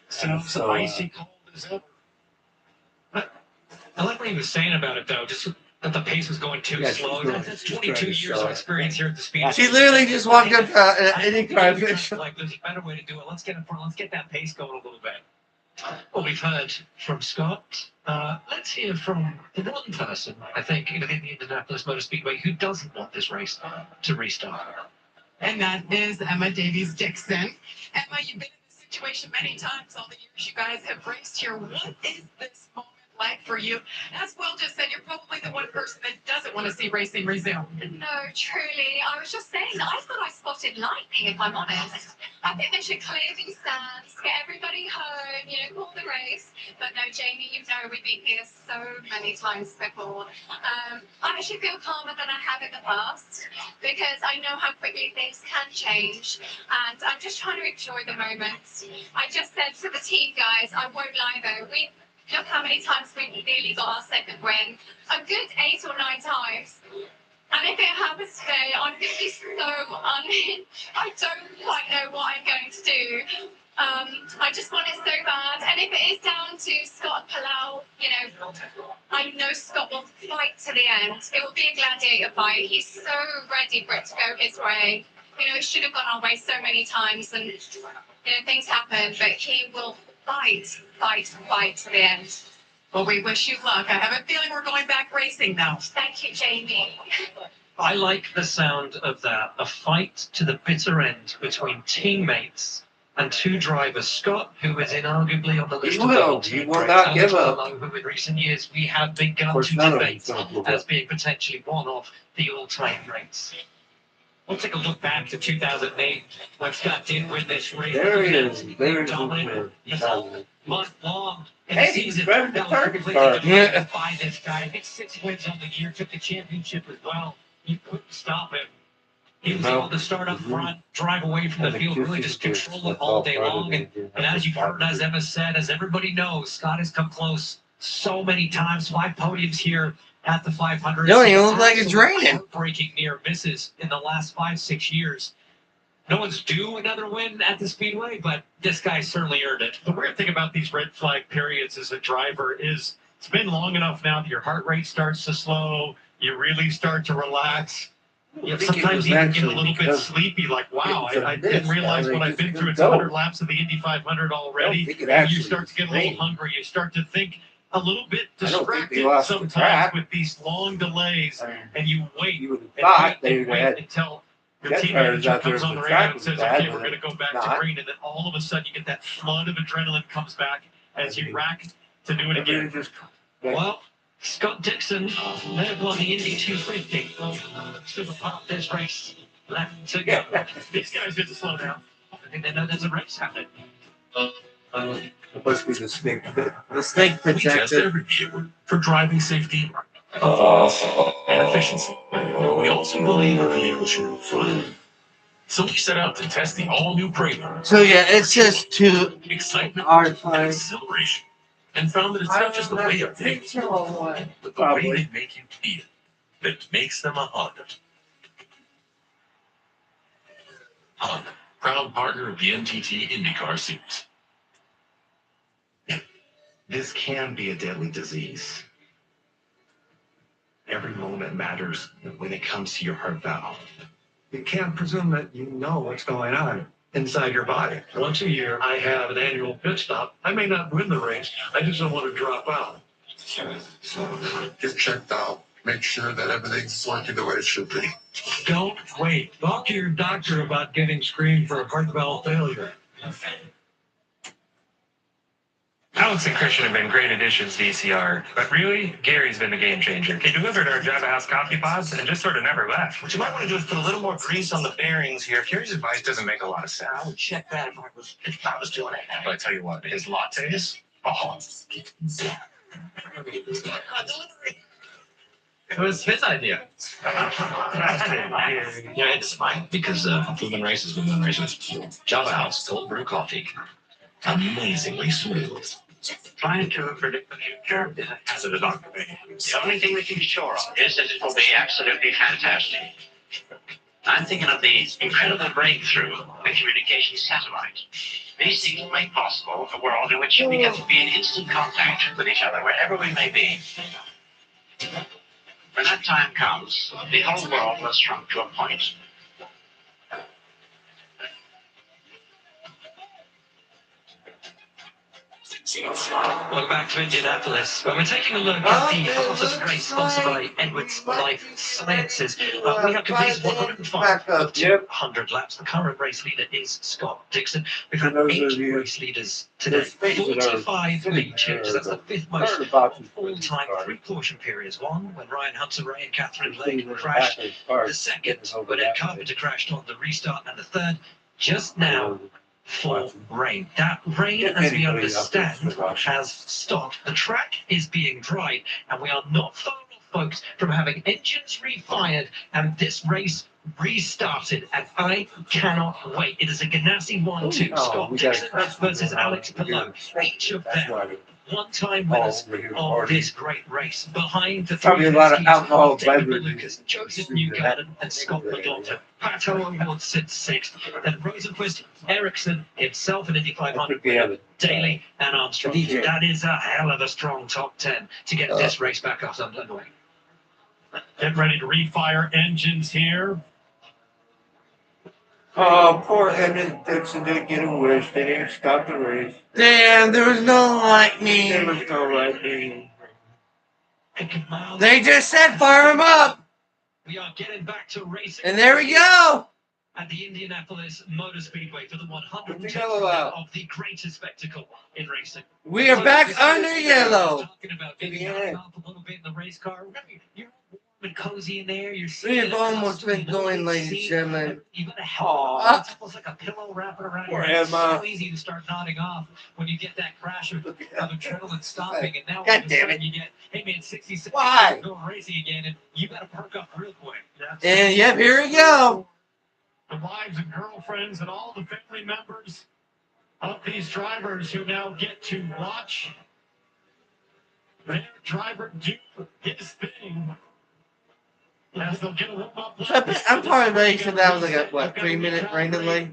Sounds icy cold as ever. I like what he was saying about it, though, just that the pace was going too slow. That's 22 years of experience here at the speed. She literally just walked up any car. Like, there's a better way to do it. Let's get in front. Let's get that pace going a little bit. Well, we've heard from Scott. Let's hear from the one person, I think, in the Indianapolis Motor Speedway who doesn't want this race to restart. And that is Emma Davies Dixon. Emma, you've been in this situation many times all the years you guys have raced here. What is this moment like for you? As Will just said, you're probably the one person that doesn't want to see racing resume. No, truly. I was just saying, I thought I spotted lightning, if I'm honest. I think they should clear these stands, get everybody home, call the race. But no, Jamie, we've been here so many times before. I actually feel calmer than I have in the past because I know how quickly things can change. And I'm just trying to enjoy the moment. I just said to the team guys, I won't lie though, look how many times we nearly got our second win. A good 8 or 9 times. And if it happens today, I'm going to be so unhinged. I don't quite know what I'm going to do. I just want it so bad. And if it is down to Scott Palau, you know, I know Scott will fight to the end. It will be a gladiator fight. He's so ready for it to go his way. You know, it should have gone our way so many times, and you know, things happen, but he will fight to the end. Well, we wish you luck. I have a feeling we're going back racing now. Thank you, Jamie. I like the sound of that. A fight to the bitter end between teammates and two drivers. Scott, who is inarguably on the list of double He team will greats, not and give up. Palau, who in recent years we have begun course, to none of debate them's gonna give as up. being potentially one of the all-time greats. We'll take a look back to 2008 when Scott did win this race. There he is. There he Dominant. is. Month long in Hey, the he's season. driving the That was target completely car. dominated by this guy. I think 6 wins on the year, took the championship as well. You couldn't stop him. He was able to start up front, drive away from the field, really just control it all day long. And as you've heard, as Emma said, as everybody knows, Scott has come close so many times. 5 podiums here at the 500. Don't even look like it's raining. Breaking near misses in the last 5-6 years. No one's due another win at the Speedway, but this guy certainly earned it. The weird thing about these red flag periods as a driver is it's been long enough now that your heart rate starts to slow, you really start to relax. I think Sometimes it you was get a little actually bit because sleepy, like, wow, it was a I didn't miss. realize Now what they I've been just through. It's couldn't 100 go. laps of the Indy 500 already. think it And you actually start to get a little rained. hungry. You start to think a little bit I don't think they distracted lost the sometimes track. with these long delays. And you wait You would have and thought wait they and wait had until your jet team tires manager out there comes if on the the track radio and was says, bad, okay, we're but going to go back not. to green. And then all of a sudden you get that flood of adrenaline comes back as you rack to do it again. Well, Scott Dixon may have won the Indy 250. Super part of this race left to go. These guys get to slow down. I think they know there's a race happening. It must be the snake. The snake We test protected. every vehicle for driving safety Oh. and efficiency. We also believe our vehicle should be fun. So we set out to test the all-new Prelude. So yeah, it's just two Excitement hard and times. exhilaration. And found that it's not just the way of things, but the way they make you feel that makes them a Honda. Honda, proud partner of the NTT IndyCar Series. This can be a deadly disease. Every moment matters when it comes to your heart valve. You can't presume that you know what's going on inside your body. Once a year, I have an annual pit stop. I may not win the race. I just don't want to drop out. Get checked out. Make sure that everything's working the way it should be. Don't wait. Talk to your doctor about getting screened for heart valve failure. Alex and Christian have been great additions to ECR, but really, Gary's been the game changer. He delivered our Java House coffee pods and just sort of never left. What you might want to do is put a little more grease on the bearings here. Gary's advice doesn't make a lot of sense. I would check that if I was doing it. But I tell you what, his lattes, oh. It was his idea. Yeah, it's fine because women races. Java House cold brew coffee, amazingly smooth. Trying to predict the future is a hazardous occupation. The only thing we can be sure of is that it will be absolutely fantastic. I'm thinking of the incredible breakthrough of the communication satellite. These things make possible a world in which we get to be in instant contact with each other wherever we may be. When that time comes, the whole world will shrunk to a point. Welcome back to Indianapolis. We're taking a look at the fastest race sponsored by Edwards Life Sciences. We have completed 105 of 200 laps. The current race leader is Scott Dixon. We've had 8 race leaders today. 45 lead changes. That's the 5th most all-time 3 caution periods. One when Ryan Hunter-Ray and Catherine Lake crashed. The second when Ed Carpenter crashed on the restart. And the third just now for rain. That rain, as we understand, has stopped. The track is being dried, and we are not far off, folks, from having engines refired and this race restarted, and I cannot wait. It is a Ganassi 1-2. Oh, Scott we got Dixon a versus Alex Palou. Each of them one-time winners of this great race. Behind the Probably three a lot of Penskes alcohol are David beverages. Malukas, Joseph Newgarden, and Scott McLaughlin. Pato O'Ward sits sixth. Then Rosenquist, Ericsson, himself, and Indy 500, Daly, and Armstrong. That is a hell of a strong top 10 to get this race back up underway. Get ready to refire engines here. Oh, poor Emmett Dixon didn't get a wish. They didn't stop the race. Damn, there was no lightning. There was no lightning. They just said fire him up. We are getting back to racing. And there we go. At the Indianapolis Motor Speedway for the 110th of the greatest spectacle in racing. We are back under yellow. Talking about getting off a little bit in the race car. You're warm and cozy in there. You're We have almost been going, ladies and gentlemen. You got a helmet. It's almost like a pillow wrapping around your head. It's so easy to start nodding off when you get that crash of adrenaline stopping. And now all of a sudden you get, hey man, 66 going racing again, and you got to perk up real quick. And yep, here we go. The wives and girlfriends and all the family members of these drivers who now get to watch their driver do his thing. As they'll get a warm-up. I'm probably ready for that was like a, what, 3-minute randomly?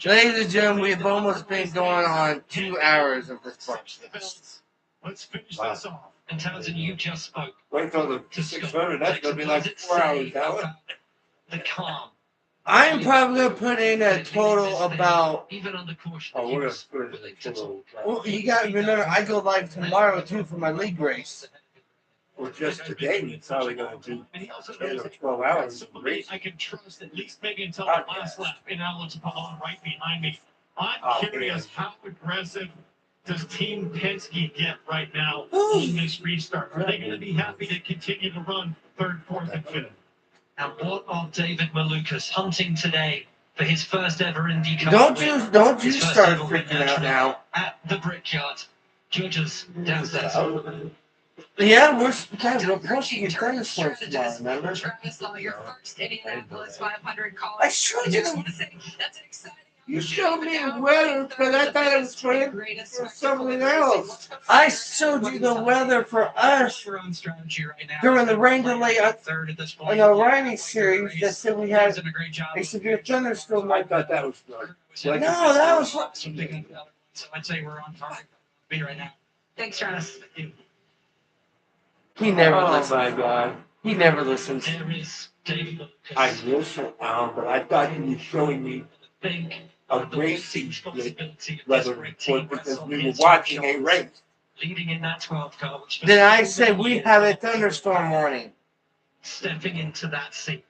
Ladies and gentlemen, we've almost been going on 2 hours of this part. Let's finish this off. And Townsend, you just spoke. Wait till the 600. That's going to be like 4 hours now. The calm. I'm probably going to put in a total about... Even on the course. Oh, we're going to put it in a total. Well, you got to remember, I go live tomorrow, too, for my league race. Well, just today, we're probably going to do 10 or 12 hours of racing. I can trust at least maybe until the last lap in Alex Palou right behind me. I'm curious, how aggressive does Team Penske get right now in this restart? Are they going to be happy to continue to run third, fourth, and fifth? And what of David Malukas hunting today for his first ever IndyCar Don't you start freaking out now. At the Brickyard. Judges downstairs. Yeah, we're pushing your tennis courts tomorrow, remember? Your first Indianapolis 500 call. I showed you the... You showed me the weather, but I thought it was for something else. I showed you the weather for us during the rain delay in the Riley series that said we had a severe thunderstorm. I thought that was good. No, that was... So I'd say we're on target. Be right now. Thanks, Travis. He never listens. Oh my God. He never listens. There is David Malukas. I listen, but I thought he was showing me a racing weather report because we were watching a race. Leading in that 12 car. Then I said we have a thunderstorm warning. Stepping into that seat.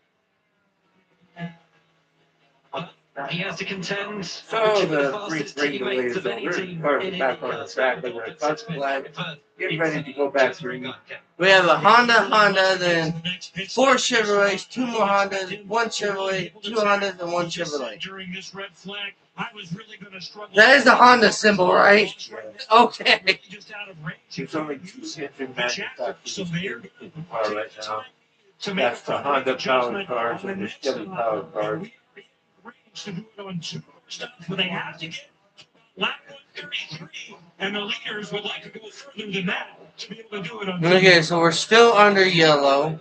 He has to contend. So the free delays of over. Cars back on the track. They're going to touch flag. Get ready to go back through. We have a Honda, then 4 Chevrolets, 2 more Hondas, 1 Chevrolet, 2 Hondas, and 1 Chevrolet. That is the Honda symbol, right? Okay. There's only 2 engine manufacturers right now. That's the Honda powered cars and the Chevy powered cars. But they have to get lap 133, and the leaders would like to go further than that to be able to do it on. Okay, so we're still under yellow.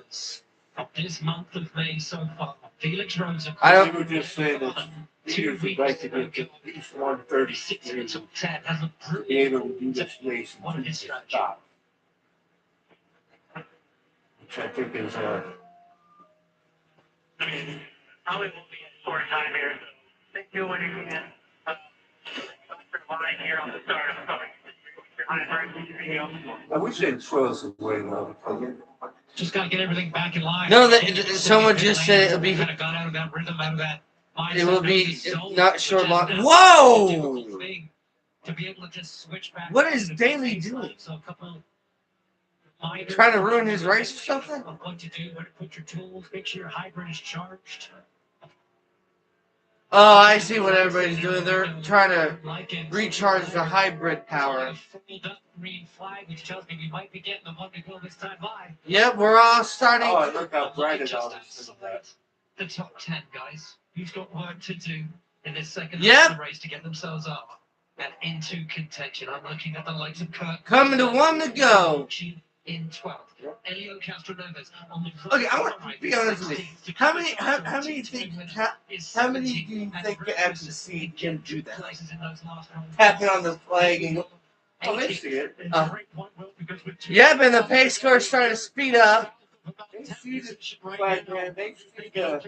This month of May so far, Felix Rosen. I don't. We were just saying that leaders would like to get at least 136 to be able to do this race and stop. Which I think is I mean, probably won't be a short time here, so thank you when you can. Line here on the start of I wish they'd throw us away though. Just got to get everything back in line. No, someone just said it'll be. Kind of got out of that rhythm, out of that. It will be not short long. Whoa! To be able to just switch back. What is Daly doing? So a couple. Trying to ruin his race or something? What to do, where to put your tools, make sure your hybrid is charged. Oh, I see what everybody's doing. They're trying to recharge the hybrid power. Green flag, which tells me we might be getting the one to go this time by. Yep, we're all starting. Oh, look how bright it all is. The top 10 guys who's got work to do in this second Yep. half of the race to get themselves up and into contention. I'm looking at the likes of Kurt. Coming to one to go. In 12th. Elio Castroneves on the Okay, I want to be honest with you. How many do you think can actually see him do that? Tapping on the flag and Oh, they see it. Yep, and the pace car is starting to speed up. They see the flag, man. They see the.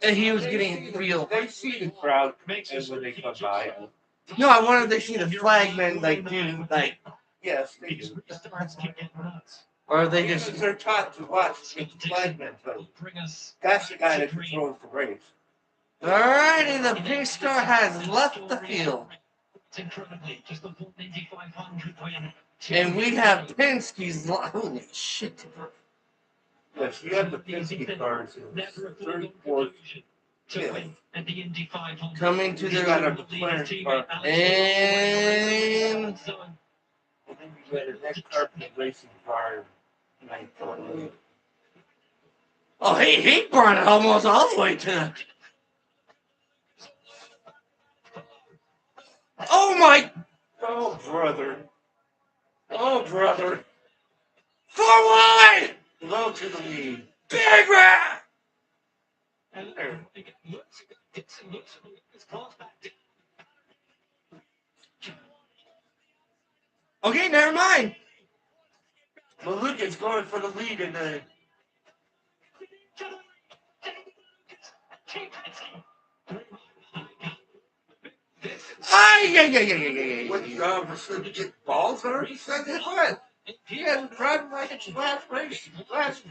And he was getting real. They see the crowd and when they come by. No, I wonder if they see the flagmen like do like. Yes, they do. Or are they just? They're taught to watch the flagmen. That's the guy that controls the race. Alrighty, the pace car has left the field. And we have Penske's. Holy shit. Yes, we have the Penske cars in 34th. Coming to their got a McLaren car. And we got a next carpet racing car. oh, he brought it almost all the way to the. Oh my! Oh brother! Oh brother! For wide! Low to the lead. Big rat! And there. Okay, never mind. Maluk is going for the lead in the. Yeah. What said to get balls or he said that what? He hasn't driven like it's last race. Last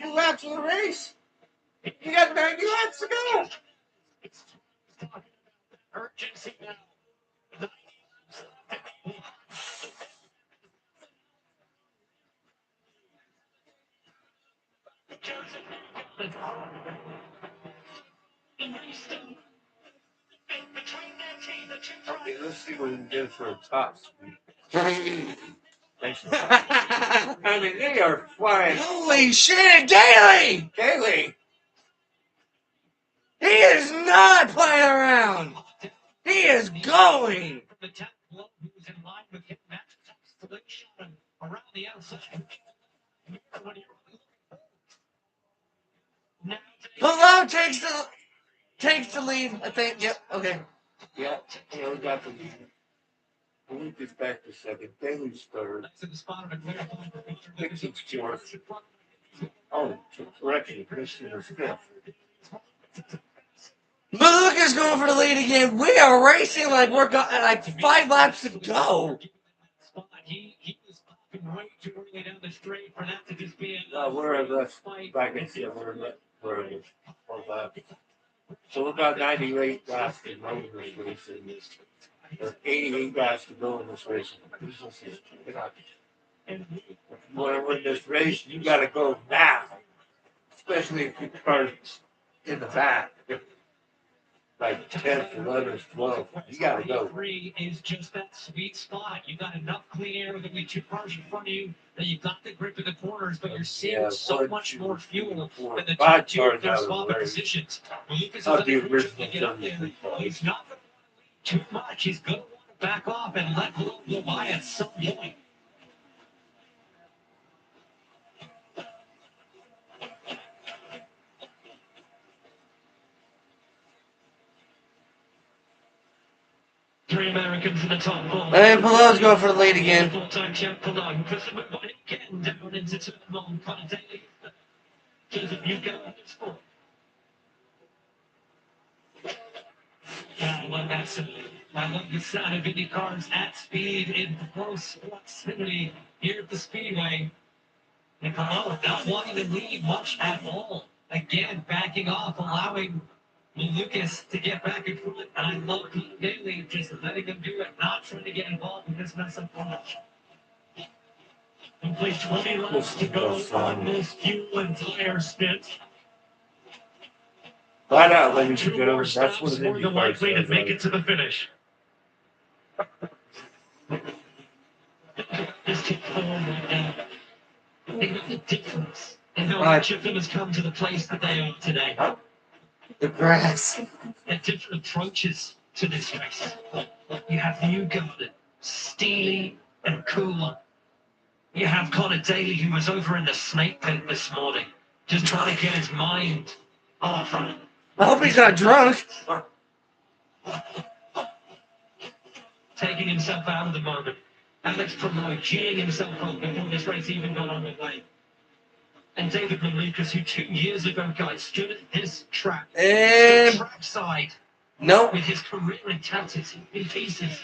2 laps of the race. He got 90 laps to go. Urgency now. Okay, let's see what we can get for a top speed. I mean, they are flying. Holy shit, Daly! Daly! He is not playing around! He is going! Hello takes the lead, I think. Yep, okay. Yeah, we got the lead. Luke is back to second. Daly's third. Dixon's fourth. Oh, correction, Christian is fifth. Luke is going for the lead again. We are racing like we're got like 5 laps to go. We're at the back and see we're at the 4 laps. So we've got 98 laps to go in this race. There's 88 laps to go in this race. If you want to win this race, you got to go now. Especially if you start in the back. Like 10th, 11th, 12th. You got to go. 3 is just that sweet spot. You got enough clean air with only 2 cars in front of you that you got the grip of the corners, but you're seeing so much more fuel than the top 2 of their swapping positions. Lucas is unfortunately get up there. He's not going to too much. He's going to want to back off and let Luke go by at some point. Three Americans in the top 4. And Pallot's going for the lead again. Full-time champ Pallot. Christopher again down into the long front. You go in this sport. I love the sound of Indy cars at speed in close proximity here at the Speedway. And Pallot not wanting to lead much at all. Again, backing off, allowing Lucas to get back in front, and I love Pete Daly just letting him do it, not trying to get involved in this mess up much. Complete 20 laps to go on this fuel and tire stint. Flat out, ladies and Two gentlemen, more that's what stops an more than Indy car likely to sounds make like. it to the finish. This team form right now. Think of the difference in how each of them has come to the place that they are today. The grass. There are different approaches to this race. You have New Garden, steely and cool. You have Connor Daly, who was over in the snake pit this morning, just trying to get his mind off. I hope he's not drunk. Taking himself out of the moment. Alex Promote cheering himself up before this race even got underway. And David Malukas, who 2 years ago, guys, stood at this track, And trackside, nope. with his career in tatters, in pieces.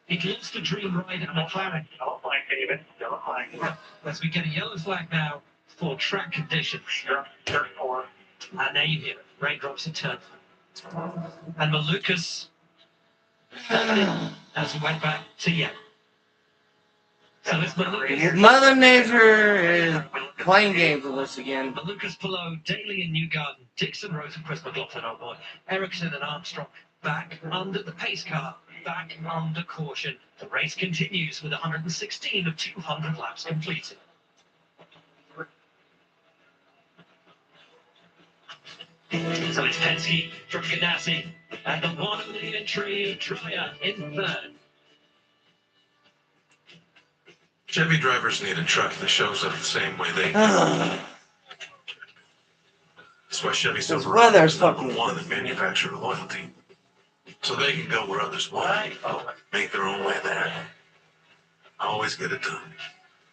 He lost a dream ride at McLaren. Yellow flag, David. Yellow flag. As we get a yellow flag now for track conditions. Turn 4. And there you hear it. Raindrops in turn. And Malukas as he went back to yellow. So it's Malukas. Mother Nature is playing games with us again. Malukas, Palou, Daly and Newgarden, Dixon, Rose and Chris McLaughlin, oh boy, Ericsson and Armstrong back under the pace car, back under caution. The race continues with 116 of 200 laps completed. So it's Penske from Ganassi and the one of the entry of Dreyer in third. Chevy drivers need a truck that shows up the same way they do. Ugh. That's why Chevy This Silverado weather's is number fucking- one in manufacturer loyalty. So they can go where others won't. Make their own way there. Always get it done.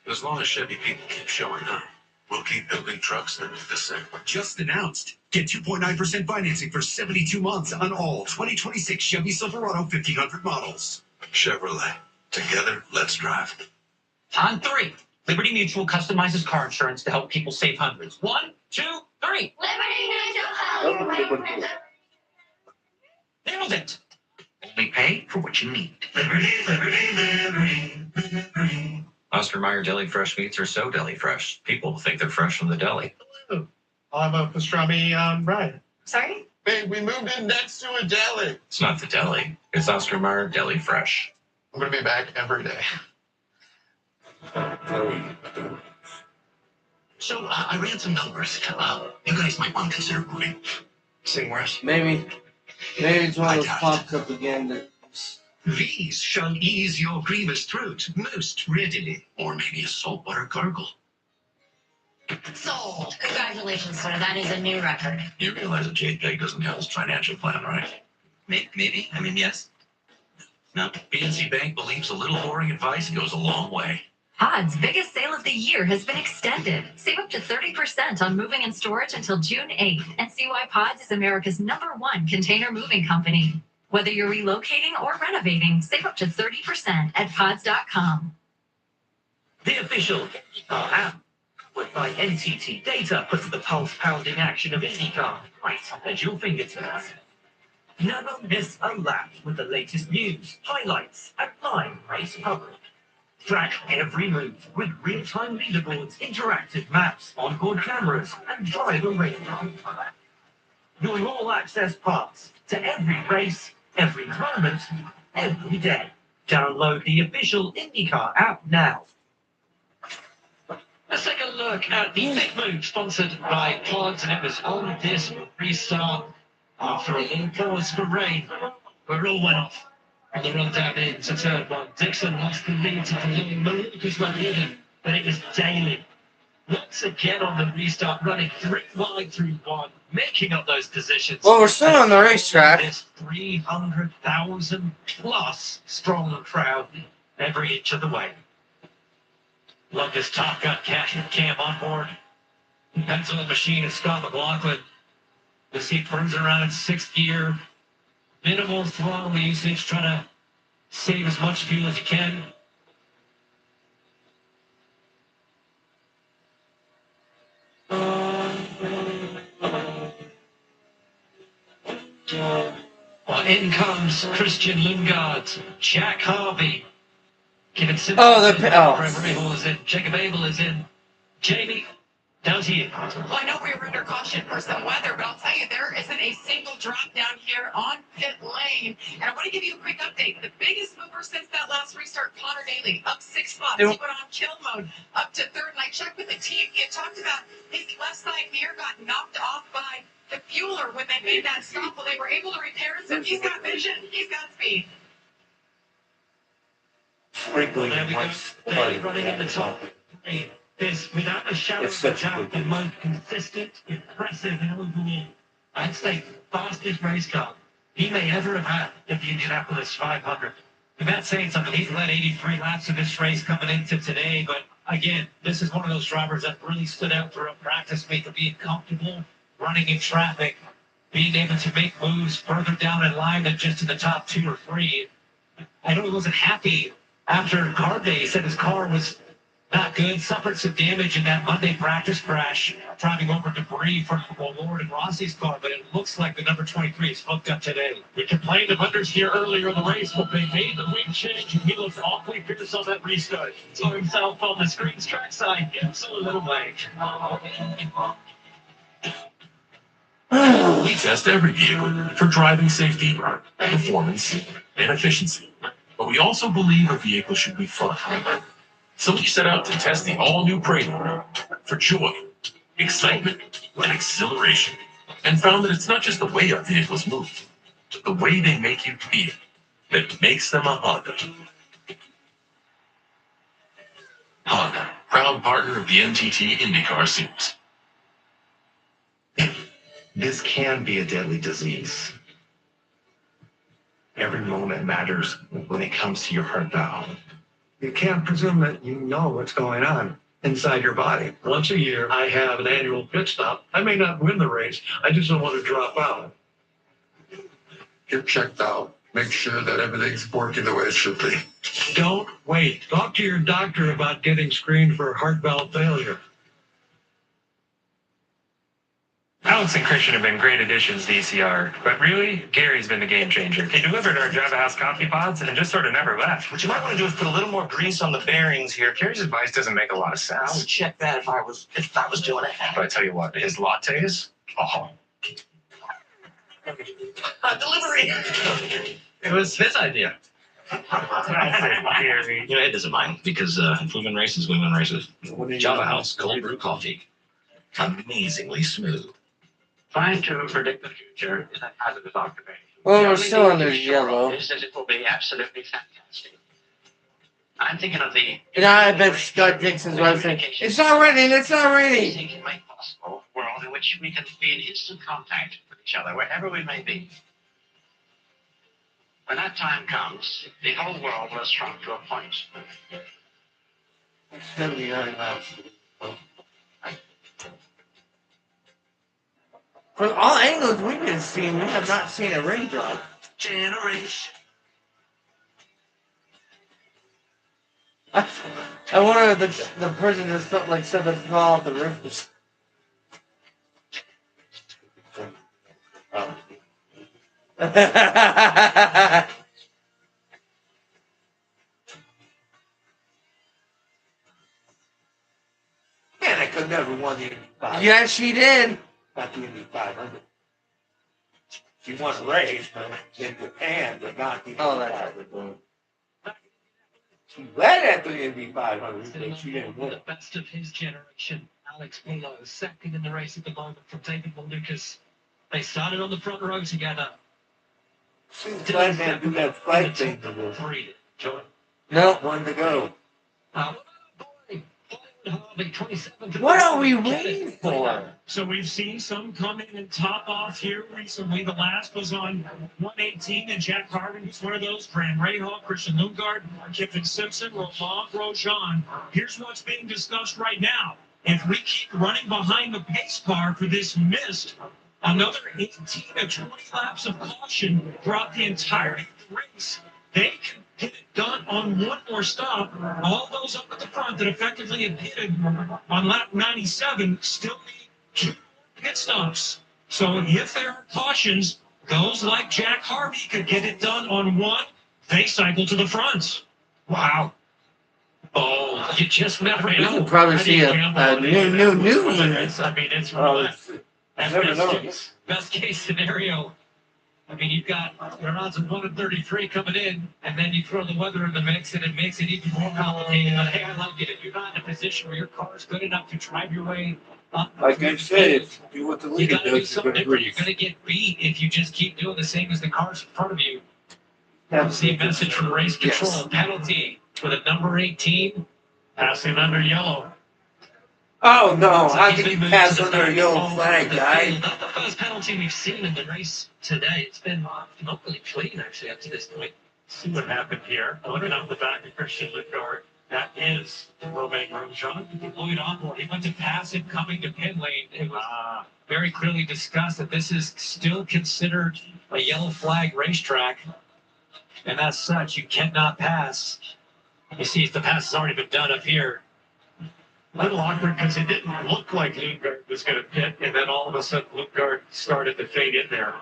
As long as Chevy people keep showing up, we'll keep building trucks that move the same. Just announced. Get 2.9% financing for 72 months on all 2026 Chevy Silverado 1500 models. Chevrolet. Together, let's drive. On 3, Liberty Mutual customizes car insurance to help people save hundreds. 1, 2, 3. Nailed it. Only pay for what you need. Oscar Mayer deli fresh meats are so deli fresh. People think they're fresh from the deli. I'll have a pastrami ride. Sorry? Hey, we moved in next to a deli. It's not the deli. It's Oscar Mayer deli fresh. I'm going to be back every day. So I ran some numbers. You guys might want to consider moving somewhere else. Maybe it's one of those pops up again that. These shall ease your grievous throat most readily. Or maybe a saltwater gargle. Sold. Congratulations, sir. That is a new record. You realize that JPEG doesn't have his financial plan, right? Maybe. I mean, yes. No, PNC Bank believes a little boring advice goes a long way. Pod's biggest sale of the year has been extended. Save up to 30% on moving and storage until June 8th and see why Pods is America's #1 container moving company. Whether you're relocating or renovating, save up to 30% at pods.com. The official IndyCar app, powered by NTT data, puts the pulse-pounding action of IndyCar right at your fingertips. Never miss a lap with the latest news, highlights, and live race coverage. Track every move with real-time leaderboards, interactive maps, onboard cameras, and driver radar. Your all-access pass to every race, every moment, every day. Download the official IndyCar app now. Let's take a look at the big move sponsored by Pods, and it was on this restart after a little pause for rain. We're all went off on the run down into turn 1. Dixon lost the lead to Palou. Malukas went with him, but it was Daly once again on the restart, running 3 wide through 1, making up those positions. Well, we're still on the racetrack. This 300,000 plus strong crowd every inch of the way. Longest Top Gun cam on board. Pencil machine of Scott McLaughlin. You see cruising around in 6th gear. Minimal throttle usage, trying to save as much fuel as you can. Well, in comes Christian Lundgaard, Jack Harvey. Kevin Simpson. Oh, Trevor Abel is in. Jacob Abel is in. Jamie Does he? Well, I know we were under caution for some weather, but I'll tell you, there isn't a single drop down here on pit lane. And I want to give you a quick update. The biggest mover since that last restart, Connor Daly, up 6 spots. He went on kill mode up to third. And I checked with the team. He had talked about his left side mirror got knocked off by the fueler when they made that stop. Well, they were able to repair it. So he's got vision. He's got speed. Sprinkling There we go. They're running in the top three. This, without a shadow of a doubt, the most consistent, impressive, and overall, I'd say, fastest race car he may ever have had at the Indianapolis 500. And that's saying something. He's led 83 laps of this race coming into today, but again, this is one of those drivers that really stood out for a practice meet for being comfortable, running in traffic, being able to make moves further down in line than just in the top 2 or 3. I know he wasn't happy after car day. He said his car was not good, suffered some damage in that Monday practice crash, driving over debris from Lord and Rossi's car, but it looks like the number 23 is hooked up today. We complained of unders here earlier in the race, but they made the wing change, and he looked awfully fierce on that restart. Saw himself on the screen's trackside, gives a little way. We test every vehicle for driving safety, performance, and efficiency. But we also believe a vehicle should be fun. So we set out to test the all-new Prelude for joy, excitement, and exhilaration, and found that it's not just the way our vehicles move, but the way they make you feel that makes them a Honda. Honda, proud partner of the NTT IndyCar Series. This can be a deadly disease. Every moment matters when it comes to your heart valve. You can't presume that you know what's going on inside your body. Once a year, I have an annual pit stop. I may not win the race. I just don't want to drop out. Get checked out. Make sure that everything's working the way it should be. Don't wait. Talk to your doctor about getting screened for heart valve failure. Alex and Christian have been great additions to ECR, but really, Gary's been the game changer. He delivered our Java House coffee pods and just sort of never left. What you might want to do is put a little more grease on the bearings here. Gary's advice doesn't make a lot of sense. I would check that if I was doing it. But I tell you what, his lattes, oh. Delivery. It was his idea. Gary. You know, Ed doesn't mind because if we win races, we win races. Java House cold brew coffee, amazingly smooth. Trying to predict the future is a hazardous occupation. Well, The we're only still thing under we can be sure yellow. of is that it will be absolutely fantastic. I'm thinking of the And I bet Scott Dixon's wife said, "It's not raining, it's not raining." think it might possible world in which we can be in instant contact with each other wherever we may be. When that time comes, the whole world will have shrunk to a point. 79 miles. From all angles we can see, we have not seen a raindrop. Generation. I wonder if the person just felt like something fell off the roof. Man, I could never won the Indy 500. Yes, she did. Not the Indy 500. She won a race in Japan, but not the Indy 500. She led at the Indy 500, but she didn't win. The best of his generation, Alex Pillow, second in the race at the moment from David Malukas. They started on the front row together. Glad man do that flight thing to this. No. One to go. What are we waiting for? So we've seen some come in and top off here recently. The last was on 118, and Jack Harvin was one of those. Fran Rahal, Christian Lundgaard, Kiffin Simpson, Romain Grosjean. Here's what's being discussed right now. If we keep running behind the pace car for this mist, another 18 to 20 laps of caution throughout the entirety of the race. They can get it done on one more stop. All those up at the front that effectively had pitted on lap 97 still need 2 pit stops. So if there are cautions, those like Jack Harvey could get it done on one. They cycle to the front. Wow. Oh, you just never We know. can probably see a new winner. I mean, it's Oh, at never know. best case scenario. I mean, you've got your odds of 1 in 33 coming in, and then you throw the weather in the mix, and it makes it even more complicated. But hey, I like it. If you're not in a position where your car is good enough to drive your way up, Like I said, if you do what the you leader got to do does, you're something going to different. You're lose. going to get beat if you just keep doing the same as the cars in front of you. Yeah. See a message from race control. Yes. Penalty for the number 18 passing under yellow. Oh no, how can you pass under a yellow flag, guy? Not the first penalty we've seen in the race today. It's been locally clean, actually, up to this point. See what happened here. Looking up the back of Christian Lundgaard. That is Romain Grosjean. Lloyd onboard. He went to pass him coming to pit lane. It was very clearly discussed that this is still considered a yellow flag racetrack. And as such, you cannot pass. You see, the pass has already been done up here. A little awkward because it didn't look like Lundgaard was going to pit, and then all of a sudden Lundgaard started to fade in there.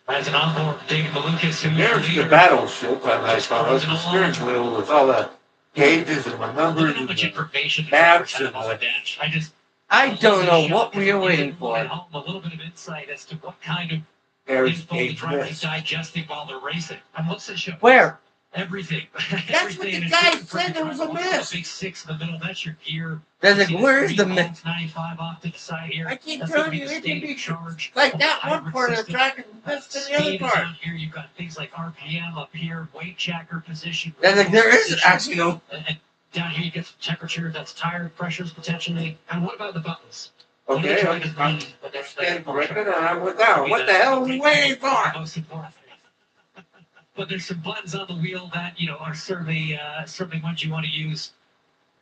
As an onboard, David Malukas, who There's the battleship, I thought. The steering wheel with all the gauges and the numbers and the maps and the... I don't know what we are waiting for. A little bit of insight as to what kind of There's info the a driver's miss. digesting while they're racing. And what's the show? Where? Everything. That's what the guy said, there was a miss. Big 6 in the middle, that's your gear. There's like, where is the miss? 95 off to the side here. I keep That's telling gonna you, the it can state be charge. like that one part of the track is missed than the other Speed is part. on here. You've got things like RPM up here, weight checker position. There's like, there is actually no. And down here you get some temperature, that's tire pressures potentially. And what about the buttons? What do Okay, they try to I'm do? But that's stand corrected and I'm without. What the hell are we waiting for? Most important. But there's some buttons on the wheel that are certainly ones you want to use.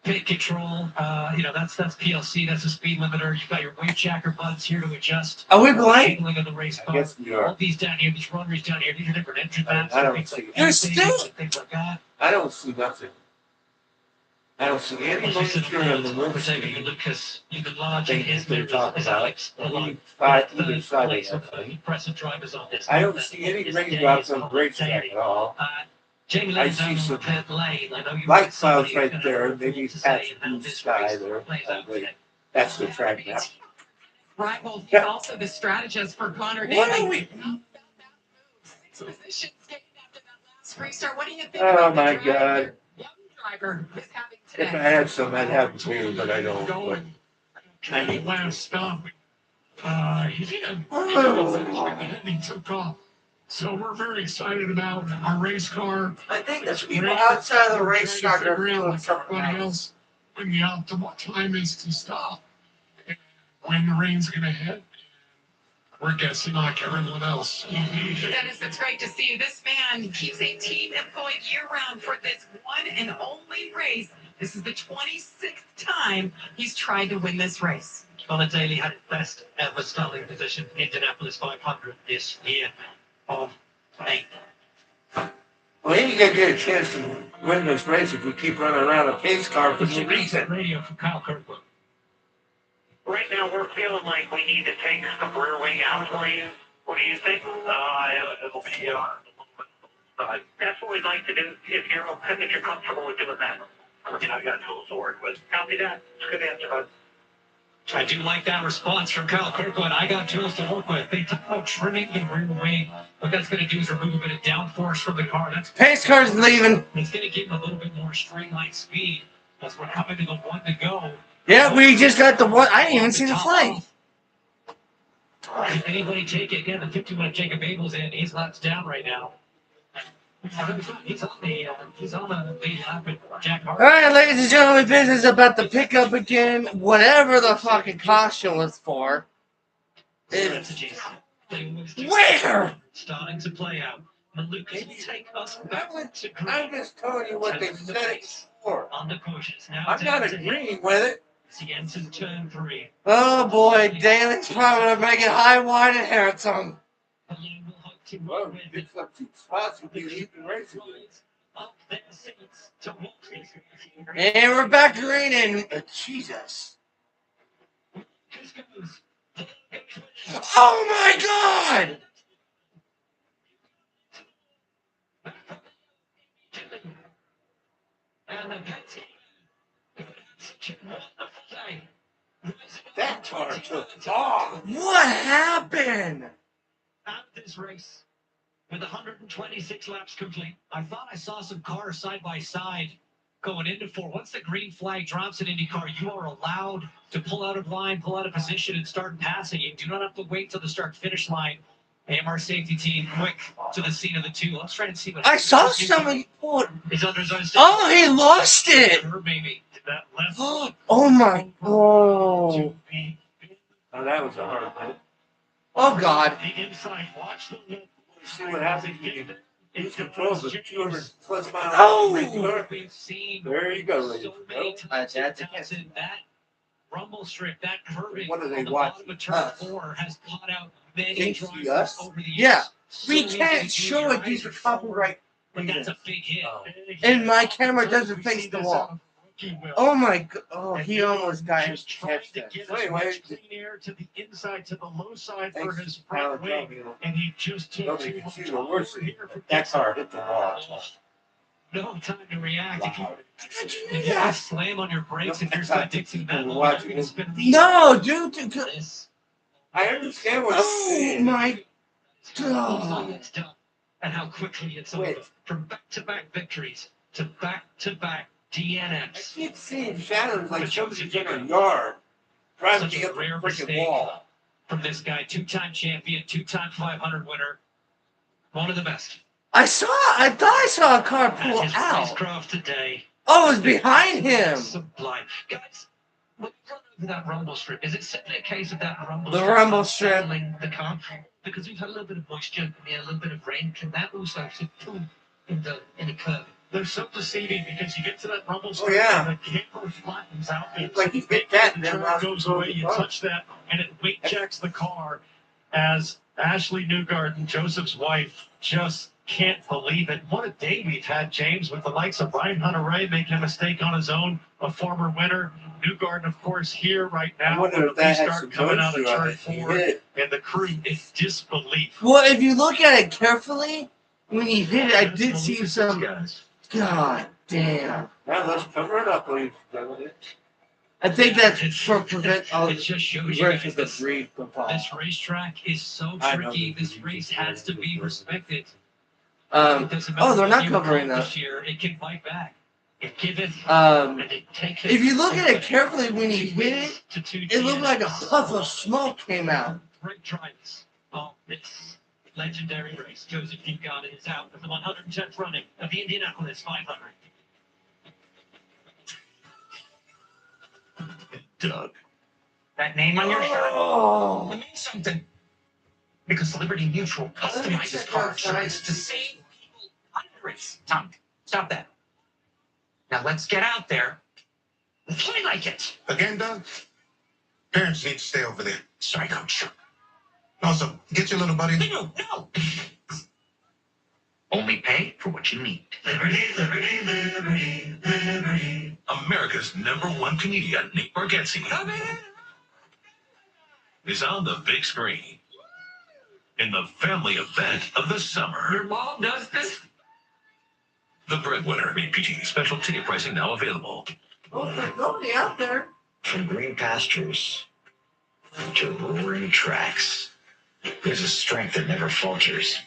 Pit control, that's PLC, that's a speed limiter. You've got your weight checker buttons here to adjust. Are we blind? Handling of the race car. Yes, we are. All these down here, these rotors down here, these are different engine maps. I don't things see like You're things like that. I don't see nothing. I don't see any moisture in the windscreen. Lucas, you can lodge in Things his they're mirrors talking as about. Alex. Either side Place of of that. press and drivers on this. I don't see any raindrops on the racetrack at all. Jamie I Lynn's see out some on pit lane. I know you light want somebody clouds right who's there, gonna maybe to patch say of how blue this sky race there. plays out today. That's the track now. Right, well, he's also the strategist for Connor What Daly. are we? Positions gained after that last restart. What do you think Oh about my the drive God. young driver is having If I today? had some, I'd have a beer, but I don't. But I mean, Last stop, he did. And he took off. So we're very excited about our race car. I think there's people outside of the racetrack are Figure out doing like something everybody else. else when the optimal time is to stop. And when the rain's going to hit, we're guessing like everyone else. Dennis, it's great to see you. This man keeps a team employed year-round for this one and only race. This is the 26th time he's tried to win this race. Connor Daly had his best ever starting position in Indianapolis 500 this year of 8. Well, he ain't gonna get a chance to win this race if we keep running around a pace car for no reason. Radio from Kyle Kirkwood. Right now, we're feeling like we need to take some rear wing out for you. What do you think? It'll be, that's what we'd like to do if you're comfortable with doing that. I got tools to work with. Copy that. Good answer, bud. I do like that response from Kyle Kirkwood. I got tools to work with. They talk about trimming the rear wing. What that's going to do is remove a bit of downforce from the car. That's Pace car's leaving. It's going to give them a little bit more straight line speed as we're coming to the one to go. Yeah, we just got the one. I didn't even see the flag. If anybody take it, the 51 Jacob Abel's in. He's lapped down right now. He's on the lead lap with Jack All Hartley. right, ladies and gentlemen, business is about to pick up again. Whatever the fucking caution was for. Strategies. Where? Starting to play out. Malukas will take us back to I'm just telling you what they said it's for. under cautious. Now I'm not agreeing with it. he enters turn 3. Oh boy, Daly's probably gonna make it high, wide, and handsome. Well, it's up to spots to be leading races. And we're back green and Jesus. Oh my God! That car took off. What happened? Out of this race, with 126 laps complete, I thought I saw some cars side by side going into 4. Once the green flag drops in IndyCar, you are allowed to pull out of line, pull out of position, and start passing. You do not have to wait till the start-finish line. AMR safety team, quick to the scene of the 2. Let's try and see what I saw somebody pull it. He's under his own safety. Oh, he lost it. Maybe that left. Oh my. Oh. Oh, that was a hard hit. Oh God. The inside, watch the You see what happens when you lose control of a 200 plus mile Oh. car? There you go, ladies and gentlemen. That rumble strip, that curving What are they on the watching? bottom of turn 4 has caught out many Can you see drivers us? over the years. Yeah. So We easy can't to show your it due eyes to are forward, copyright. but that's a big hit. And my camera doesn't face the wall. Oh my God. Oh, he almost got his catch that. So anyway, clean air to the inside, to the low side for his front wing, and he just took Nobody too can much see the worst over here from that car hit the wall. No time to react. If Yeah. you slam on your brakes and you're Thought Dixie people were Battle, watching you're this. spin No, dude. I understand what you're Oh saying. my God. and how quickly it's Wait. over. From back-to-back victories to back-to-back I DNFs. keep seeing shadows like somebody's in a yard driving Such me a up a rare freaking mistake wall. from this guy, 2-time champion, 2-time 500 winner, one of the best. I thought I saw a car pull His out. racecraft today. Oh, it was behind him. Sublime. Guys, when you run over that rumble strip, is it simply a case of that rumble The strip? rumble strip. settling the car? Because we've had a little bit of moisture and a little bit of rain. Can that also subdue in the curve? They're so deceiving because you get to that rumble Oh, strip yeah. and the camera flattens out there. Like you hit that and the then turn lost goes control away, of the you car. touch that, and it weight checks the car as Ashley Newgarden, Joseph's wife, just can't believe it. What a day we've had, James, with the likes of Ryan Hunter-Reay making a mistake on his own, a former winner. Newgarden, of course, here right I now wonder with if the that had restart some coming out of moisture on turn it. He 4, hit it. and the crew is disbelief. Well, if you look at it carefully, when he hit it, I did see some. God damn. Now let's cover it up, ladies and gentlemen. I think that's for prevent all It just shows you versus guys the this, breed from falling. this racetrack is so I know. tricky. This race has to be respected. Oh, they're not covering that. This year, it can fight back. It giveth Um, and it taketh If you look at it away. carefully, when he hit To two it looked like a DNFs. puff of smoke came out. Great drivers. Oh, this legendary race. Joseph Newgarden is out with the 110th running of the Indianapolis 500. Doug. That name on your shirt, Oh. it means something. Because Liberty Mutual customizes car insurance to save people hundreds. Tom, stop that. Now let's get out there and play like it. Again, Doug? Parents need to stay over there. Sorry, Coach. Also, get your little buddy. No. Only pay for what you need. Liberty, liberty, liberty, liberty. America's #1 comedian, Nick Bargatze, is on the big screen in the family event of the summer. Your mom does this? The Breadwinner, APT, special ticket pricing now available. Oh, there's nobody out there. From green pastures to roaring tracks, there's a strength that never falters.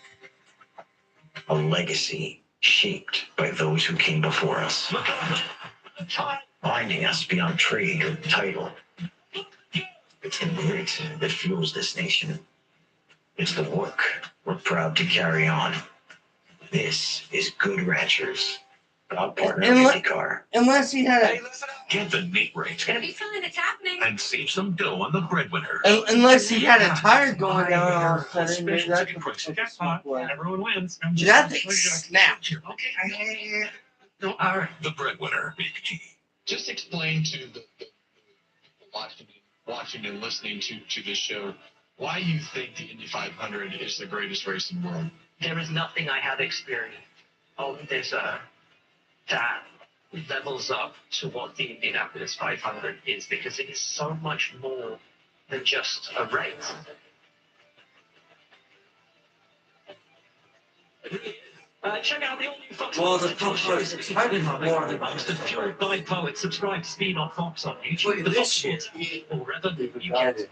A legacy shaped by those who came before us, binding us beyond trade or title. It's the grit that fuels this nation. It's the work we're proud to carry on. This is Good Ranchers, proud partner of IndyCar. Unless he had a, Get the neat rate It's gonna be fun. It's happening. and save some dough on the Breadwinner. unless he had a tire going down all of a sudden, maybe Special that's ticket what pricing. the smoke was. Everyone wins. That thing snapped. Okay. All right. The Breadwinner, APT. Just explain to the watching and listening to this show why you think the Indy 500 is the greatest race in the world. There is nothing I have experienced. Oh, there's that levels up to what the Indianapolis 500 is, because it is so much more than just a race. Check out the all-new Fox. Well, the Fox shows exciting more than most of Fueled by Poets. Subscribe to Speed on Fox on YouTube. The Fox Sports, or wherever you get your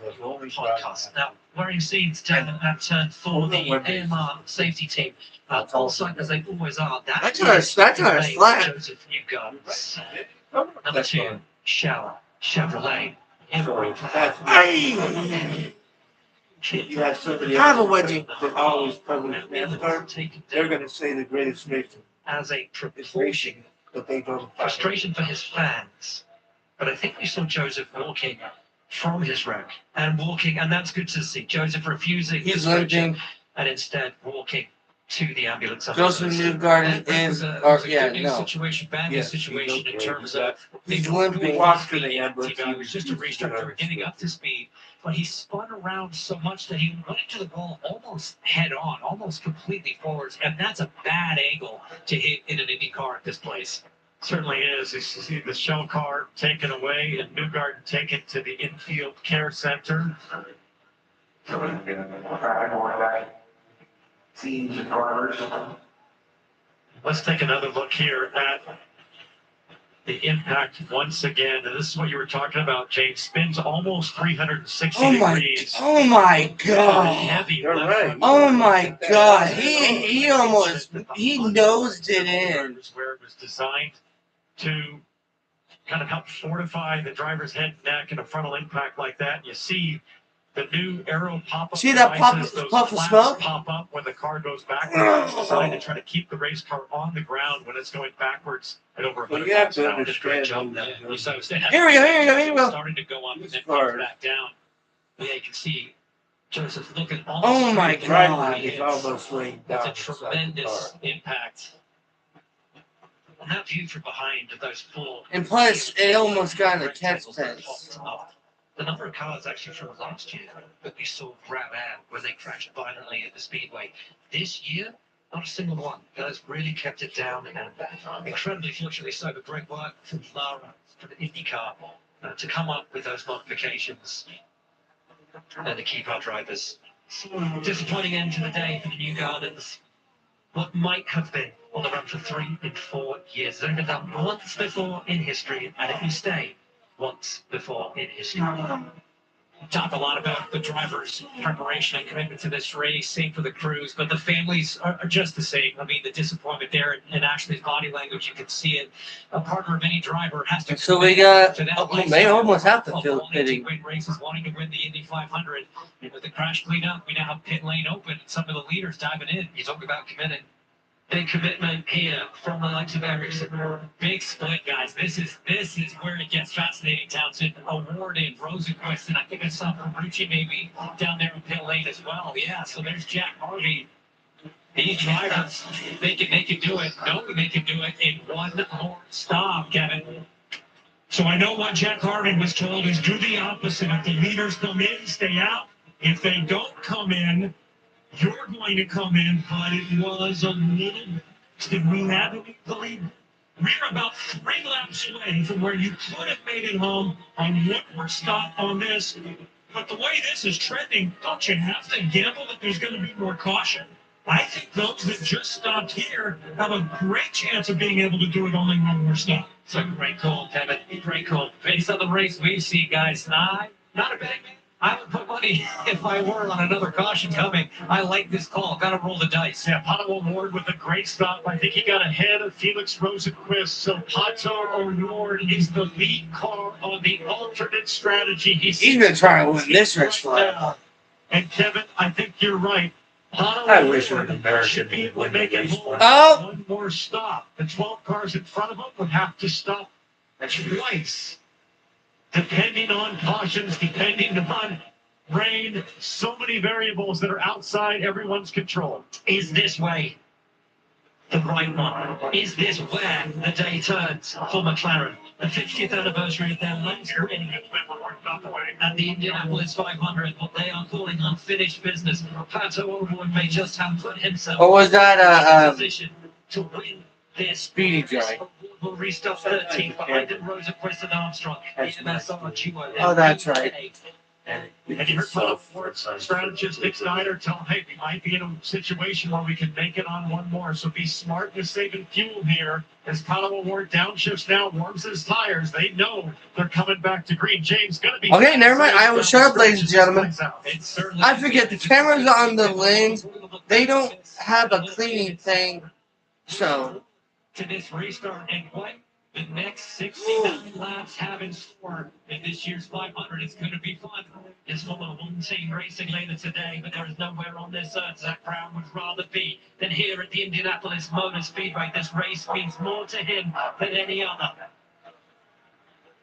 podcast. Now, wearing scenes down at turn 4, the AMR safety team. All sight as they always are. That's our slap. Joseph Newgardens. Number 2, Chevrolet. You have somebody else that always covers NASCAR, they're going to say the greatest race as a racing, but they don't. Frustration for his fans. But I think we saw Joseph walking from his wreck and that's good to see. Joseph refusing his stretcher and instead walking to the ambulance. Joseph Newgarden is, situation, bad news situation in terms of he's limping. Walked to the ambulance. It was just a restart. They were getting up to speed, but he spun around so much that he went into the wall almost head on, almost completely forwards, and that's a bad angle to hit in an Indy car at this place. Certainly is. You see the shell car taken away and Newgarden taken to the infield care center. Let's take another look here at the impact once again. And this is what you were talking about, James. Spins almost 360 degrees. Oh my God. Heavy right. Oh my God. He nosed it in. Where it was designed to kind of help fortify the driver's head, neck, and a frontal impact like that. You see the new aero pop-up. See that devices, puff of smoke? Pop up when the car goes backwards. It's designed to try to keep the race car on the ground when it's going backwards at over 100 miles an hour. Great job there. Here we go. Starting to go up and then comes back down. But yeah, you can see Joseph looking almost. Oh my God. He's almost laying down. That's a tremendous impact. And that view from behind of those four. And plus, it almost got in a catch fence. The number of cars actually from last year that we saw grab out when they crashed violently at the speedway. This year, not a single one. Guys really kept it down, and incredibly fortunately so, but great work from Lara, for the IndyCar, to come up with those modifications and to keep our drivers. Disappointing end to the day for the Newgardens. What might have been on the run for 3 in 4 years. It's only been done once before in history, and it will stay once before in history. Talk a lot about the drivers' preparation and commitment to this race, same for the crews, but the families are just the same. I mean, the disappointment there in Ashley's body language, you can see it. A partner of any driver has to. So we got, they almost have to field pitting. Win races, wanting to win the Indy 500. And with the crash cleanup, we now have pit lane open, and some of the leaders diving in. You talk about committing. Big commitment here from the likes of Ericsson. Big split, guys. This is where it gets fascinating. Townsend awarded Rosenquist, and I think I saw Ferrucci maybe down there in pit lane as well. Yeah, so there's Jack Harvey. These drivers, they can do it. No, they can do it in one more stop, Kevin. So I know what Jack Harvey was told is do the opposite. If the leaders come in, stay out. If they don't come in, you're going to come in, but it was a little. Did we have it? We're about 3 laps away from where you could have made it home on one more stop on this. But the way this is trending, don't you have to gamble that there's going to be more caution? I think those that just stopped here have a great chance of being able to do it only one more stop. It's a great call, Kevin. Great call. Based on the race we see, guys, not a bad man. I would put money if I were on another caution coming. I like this call. Got to roll the dice. Yeah, Pato O'Ward with a great stop. I think he got ahead of Felix Rosenquist. So Pato O'Ward is the lead car on the alternate strategy. He's going to try to win this race flag. And Kevin, I think you're right. I wish an American should be able to make it one more stop. The 12 cars in front of him would have to stop twice. Depending on cautions, depending on rain, so many variables that are outside everyone's control. Is this way the right one? Is this where the day turns for McLaren? The 50th anniversary of their long-standing and the Indianapolis 500, what they are calling unfinished business. Pato O'Ward may just have put himself in position to win this speedy drag. Will restart 13th behind him, Rosenquist and Armstrong. The MSR duo. Oh, that's right. And you heard from Ford strategist Nick Snyder tell him, hey, we might be in a situation where we can make it on one more. So be smart with saving fuel here. As Colin Ward downshifts now, warms his tires. They know they're coming back to green. James going to be... Okay, never mind. I will shut up, ladies and gentlemen. I forget, the cameras on the lanes, they don't have a cleaning thing, so... To this restart, and what the next 69 laps have in store in this year's 500 is going to be fun. It's full of one-team racing later today, but there is nowhere on this earth Zach Brown would rather be than here at the Indianapolis Motor Speedway. This race means more to him than any other.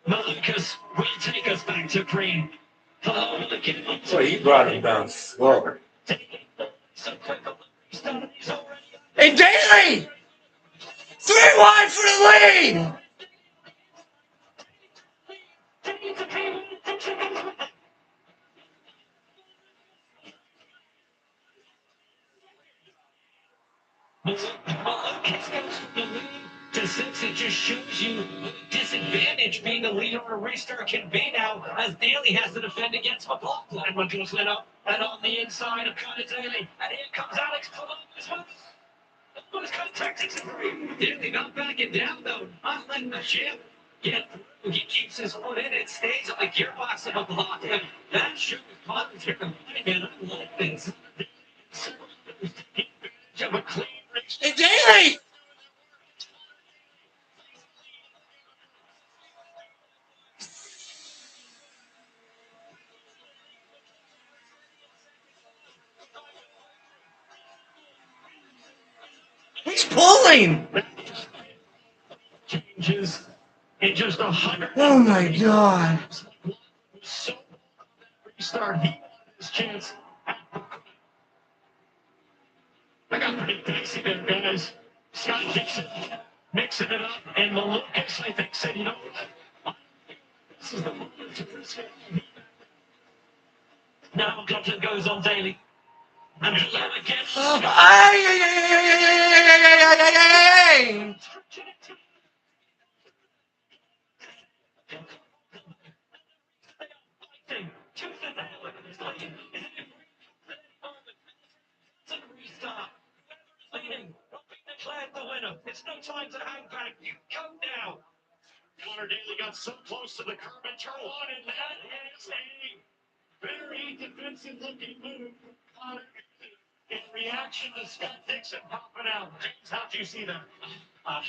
Malukas will take us back to green. So he brought him down slow. Hey, Daly! 3 wide for the lead! To 6, it just shows you the disadvantage being the leader on a restart can be now, as Daly has to defend against McLaughlin. And McLaughlin up and on the inside of Connor Daly. And here comes Alex Paloma as well. Who's got tactics in green? Daly not backing down though, not letting the chip get through. He keeps his foot in it, stays on the gearbox of McLaughlin. That shows positive. And I like this. Hey, Daly! He's pulling! Changes in just 100. Oh my god. So restart, he won his chance. I got pretty dicey there, guys. Scott Dixon mixing it up, and Malukas, I think, said, you know what? This is the moment to risk it. Now McLaughlin goes on Daly. And Paloma gets... Declared the winner. It's no time to hang back. You go now. Connor Daly got so close to the curb and turn one, and that is a very defensive-looking move. Connor Daly in reaction to Scott Dixon popping out. James, how'd you see that? I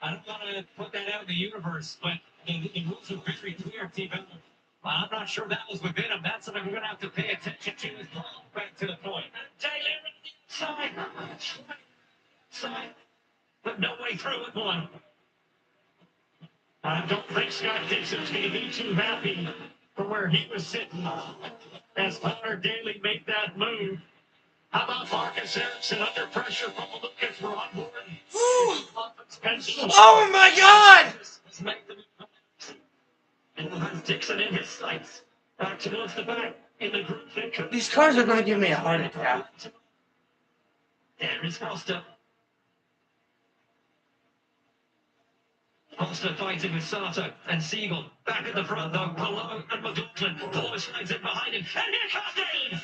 don't want to put that out in the universe, but the rules are very clear, T-Bell. I'm not sure that was within him. That's something we're going to have to pay attention to as well. Back to the point. Daly on the inside. Side. But no way through at one. I don't think Scott Dixon's going to be too happy from where he was sitting as Connor Daly made that move. How about Marcus Erickson under pressure from Lucas for on board? Oh my god! And has Dixon in his sights. Back towards the back in the group. These cars are going to give me a heart attack. There is Foster. Foster fighting with Sato and Siegel. Back at the front though, Paloma and McLaughlin. Paloma slides in behind him. And here comes Daly!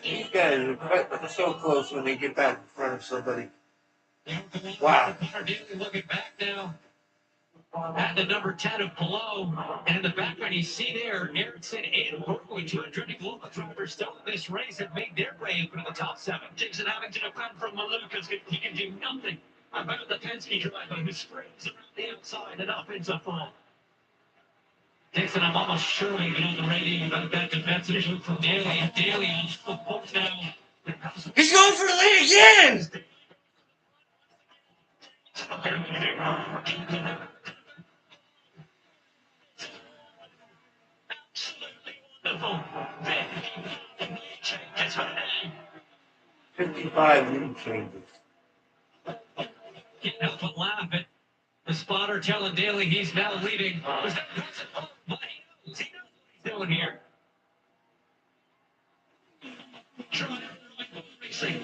These guys are so close when they get back in front of somebody. Wow. Looking back now at the number 10 of Paloma. And in the background, you see there, Erickson and Horwood, 200 global drivers still in this race, have made their way up into the top 7. Dixon having to defend from Malukas. He can do nothing about the Penske driver who springs around the outside and up into fall. Dixon, I'm almost sure you've been on the radio about that defensive move from Daly. And Daly on full point now. He's going for the lead again! Wonderful. 55 lead changes. Can't help but laugh at the spotter telling Daly he's now leading. Was that but he knows what he's doing here. Trying racing.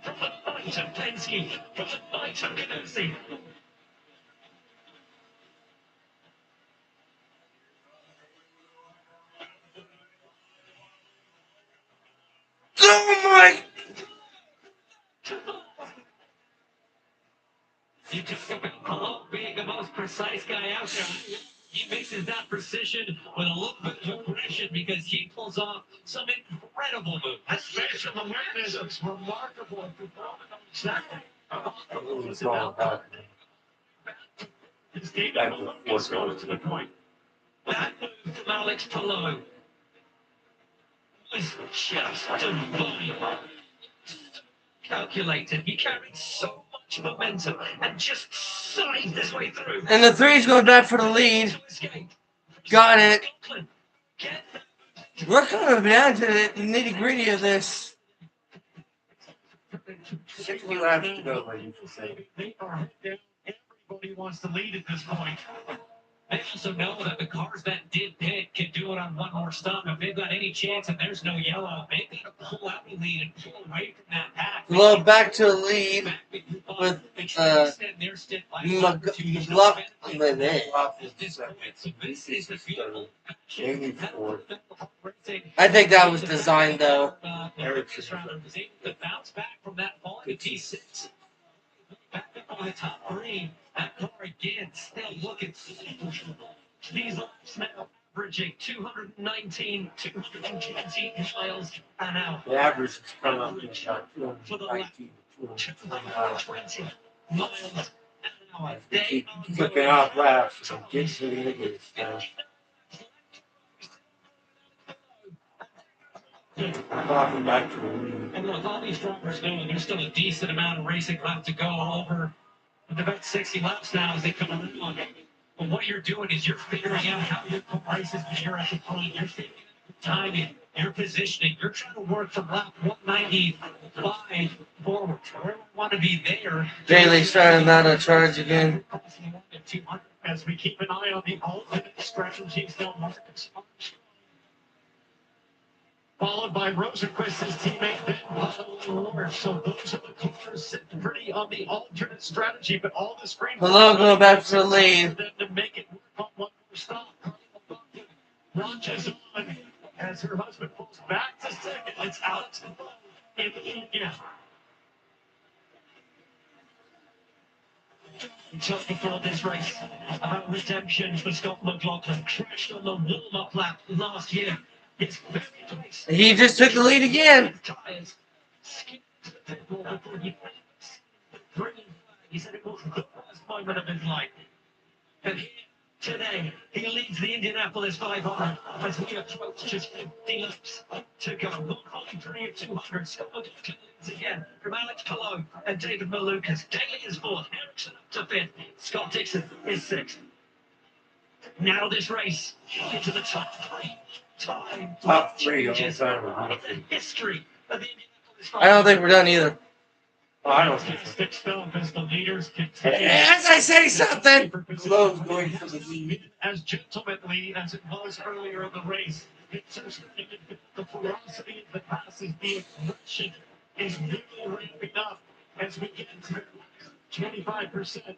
From the night of Penske, from the night of Ganassi. precise guy out there. He mixes that precision with a little bit of aggression because he pulls off some incredible moves. That spatial awareness is remarkable. Exactly. It's all about His game back and forth going to the point. That move from Alex Palou was just divine. Calculated. He carried so much momentum and just sized his way through. And the three's going back for the lead. Got it. We're coming down to the nitty gritty of this. 60 laps to go, ladies and gentlemen. They are down. Everybody wants to lead at this point. They also know that the cars that did pit can do it on one more stop. If they've got any chance and there's no yellow, they've got to pull out the lead and pull away from that pack. Well, back to the lead with I think that was designed though. Ericsson was able to bounce back from that fall to T6. Back up on the top three. That car again still looking these laps now averaging 219, 220 miles an hour. The average is coming up to about 219, 220 miles an hour. keep flipping off laps and get to the exits. Walking back to the lead. And look, all these drivers know there's still a decent amount of racing left to go over about 60 laps now as they come around. But what you're doing is you're figuring out how your races when you're at the point. You're figuring out timing, your positioning. You're trying to work from lap 195 forward. Where we want to be there. Daly's trying not to charge again. As we keep an eye on the alternate strategies, they'll mark followed by Rosenquist's teammate Ben Lord. So those are the cars sitting pretty on the alternate strategy, but all this green. Hello, going back for the lead. To make it work on one more stop. Launches on as her husband pulls back to second. It's Alex in again. Talking for this race about redemption for Scott McLaughlin. Crashed on the warm-up lap last year. It's very close. He just took the lead again. Tires. He said it was the worst moment of his life. And here, today, he leads the Indianapolis 500 as we approach just 50 laps to go. 143 of 200. Scott McLaughlin leads again from Alex Palou and David Malukas. Daly is fourth. Ericsson up to fifth. Scott Dixon is sixth. Now this race into the top three. Top three all the time. History of the Indianapolis 500. I don't think we're done either. Oh, I don't think so. As the leaders As I say something. Slows going for the lead. as gentlemanly as it was earlier in the race. It's just the ferocity of the passes, the aggression is really ramping up as we get to 25%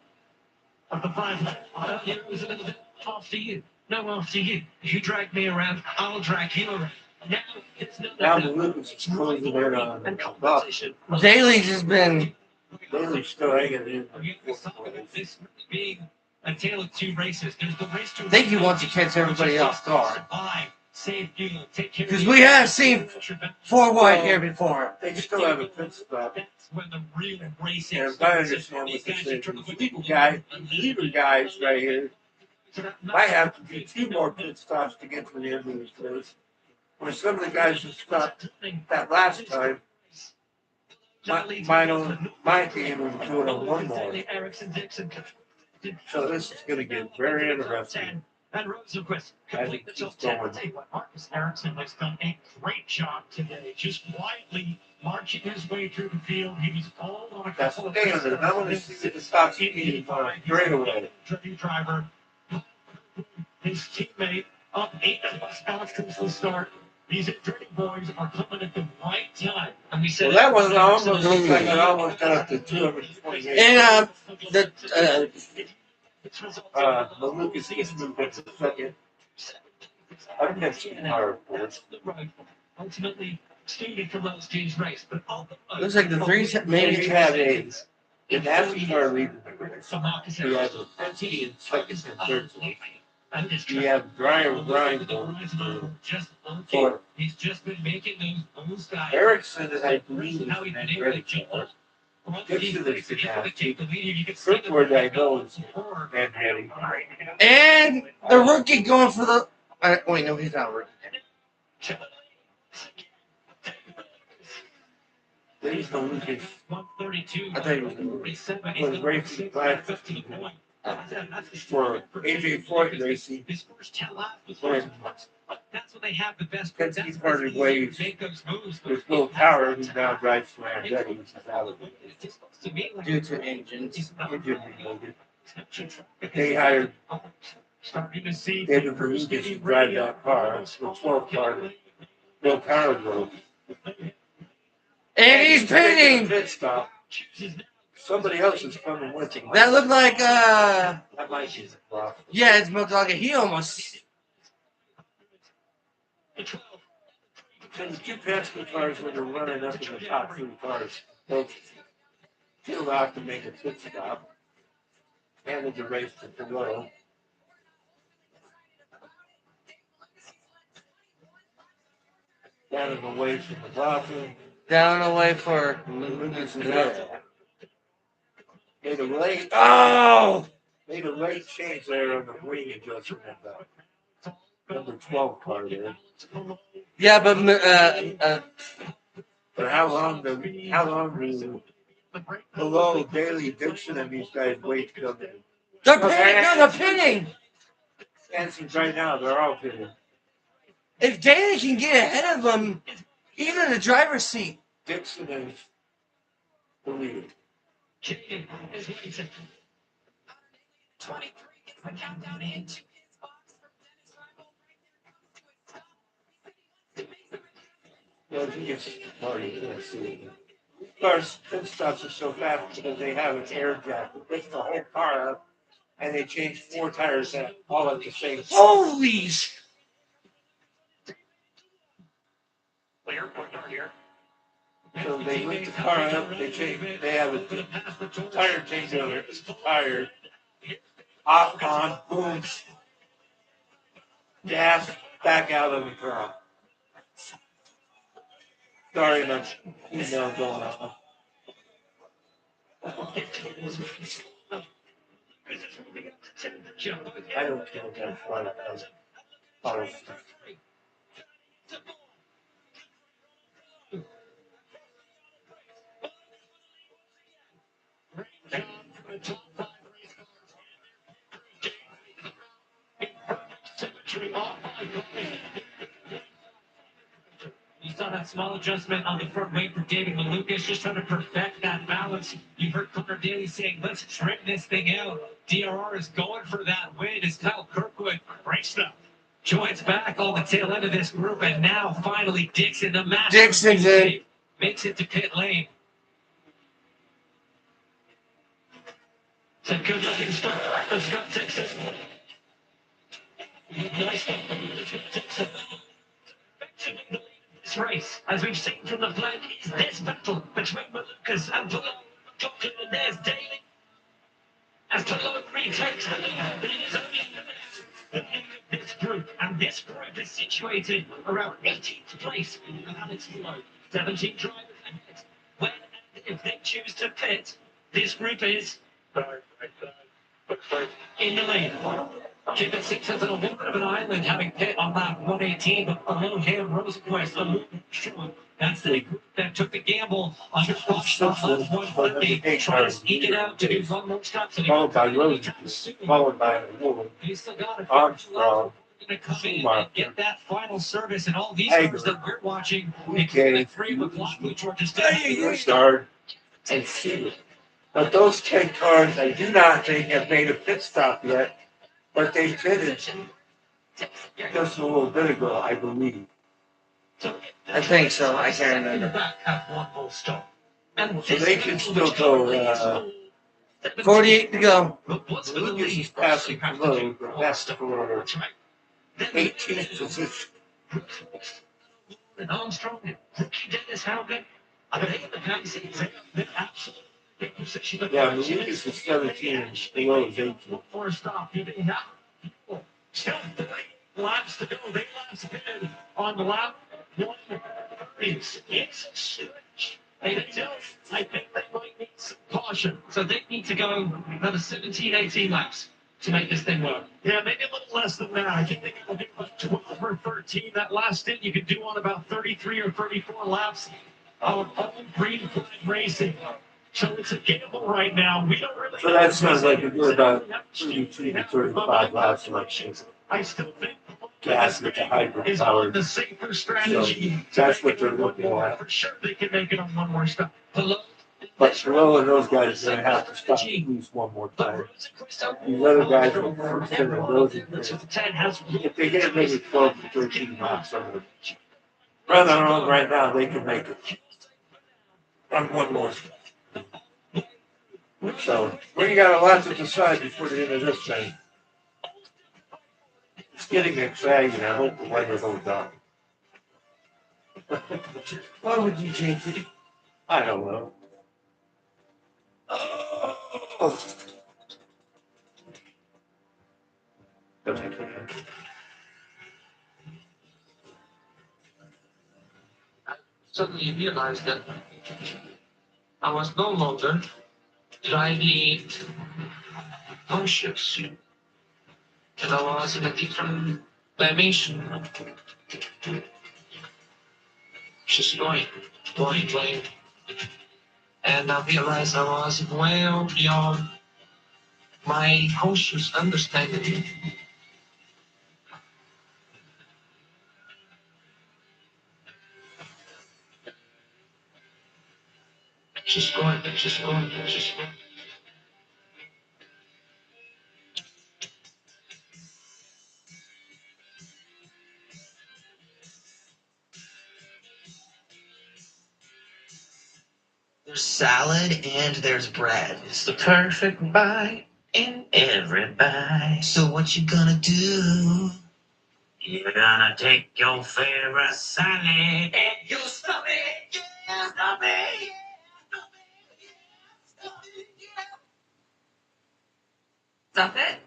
of the 500. It was a little bit after you. No, after you. You drag me around, I'll drag you around. Now it's Now the Lucas is closing in on and competition. Daly's just been. Daly's still hanging in. This being a tale of two races. There's the race to I think he wants to catch everybody off guard. survive, save fuel, take care of Because you. we have seen 4 wide here before. They still have a pit stop. That's when the real racing And if I understand what they're saying, these leader guys right here might have to do 2 more pit stops to get to the end of this race. Where some of the guys who stopped that last time might be able to do it on 1 more. So this is going to get very interesting. And Rosenquist I think complete the he's top 10. going. Marcus Ericsson has done a great job today, just quietly marching his way through the field. He was all on a That's couple the thing, is I want to see the stops he needed straight away. Driver, his teammate up 8 Alex comes to the start. These dirty boys are coming at the right time. And we said Well, that was almost like it almost got up to 228. And Lucas gets moved up to the second. I think that's hard for us. Ultimately, student from last year's race, but all the looks like the 3's maybe Maybe have a In NASCAR leading the race, you have the 15 seconds and 13. You have Brian for He's just been making those guys. Erickson, I believe, is in ready for. Dixon is the nasty. Kirkwood, I know, is and ready. And the rookie going for the. Wait, no, he's not rookie. He's the Lucas. 132. I think it was racing class for AJ Floyd racing. His first 10 laps was When that's when they have the best. Penske parted ways with Bill Tower, who now drives for Andretti, which is out of it. Due to engine related. They hired David Berlucas to drive that car, the 12 car. Bill Tower drove. And he's pitting. Pit stop. Somebody else is coming with him. That looked like That might be the problem. yeah, it's looked like he almost. Then two Penske cars when they're running up in the top three cars, they'll field out to make a pit stop. Handed the race to Toyota. Down and away from the bottom. Down and away for Lucas. Made a late. Oh! Made a late change there on the wing adjustment of the number 12 car there. Yeah, but But how long do below Daly, Dixon, and these guys wait till they're pitting. No, they're pitting. And since right now they're all pitting. If Daly can get ahead of them, even in the driver's seat. Dixon is the leader. 23 gets the countdown into his box from Dennis Rival right there. Well, he gets already can't see. Of course, pit stops are so fast because they have an air jacket. They lift the whole car up, and they change 4 tires all at the same time. Holy! So they lift the car up, they have a tire changeover, tire, off, on, boom, gas, back out of the car. Sorry, my email going on. I don't care what that front of You saw that small adjustment on the front wing for David Malukas, just trying to perfect that balance. You heard Connor Daly saying, let's trim this thing out. DRR is going for that win as Kyle Kirkwood, great stuff, joins back on the tail end of this group, and now finally Dixon, the master. Dixon's in. Makes it to pit lane. So good looking start. Let's go, Dixon. Nice one. This race, as we've seen from the flag, is this battle between Malukas and Palou. Talking and there's Daly. As Palou retakes the lead, but it is only this group, and this group is situated around 18th place. And Alex Palou, 17 drivers ahead. When and if they choose to pit, this group is in the lead. Keeping 6 has a bit of an island, having pit on lap 118, but below him, Rosenquist, a little short. That's the group that took the gamble on the cross on lap 150, trying to sneak it out to do one more stop. followed by Rosenquist, followed by Wool, Armstrong, to come in and get that final service, and all these cars that we're watching, including 3 McLaughlin, Georgia State. Start and see. But those 10 cars, I do not think have made a pit stop yet, but they pitted just a little bit ago, I believe. I think so. I can't remember. So they can still go. 48 to go. Lucas is passing Palou, but that's for 18th position. And Armstrong and rookie Dennis Haugen, are they in the pack? They're absolutely Yeah, I mean, Lucas is 17 and below is 18. For a stop, still 3 laps to go. They last pitted on the lap 130. It's stretch. I think they might need some caution. So they need to go another 17, 18 laps to make this thing work. Yeah, maybe a little less than that. I think they can do about 12 or 13. That last stint you could do on about 33 or 34 laps of all green flag racing. So it's a gamble right now. We don't really. So that sounds like a good about 32 to 35 laps elections. I still think Gas with the hybrid power. the safer strategy. So that's what they're looking at. For sure, they can make it on one more stop. But Perot and those guys are going to have to stop at least one more time. These other guys are first in the road. If they get maybe 12 to 13 laps on the rather on right now, they can make it on one more. So we got a lot to decide before the end of this thing. It's getting exciting. I hope the weather holds on. Why would you change it? I don't know. Oh. Suddenly realized that I was no longer driving conscious. And I was in a different dimension. Just going. And I realized I was well beyond my conscious understanding. Just going. There's salad and there's bread. It's the perfect bite in every bite. So what you gonna do? You're gonna take your favorite salad and you stuff it, yeah, stuff it, Stuff it?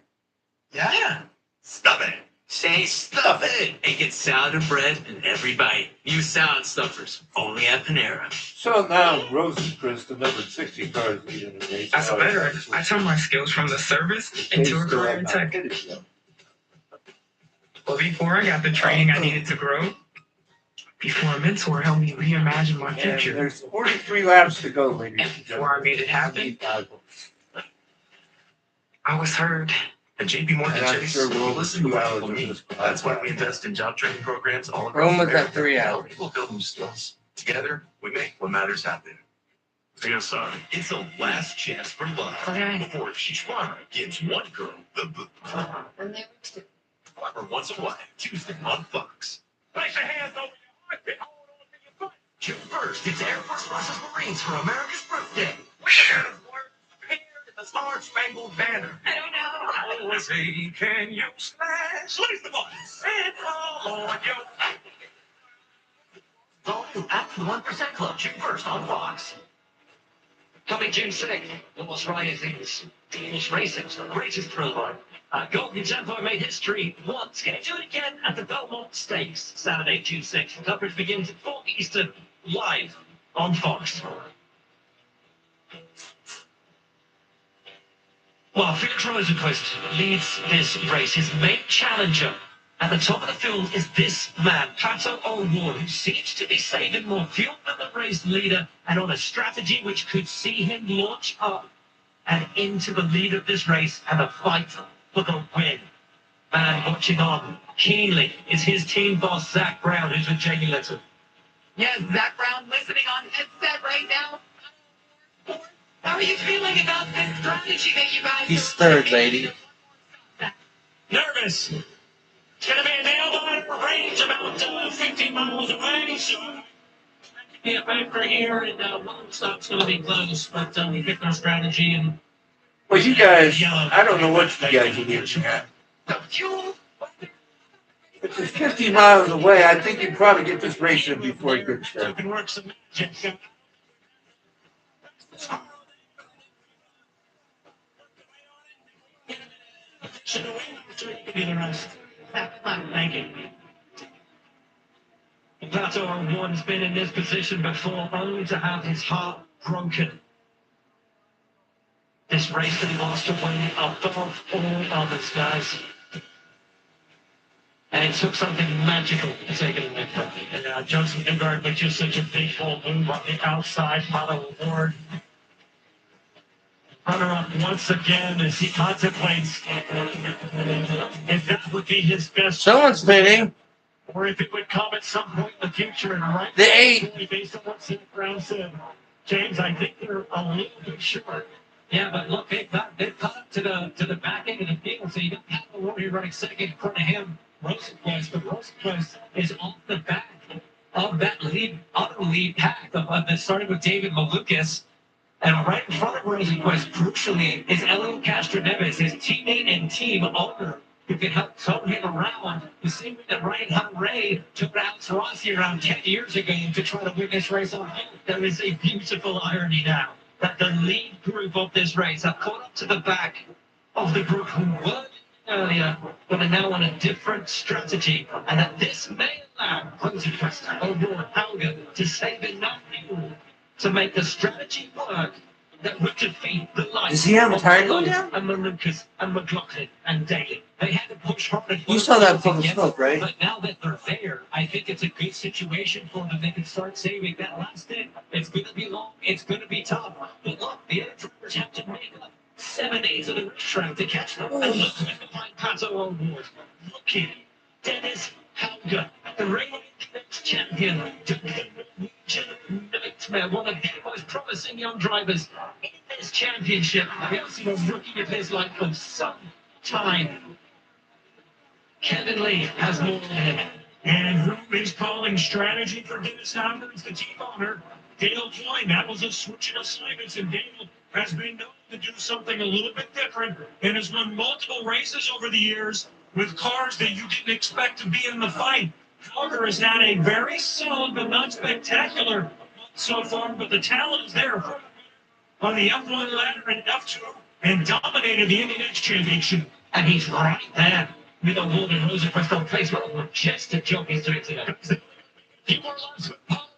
yeah, stuff it. Say stuff it and get salad and bread in every bite. You salad stuffers, only at Panera. So now Rosenquist, the number 60 car, is leading the race. As a veteran, I turned my skills from the service into a career in tech. But before I got the training I needed to grow, before a mentor helped me reimagine my future, And there's 43 laps to go, ladies and before I made it happen, I was hurt. At JP Morgan And I'm Chase, sure we we'll listen to what people need. That's why we invest in job training programs all across Rome was America. at 3 to help hours. people build new skills. Together, we make what matters happen. Yes, sir. It's a last chance for love. Before Shishwara gives one girl the And they were two. Farmer Once a Wife, Tuesday on Fox. Place your hands over your heart and hold on to your butt. June 1st, it's Air Force versus Marines for America's birthday. The Star Spangled Banner. I don't know. Always say, can you smash? Release the voice and fall on your. All new at the 1% Club, June 1st on Fox. Coming June 6th, almost Friday things. English racing's the greatest thrill. Golden Tempo made history once. Can it do it again at the Belmont Stakes, Saturday, June 6th? Coverage begins at 4 Eastern, live on Fox. Well, Felix Rosenquist leads this race. His main challenger at the top of the field is this man, Pato O'Ward, who seems to be saving more fuel than the race leader and on a strategy which could see him launch up and into the lead of this race and a fight for the win. Man watching on keenly is his team boss, Zach Brown, who's with Jamie Little. Yes, Zach Brown listening on headset right now. How are you feeling about this strategy that you guys He's third, lady. Nervous. It's going to be a nail-biter range about 50 miles away, so be a factor here, and one stop's going to be close, but we picked our strategy, and Well, you guys, I don't know what you guys are looking at. the fuel. If it's 50 miles away, I think you can probably get this race in before it gets there. You can work some magic. Be the rest. Thank you. Plateau one's been in this position before, only to have his heart broken. This race that he wants to win above all others, guys. And it took something magical to take it away from him. And Joseph Newgarden with just such a big ball move on the outside, Paolo Award. Runner-up once again as he contemplates if that would be his best. Someone's pitting. Or if it would come at some point in the future. And right The 8. Based on what Sam Brown said, James, I think they're a little bit short. Yeah, but look, they've caught up to the back end of the field, so you don't have a warrior running second in front of him, Rosenquist. But Rosenquist is off the back of that auto lead pack starting with David Malukas. And right in front of Rosenquist, crucially, is Elio Castroneves, his teammate and team owner, who can help tow him around the same way that Ryan Hunter-Reay took Alex Rossi around 10 years ago to try to win this race on him. There is a beautiful irony now that the lead group of this race have caught up to the back of the group who were earlier, but are now on a different strategy. And that this may allow Rosenquist, O'Rourke, Hauger to save enough fuel to make the strategy work that would defeat the likes Does he have a of tire going Rose down? and Malukas and McLaughlin and Daly. They had to push hard and You work saw that hard from to the get smoke, right? But now that they're there, I think it's a good situation for them. They can start saving that last hit. It's going to be long. It's going to be tough. But look, the other drivers have to make up 7 days of the racetrack to catch them. And look who's behind Pato on board. Rookie Dennis Hauger, the reigning champion. Nightmare, one of the most promising young drivers in this championship. We haven't seen a rookie of his like for some time. Kevin Lee has more than him. And who is calling strategy for Dennis Hauger? It's the team owner, Dale Floyd. That was a switch in assignments, and Dale has been known to do something a little bit different and has won multiple races over the years with cars that you didn't expect to be in the fight. Hauger has had a very solid but not spectacular so far, but the talent is there on the F1 ladder and F2 and dominated the Indian X Championship. And he's right there with a Walden Rosenquist on place. What a majestic job he's doing today. Few more laps with Paul.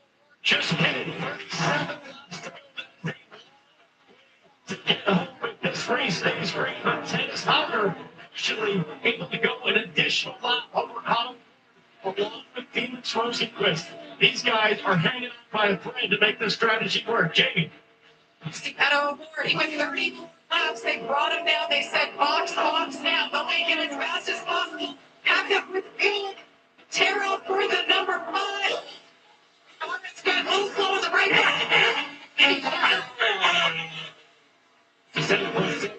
Just getting 37 laps to go. To get home with this race, stays free, but Dennis Hauger actually able to go an additional lap over Colin along with Felix Rosenquist. These guys are hanging out by a thread to make this strategy work. Jamie. Pato Award, he went 30 laps. They brought him down. They said, box now. They'll make him as fast as possible. Pack up with fuel. Tear out for the number 5. It's got a little slow on the right back.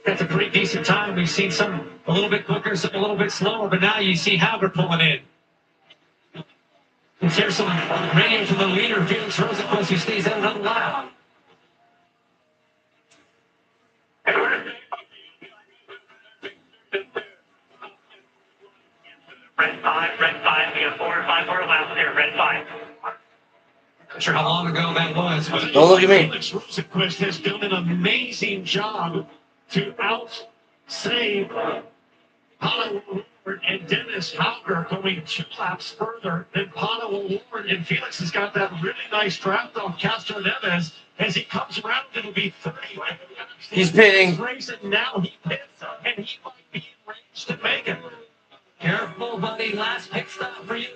That's a pretty decent time. We've seen some a little bit quicker, some a little bit slower, but now you see Hauger pulling in. And here's some radio from the leader, Felix Rosenquist, who stays out another lap. Red 5. We got 4 or 5 more laps there. Red 5. Not sure how long ago that was. But Don't look at me. Felix Rosenquist has done an amazing job to out-save Pato Award and Dennis Hauger going 2 laps further than Pato Award. And Felix has got that really nice draft on Castro Neves. As he comes around, it'll be 30. He's pitting. And now he pits, and he might be in range to make it. Careful, buddy. Last pit stop for you.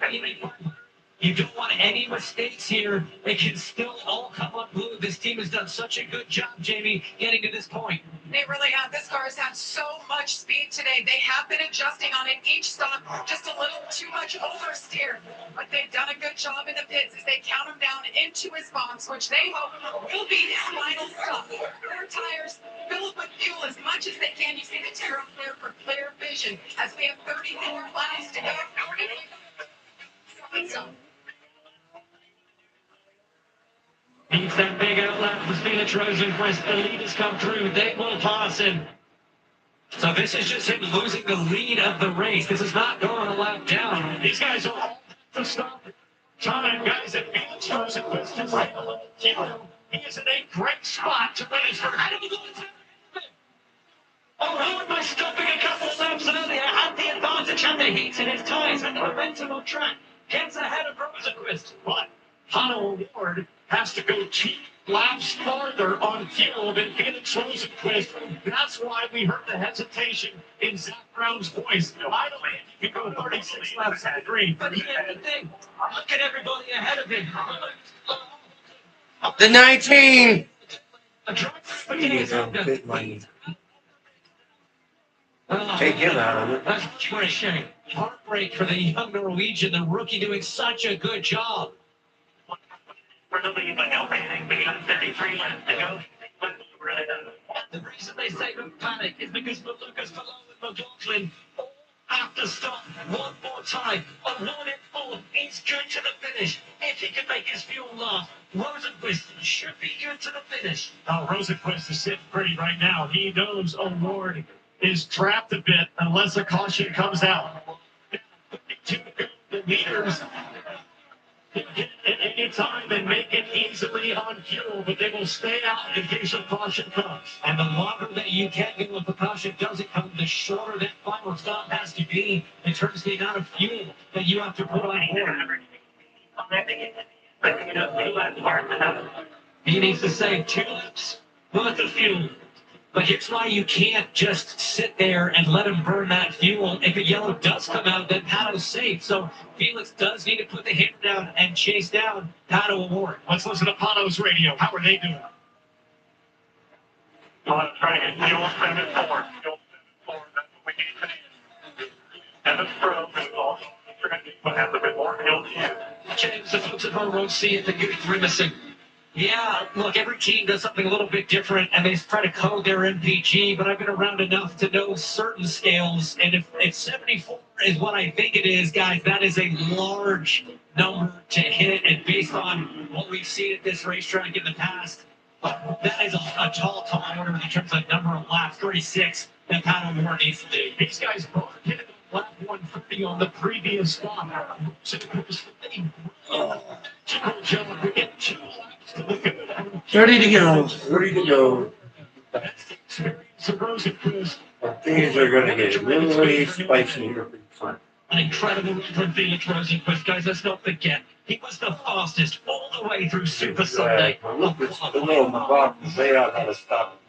You don't want any mistakes here. It can still all come unglued. This team has done such a good job, Jamie, getting to this point. They really have. This car has had so much speed today. They have been adjusting on it each stop, just a little too much oversteer. But they've done a good job in the pits as they count him down into his box, which they hope will be his final stop. 4 tires, fill up with fuel as much as they can. You see the tear up there for clear vision as we have 34 laps to go. Needs that big outlap for Felix Rosenquist. The lead has come through. They will pass him. So this is just him losing the lead of the race. This is not going a lap down. These guys are all to stop time, guys. And Felix Rosenquist is right below the He is in a great spot to win his first. Oh, how am I stopping a couple laps earlier? Had the advantage and the heat in his tyres and the momentum on track. Gets ahead of Rosenquist. But Hano Award has to go 2 laps farther on fuel than Felix Rosenquist. That's why we heard the hesitation in Zach Brown's voice. I don't think he can go 36 laps at the green. But here's the thing. Look at everybody ahead of him. The 19. Take him out of it. That's what a shame. Heartbreak for the young Norwegian, the rookie doing such a good job. For the lead, but no panic. We got 33 laps to go. The reason they say don't panic is because Lucas Palou and McLaughlin all have to stop one more time. On 1 in 4, he's good to the finish. If he can make his fuel last, Rosenquist should be good to the finish. Oh, Rosenquist is sitting pretty right now. He knows Award is trapped a bit unless a caution comes out. The leaders can get any time and make it easily on fuel, but they will stay out in case a caution comes. And the longer that you can go if the caution doesn't come, the shorter that final stop has to be in terms of the amount of fuel that you have to put on board. He needs to save 2 laps worth of fuel. But here's why you can't just sit there and let him burn that fuel. If a yellow does come out, then Pato's safe. So Felix does need to put the hammer down and chase down Pato Award. Let's listen to Pato's radio. How are they doing? Well, trying to get fuel 7-4. Fuel 7-4, that's what we need to do. And the pro is also trying to have a bit more fuel to use. James, the folks at home won't see it, they're grimacing. Yeah, look, every team does something a little bit different, and they try to code their MPG, but I've been around enough to know certain scales, and if 74 is what I think it is, guys, that is a large number to hit, and based on what we've seen at this racetrack in the past, that is a tall order in terms of number of laps, 36, that Pato Moore needs to do. These guys both hit lap 130 on the previous stop. We get 2 laps. 30 to go. 30 to go. Things are going to get really spicy here. An incredible run from Felix Rosenquist, guys. Let's not forget, he was the fastest all the way through Super Sunday. Lucas Palou and McLaughlin, they ought to stop.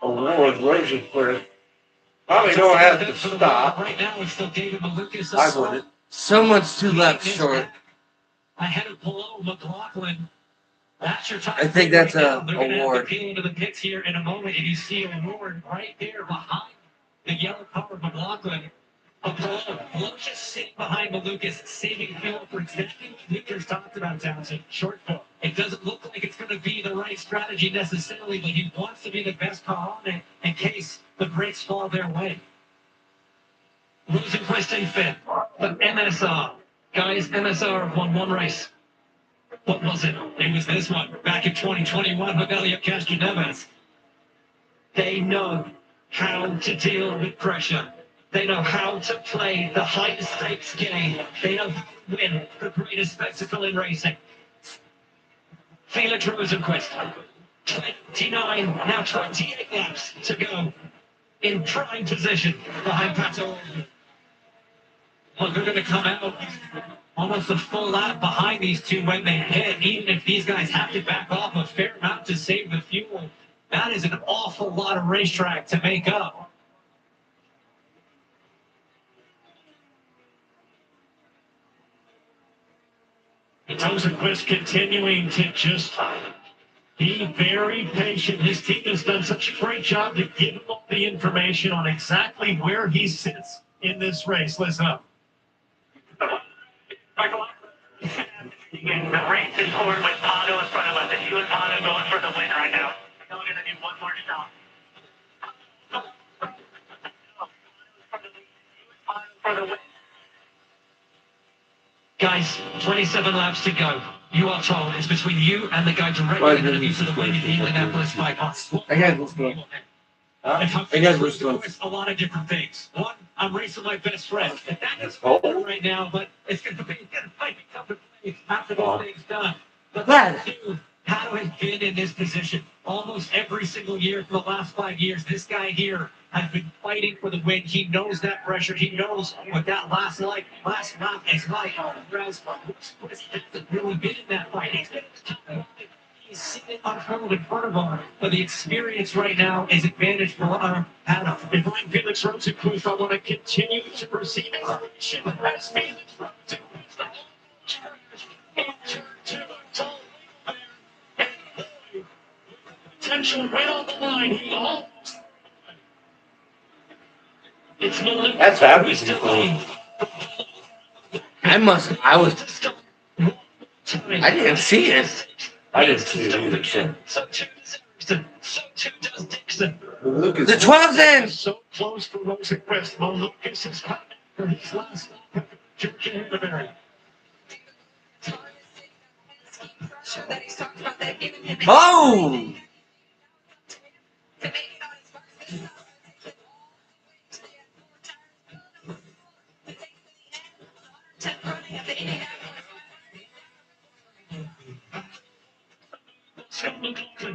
Award Rosenquist probably don't have to stop. Right now, it's still David Malukas. I wouldn't. Someone's 2 laps short. Ahead of Palou, McLaughlin. That's your time. I think that's a They're going to have award. to peel into the pits here in a moment, and you see an award right there behind the yellow car of McLaughlin. Palou just sitting behind Malukas, saving fuel for exactly what Lucas talked about, Townsend. Short foot. It doesn't look like it's going to be the right strategy necessarily, but he wants to be the best car on it in case the brakes fall their way. Rosenquist in fifth, but MSR. Guys, MSR won 1 race. What was it? It was this one, back in 2021 with Elliot Castroneves. They know how to deal with pressure. They know how to play the highest stakes game. They know how to win the greatest spectacle in racing. Felix Rosenquist, 29, now 28 laps to go in prime position behind Pato. Well, they're going to come out almost a full lap behind these two when they hit. Even if these guys have to back off a fair amount to save the fuel, that is an awful lot of racetrack to make up. Rosenquist continuing to just be very patient. His team has done such a great job to give him all the information on exactly where he sits in this race. Listen up. The race is forward with Pato in front of us, and you and Pato going for the win right now. We're going to do one more stop. For the win. Guys, 27 laps to go. You are told it's between you and the guy directly ahead of you for the win in the Indianapolis 500. I got this one. I got this one. A lot of different things. One, I'm racing my best friend. And that is right now, but it's going to be tough to play after this thing's done. But two, Pato has been in this position almost every single year for the last 5 years. This guy here has been fighting for the win. He knows that pressure. He knows what that last lap is like. Whereas Chris hasn't really been in that fight. He's seen it unfold in front of him, but the experience right now is advantage for Pato. If I'm Felix Rosenquist, I want to continue to receive inspiration as Felix Rosenquist. Potential right on the line. He almost. It's That's happening. I didn't see it. I didn't see it either. The 12's in. So close for Rosenquist. Lucas is coming for his last stop. Georgia Henderberry. Oh!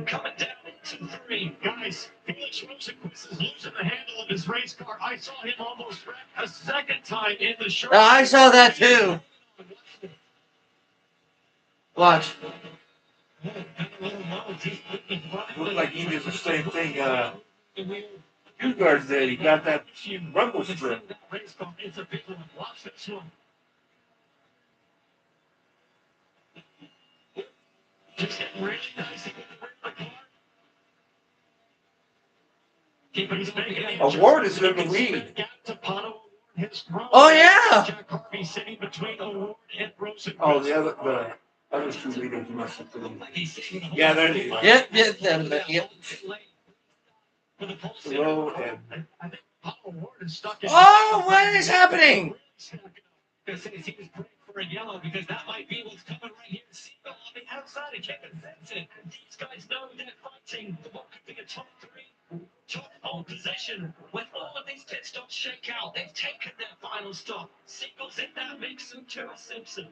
Coming down into 3. Guys, Felix Rosenquist is losing the handle of his race car. I saw him almost wreck a second time in the short. I saw that too. Watch. Looked like he did the same thing. You guys did. He got that rumble strip. It's a big one. Watch this one. Just getting ready. Award is in the lead. Oh yeah. Oh, the other two leaders must have been. Yeah, they're the. Yep. Slow and. Oh, what is happening? For a yellow because that might be what's coming right here. Seagull on the outside of Kevin Benson. These guys know that fighting what could be a top 3, top pole position. When all of these pit stops shake out, they've taken their final stop. Seagull's in that mix and Joe Simpson.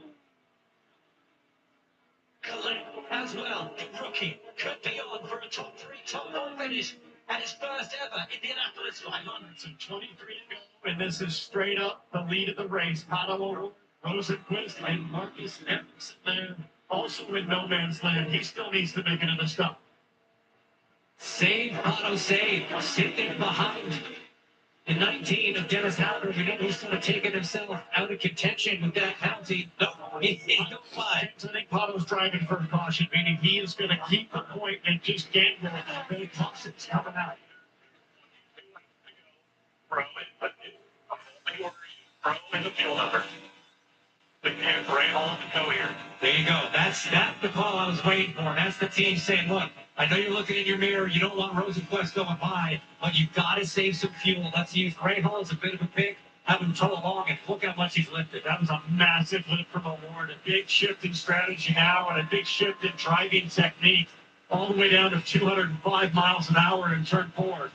Colette as well, the rookie, could be on for a top 3, top 4 finish at his first ever Indianapolis 500. So 23 to go, and this is straight up the lead of the race. Pato Rosenquist and Marcus Emerson there, also in no man's land. He still needs to make another stop. Save, Pato save, sitting behind the 19 of Dennis Howard. We know he's sort of taken himself out of contention with that penalty. No, he don't fly. I think Pato's driving for caution, meaning he is going to keep the point and just get the Thompson's coming out. Pro in the field number. The right on the go here. There you go. That's the call I was waiting for. That's the team saying, look, I know you're looking in your mirror. You don't want Rosenquist going by, but you've got to save some fuel. Let's use Gray Hall as a bit of a pick. Have him tow along and look how much he's lifted. That was a massive lift from Award. A big shift in strategy now and a big shift in driving technique. All the way down to 205 miles an hour in turn 4.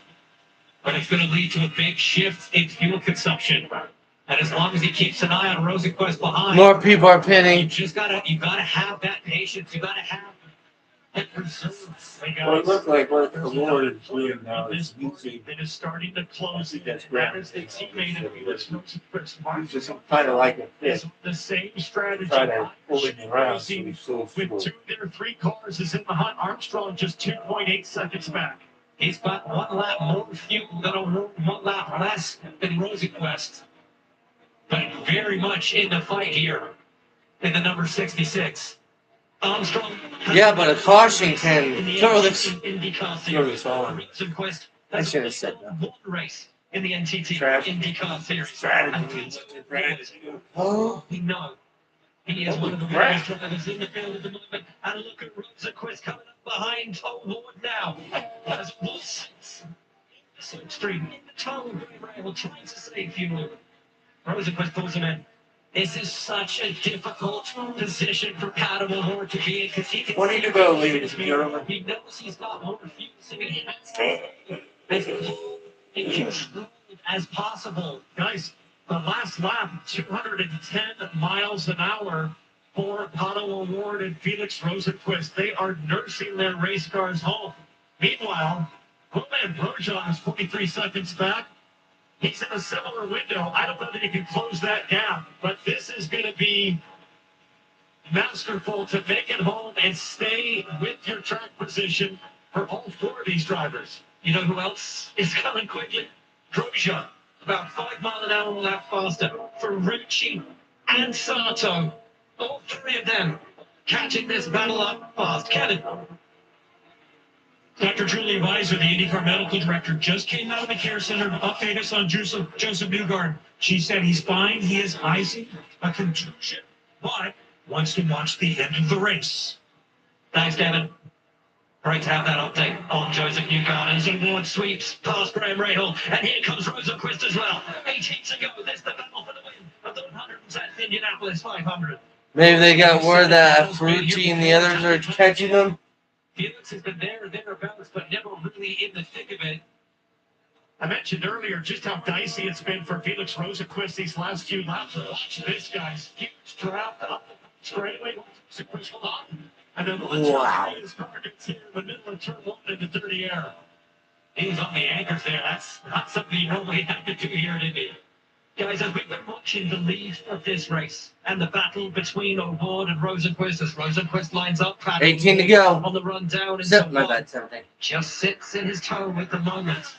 But it's going to lead to a big shift in fuel consumption. And as long as he keeps an eye on Rosenquist behind, more people are pinning. You gotta have that patience. You gotta have that reserve. Well, it looks like what Award is doing now is it is starting to close against that is the teammate of Felix Rosenquist. He's just kind of like a fish. The same strategy. Try to pull him around. So he's so with slow. 2 of their 3 cars is in the hunt. Armstrong just 2.8 seconds back. He's got 1 lap more fuel than Award, 1 lap less than Rosenquist. But very much in the fight here in the number 66. Armstrong. Yeah, but a caution can throw this. Rosenquist. I should have said that. One race in the NTT IndyCar Series. Strategy. Oh. We know he is one of the best drivers in the field at the moment. And look at Rosenquist coming up behind Award now. As Wolf Street in the tunnel rail trying to save fuel. Rosenquist pulls him in. This is such a difficult position for Pato Award to be in because he can. 20 to go, ladies and gentlemen. He knows he's got more fuel, so he has to as possible. Guys, the last lap, 210 miles an hour. for Pato O'Ward and Felix Rosenquist. They are nursing their race cars home. Meanwhile, Roman Grosjean is 43 seconds back. He's in a similar window. I don't know that he can close that gap, but this is going to be masterful to make it home and stay with your track position for all four of these drivers. You know who else is coming quickly? Grosjean, about 5 miles an hour lap faster. Ferrucci and Sato, all three of them catching this battle up fast. Kevin. Dr. Julie Weiser, the IndyCar medical director, just came out of the care center to update us on Joseph Newgarden. She said he's fine. He is icing a contusion, but wants to watch the end of the race. Thanks, Kevin. Great to have that update on Joseph Newgarden as O'Ward sweeps past Graham Rahal. And here comes Rosenquist as well. 18 to go. This is the battle for the win of the 110th Indianapolis 500. Maybe they got word that Ferrucci and the others are catching them. Felix has been there or thereabouts, but never really in the thick of it. I mentioned earlier just how dicey it's been for Felix Rosenquist these last few laps. Watch this, guys. Huge draft up the straightaway. Rosenquist on. And then Wow. his car gets here in the middle of turn one in the dirty air. He's on the anchors there. That's not something you normally have to do here at Indy. Guys, as we've been watching the lead of this race and the battle between O'Ward and Rosenquist as Rosenquist lines up. 18 to go. On the run down. My bad, 17. Just sits in his toe at the moment.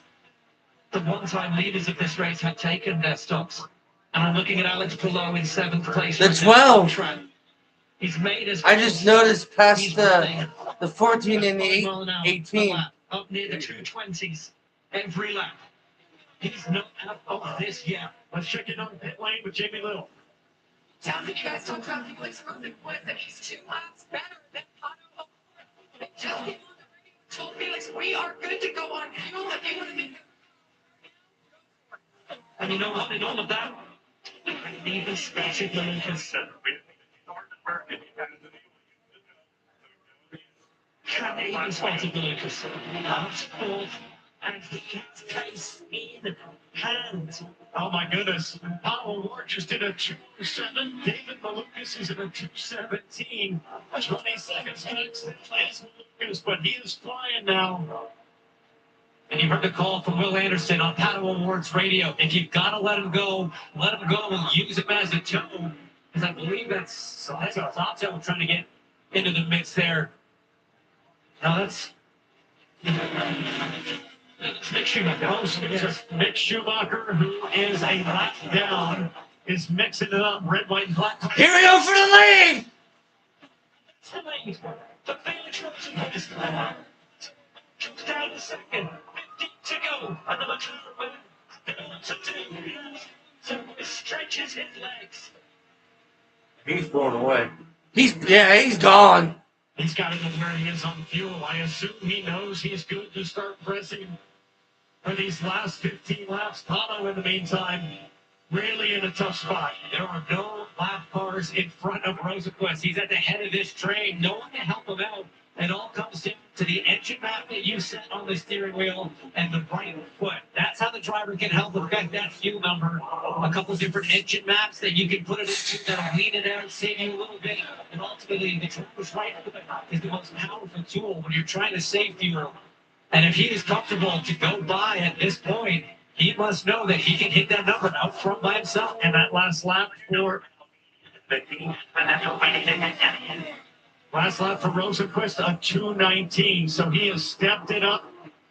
The one-time leaders of this race have taken their stops. And I'm looking at Alex Palou in 7th place. The 12. He's made his I just noticed past the 14 and the 18. Up near the 220s every lap. He's not out of this yet. Let's check in on pit lane with Jamie Little. Sounds like you guys talked about Felix Rosenquist that he's 2 laps better than Pato O'Ward. They just came on the radio and told Felix we are good to go on fuel if you want to make. And you know what? In all of that, I need the special Lucas. Can even spotted the Lucas. Last fourth, and he gets pace in hand. Oh my goodness. Pato O'Ward just did a 2.7. David Malukas is in a 2.17. 20 seconds next place Malukas, but he is flying now. And you heard the call from Will Anderson on Pato O'Ward's radio. If you've got to let him go and use him as a tow. Because I believe that's Sato trying to get into the mix there. Now that's Mick Schumacher. Mick Schumacher, who is a lap down, is mixing it up. Red, white, and black. Here we go for the lead! The Felix Rosenquist comes down to second. 15 to go. And the McLaren to 2. So he stretches his legs. He's blown away. He's gone. He's got to know where he is on fuel. I assume he knows he's good to start pressing for these last 15 laps. Pato, in the meantime, really in a tough spot. There are no lap cars in front of Rosenquist. He's at the head of this train. No one can help him out. It all comes down to the engine map that you set on the steering wheel and the right foot. That's how the driver can help affect that fuel number. A couple different engine maps that you can put it into that'll lean it out, save you a little bit. And ultimately, the driver's right foot is the most powerful tool when you're trying to save fuel. And if he is comfortable to go by at this point, he must know that he can hit that number out front by himself. And that last lap for Rosenquist, a 2:19. So he has stepped it up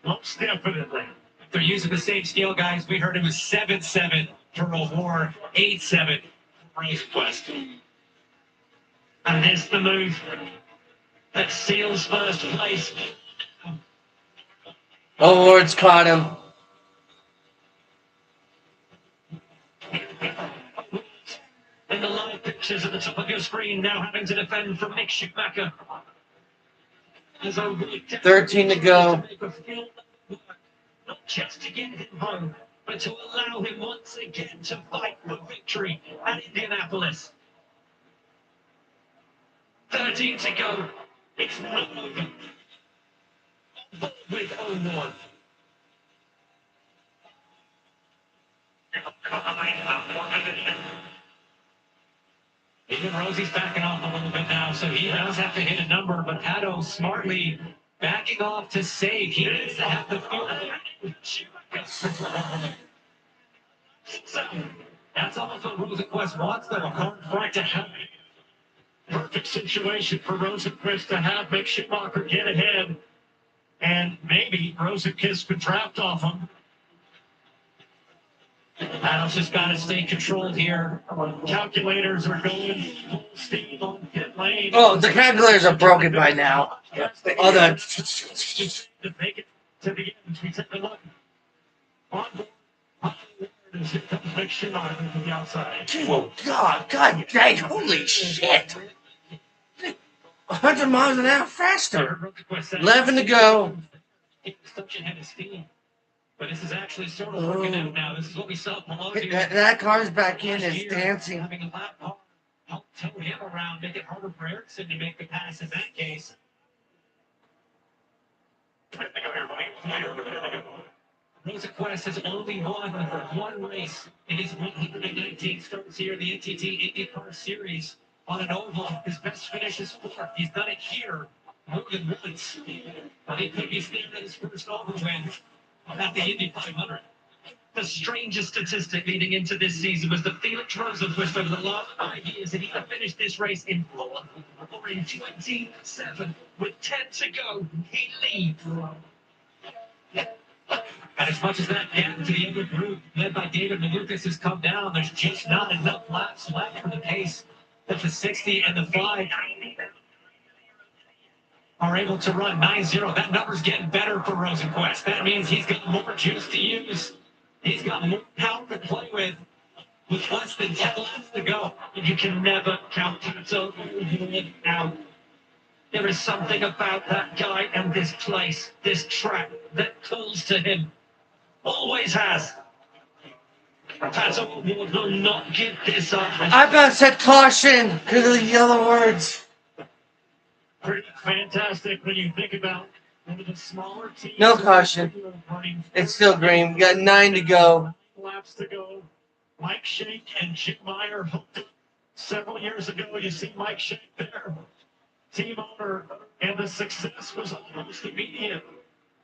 most definitely. If they're using the same scale, guys, we heard it was 7-7 for O'Ward, 8-7 for Rosenquist. And it's the move that seals first place. O'Ward's caught him. In the live pictures at the top of your screen, now having to defend from Mick Schumacher. 13 to go. Not just to get him home, but to allow him once again to fight for victory at Indianapolis. 13 to go. It's not over. With O'Ward. Even Rosie's backing off a little bit now, so he does have to hit a number, but Pato smartly backing off to save. He needs to have the field. So, that's almost what Rosenquist wants, though. A hard fight to have. Perfect situation for Rosenquist to have Mick Schumacher get ahead. And maybe Rosenquist could draft off him. Adams just got to stay controlled here. Calculators are going full steam on pit lane. Oh, the calculators are broken by now. Oh, the... To make it to the end, we take a look. On board, Mick Schumacher from the outside. Oh, God dang, holy shit. 100 miles an hour faster. 11 to go. Such ahead of steam. But this is actually sort of working out now. This is what we saw Pelosi. That car's back in is dancing. Having a lap car help tow him around, make it harder for Ericsson to make the pass in that case. Rosenquist has only won one race in his 119 starts here in the NTT IndyCar Series on an oval. His best finish is fourth. He's done it here more than once. But he could be staring at his first oval win at the Indy 500. The strangest statistic leading into this season was the Felix Rosenquist over the last 5 years, and he had finished this race in fourth or in 27 with 10 to go. He leads. And as much as that gap to the other group, led by David Malukas, has come down, there's just not enough laps left for the pace that the 60 and the 5 are able to run 9-0. That number's getting better for Rosenquist. That means he's got more juice to use. He's got more power to play with less than 10 laps to go. You can never count Pato out. There is something about that guy and this place, this track, that calls to him. Always has. Pato will not give this up. I about said caution because of the yellow words. Pretty fantastic when you think about one of the smaller teams. No caution. It's still green. We got 9 to go. Laps to go. Mike Shank and Chip Meyer hooked up several years ago. You see Mike Shank there, team owner, and the success was almost immediate.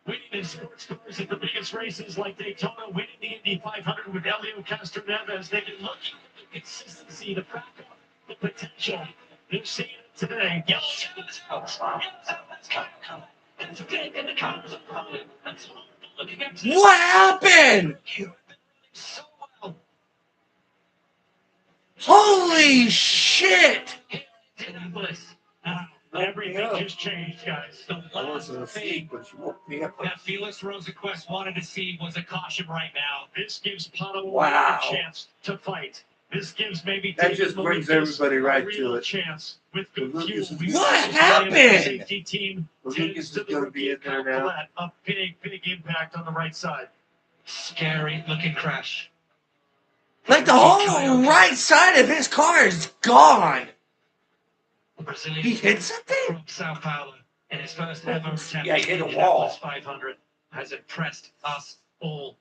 Winning in sports cars at the biggest races like Daytona, winning the Indy 500 with Elio Castroneves. They've been looking for the consistency, the backup, the potential. They're seeing it today. What happened? Holy shit! Everything just changed, guys. The last thing that Felix Rosenquist wanted to see was a caution right now. This gives Pato a chance to fight. This gives maybe that just brings everybody right to it. Chance with good fuel. What happened? Safety team Lucas is going to be in there now. A big impact on the right side. Scary looking crash. Like the whole right side of his car is gone. He hit something? From Sao Paulo in his first ever attempt. Yeah, he hit a wall. 500 has impressed us all.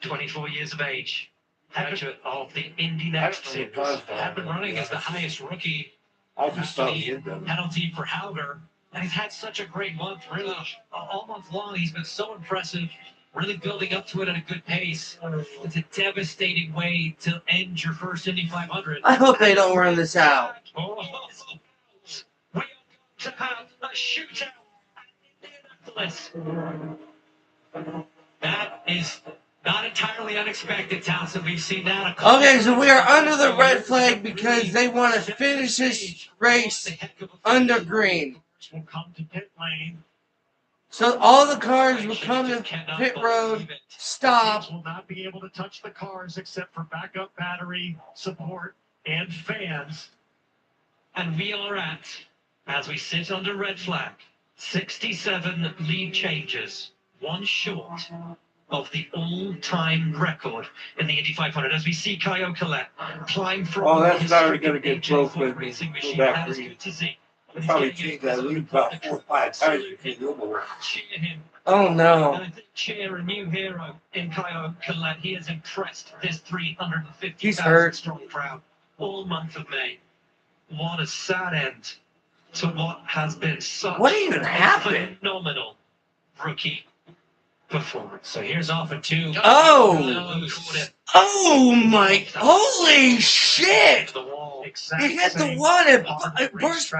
24 years of age. Graduate of the Indy Next series. Had been running as the highest rookie penalty for Hauger. And he's had such a great month, really. All month long, he's been so impressive. Really building up to it at a good pace. It's a devastating way to end your first Indy 500. I hope they don't run this out. We are going to have a shootout at Indianapolis. That is not entirely unexpected, Townsend. We've seen that. Okay, so we are under the red flag because they want to finish this race under green. Will come to pit lane. So all the cars will come to pit road, stop. Will not be able to touch the cars except for backup battery support and fans. And we are at, as we sit under red flag, 67 lead changes, one short of the all-time record in the Indy 500. As we see Caio Collet climb from... Oh, that's not going to get broke when we go back green. They'll probably change that loop about 4 or 5 times between the over. Oh, no. And I think cheer a new hero in Caio Collet. He has impressed this 350,000 strong crowd all month of May. what a sad end to what has been such What even a happened? phenomenal rookie performance. So here's off and two. Oh! Oh my! Holy shit! He hit the wall and it burst.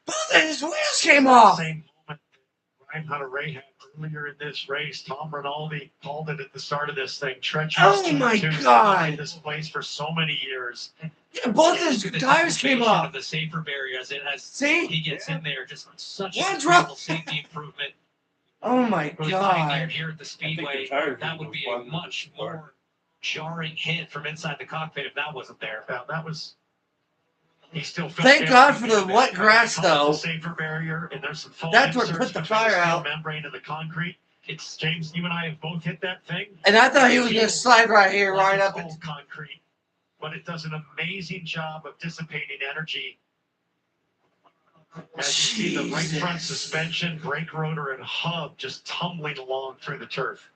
Both of his wheels came off. Same moment Ryan Hunter-Reay had earlier in this race. Tom Rinaldi called it at the start of this thing. Treacherous Oh my T2's God. been in this place for so many years. Yeah, both his tires came off. Of the safer barrier as See? he gets in there, just such What's a wrong? safety improvement. Oh my God! God. Here at the Speedway, that would be a much more jarring hit from inside the cockpit if that wasn't there. That was. He still felt Thank God for the wet grass, though. Safer barrier, and there's some foam That's what inserts put the between fire steel out. membrane and the concrete. It's James. You and I have both hit that thing. And I thought he was going to slide right here, Like right it's up. all concrete, but it does an amazing job of dissipating energy. As you see the right front suspension, brake rotor, and hub just tumbling along through the turf.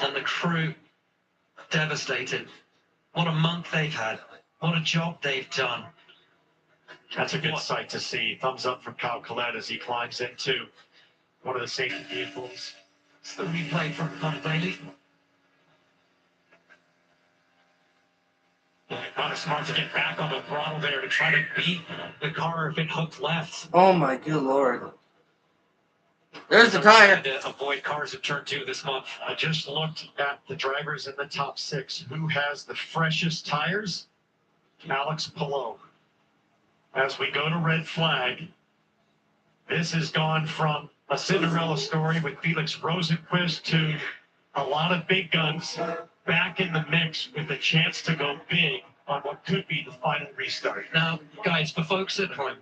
And the crew devastated. What a month they've had. What a job they've done. That's a good sight to see. Thumbs up from Kyle Collette as he climbs into one of the safety vehicles. It's the replay from Bailey. Kind of smart to get back on the throttle there to try to beat the car if it hooked left. Oh my good Lord. There's the tire. To avoid cars in turn 2 this month. I just looked at the drivers in the top 6. Who has the freshest tires? Alex Palou. As we go to red flag, this has gone from a Cinderella story with Felix Rosenquist to a lot of big guns back in the mix with a chance to go big on what could be the final restart. Now, guys, for folks at home,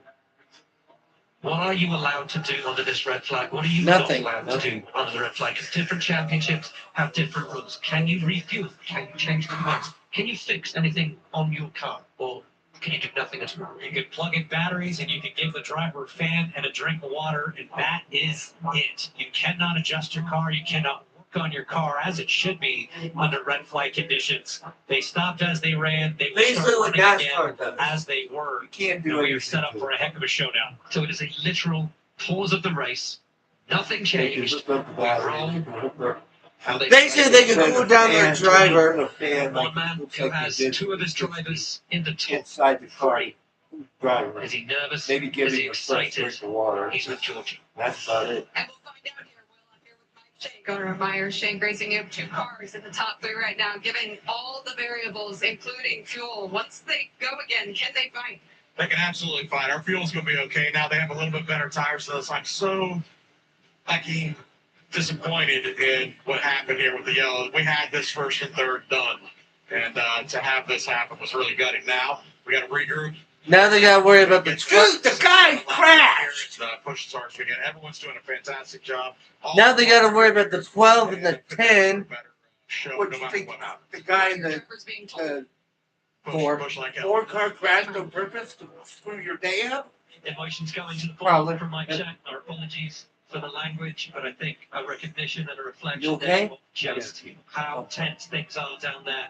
what are you allowed to do under this red flag? What are you Nothing. not allowed to do under the red flag? Because different championships have different rules. Can you refuel? Can you change components? Can you fix anything on your car? Or can you do nothing at all? You can plug in batteries and you can give the driver a fan and a drink of water, and that is it. You cannot adjust your car. You cannot work on your car as it should be under red flag conditions. They stopped as they ran. They will Basically start what running NASCAR again does. as they were. You can't do And we are anything set up to for a heck of a showdown. So it is a literal pause of the race. Nothing changed. We roll. How Basically, they can cool down their driver. One man who has 2 of his drivers in the top inside the car. 3. Driver. Is he nervous? Maybe Is give he him a fresh excited? drink of water. He's with Georgie. That's about it. And we'll find out here, Will. I'm here with Mike Shank, owner of Myers Shank Racing. You have 2 cars in the top 3 right now, given all the variables, including fuel. Once they go again, can they fight? They can absolutely fight. Our fuel's going to be okay. Now they have a little bit better tires than us. I'm so fucking disappointed in what happened here with the yellow. We had this first and third done. And to have this happen was really gutting. Now we got to regroup. Now they gotta worry about the truth. The guy crashed. Push starts again. Everyone's doing a fantastic job. Now they gotta worry about the 12 and the 10. What do you think? The guy in the four car crashed on purpose to screw your day up? Emotions going to the Probably. floor from Mike Shank. Our apologies for the language, but I think a recognition and a reflection You okay? of just how tense things are down there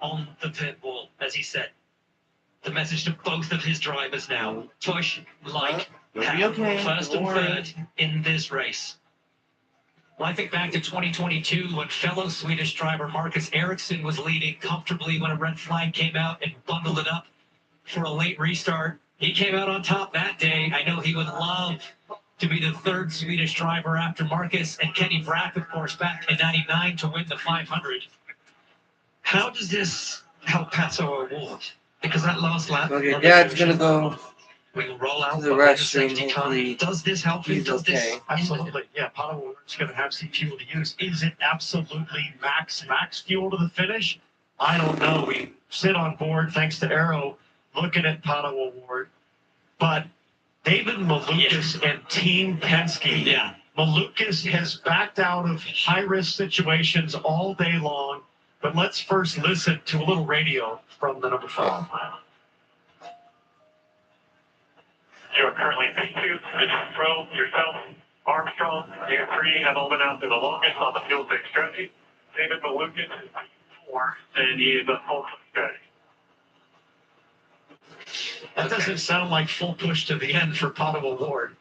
on the pit wall, as he said. The message to both of his drivers now: push like You'll be hell, okay. first Don't and worry. third in this race. Well, I think back to 2022 when fellow Swedish driver Marcus Ericsson was leading comfortably when a red flag came out and bundled it up for a late restart. He came out on top that day. I know he would love to be the 3rd Swedish driver after Marcus and Kenny Brack, of course, back in '99 to win the 500. How does this help Pato Award? Because that last lap, Okay, Dad's gonna go we will roll out to the behind restroom. safety car. Hopefully, Does this help him? he's Does this okay. Absolutely. Yeah, Pato is going to have some fuel to use. Is it absolutely max fuel to the finish? I don't know. We sit on board, thanks to Arrow, looking at Pato Award. But David Malukas and Team Penske. Yeah. Malukas has backed out of high-risk situations all day long. But let's first listen to a little radio from the number 5. You are currently P2, Mitchell Pro, yourself, Armstrong, you 3 have all been out there the longest on the fuel tank strategy. David Malukas is P4, and he is a full strategy. That doesn't sound like full push to the end for Pato Award.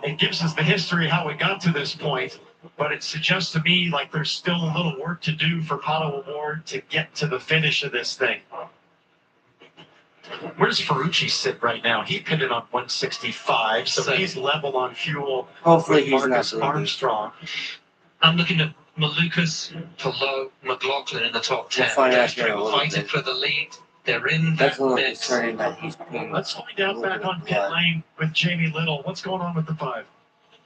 It gives us the history how it got to this point, but it suggests to me like there's still a little work to do for Pato Award to get to the finish of this thing. Where does Ferrucci sit right now? He pitted on 165, so he's level on fuel. Hopefully with he's Marcus not leading. Armstrong. I'm looking at Malukas, Palou, McLaughlin in the top 10. We'll find out Those here three in a were little fighting bit. for the lead. They're in That's a that little mix. concerning that he's paying. Let's find out back on pit lane with Jamie Little. What's going on with the 5?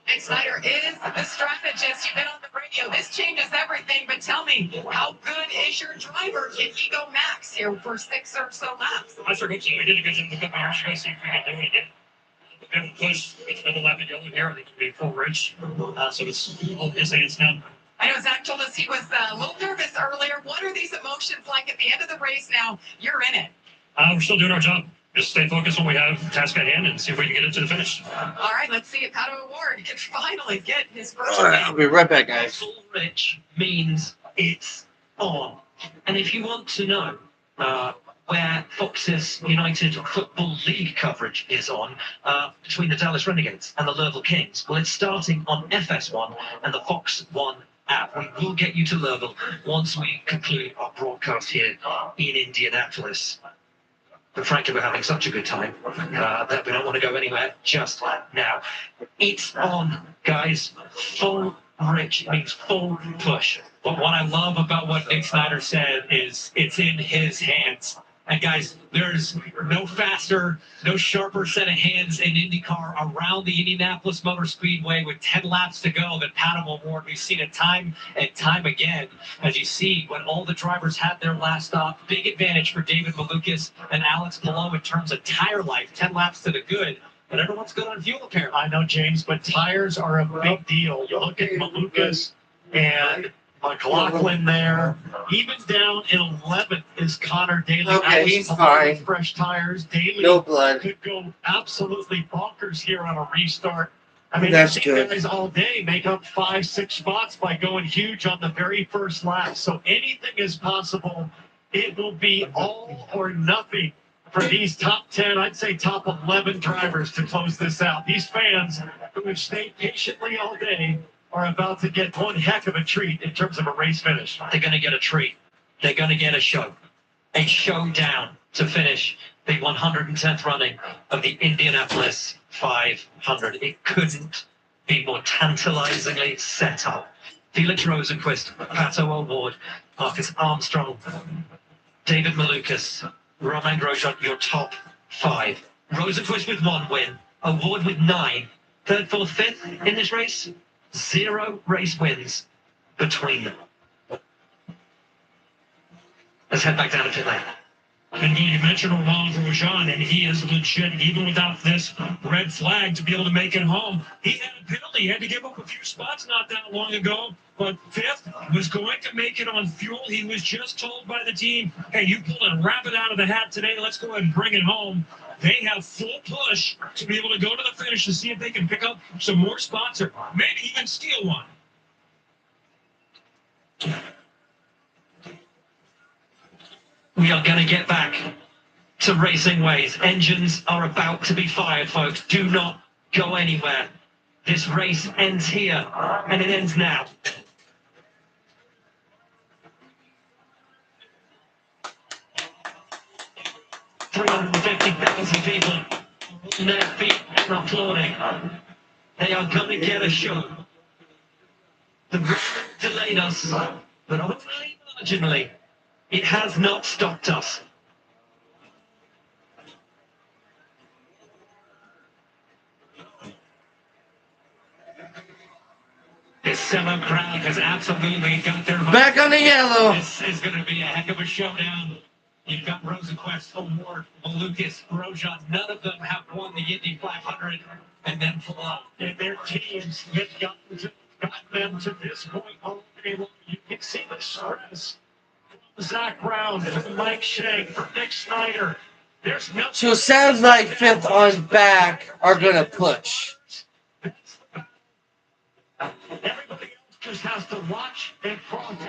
Nick Snyder is the strategist. You've been on the radio. This changes everything. But tell me, how good is your driver? Can he go max here for 6 or so laps? I sure hope so. We did a good job a couple years ago, see if we can do it again. We're going to push. It's been a lap at yellow here. I think it'll be full rich. So it's all his hands now. I know Zach told us he was a little nervous earlier. What are these emotions like at the end of the race now? You're in it. We're still doing our job. Just stay focused on what we have, task at hand, and see if we can get it to the finish. All right, let's see if Pato Award can finally get his first All right, I'll be right back, guys. Full rich means it's on. And if you want to know where Fox's United Football League coverage is on between the Dallas Renegades and the Lerville Kings, well, it's starting on FS1 and the Fox One app. We will get you to Lerville once we conclude our broadcast here in Indianapolis. But frankly, we're having such a good time that we don't want to go anywhere just now. It's on, guys. Full rich means full push. But what I love about what Nick Snyder said is it's in his hands. And guys, there's no faster, no sharper set of hands in IndyCar around the Indianapolis Motor Speedway with 10 laps to go than Pato Award. We've seen it time and time again. As you see, when all the drivers had their last stop, big advantage for David Malukas and Alex Palou in terms of tire life, 10 laps to the good. But everyone's good on fuel, apparently. I know, James, but tires are a big deal. You look at Malukas and McLaughlin there. Even down in 11th is Connor Daly. Okay, he's fine. Fresh tires. Daly No blood. could go absolutely bonkers here on a restart. I mean, That's these good. guys all day make up 5-6 spots by going huge on the very first lap. So anything is possible. It will be all or nothing for these top 10, I'd say top 11 drivers to close this out. These fans who have stayed patiently all day are about to get one heck of a treat in terms of a race finish. They're going to get a treat. They're going to get a showdown to finish the 110th running of the Indianapolis 500. It couldn't be more tantalizingly set up. Felix Rosenquist, Pato Award, Marcus Armstrong, David Malukas, Romain Grosjean, your top 5. Rosenquist with 1 win, Award with 9. 3rd, 4th, 5th in this race. 0 race wins between them. Let's head back down to pit lane. And you mentioned Romain Grosjean, and he is legit, even without this red flag, to be able to make it home. He had a penalty. He had to give up a few spots not that long ago, but 5th was going to make it on fuel. He was just told by the team, hey, you pulled a rabbit out of the hat today. Let's go ahead and bring it home. They have full push to be able to go to the finish to see if they can pick up some more spots or maybe even steal one. We are going to get back to racing ways. Engines are about to be fired, folks. Do not go anywhere. This race ends here, and it ends now. $350,000 people on their feet and applauding. They are going to get a show. The rain delayed us, but only marginally. It has not stopped us. This summer crowd has absolutely got their Back on the yellow. This is going to be a heck of a showdown. You've got Rosenquist, Award, Malukas, Grosjean. None of them have won the Indy 500, and then Palou. And their teams have gotten them to this point all day long. You can see the stress. Zach Brown, from Mike Shank, from Nick Snyder. There's no. So it sounds like 5th on back are going to push. Everybody else just has to watch and front.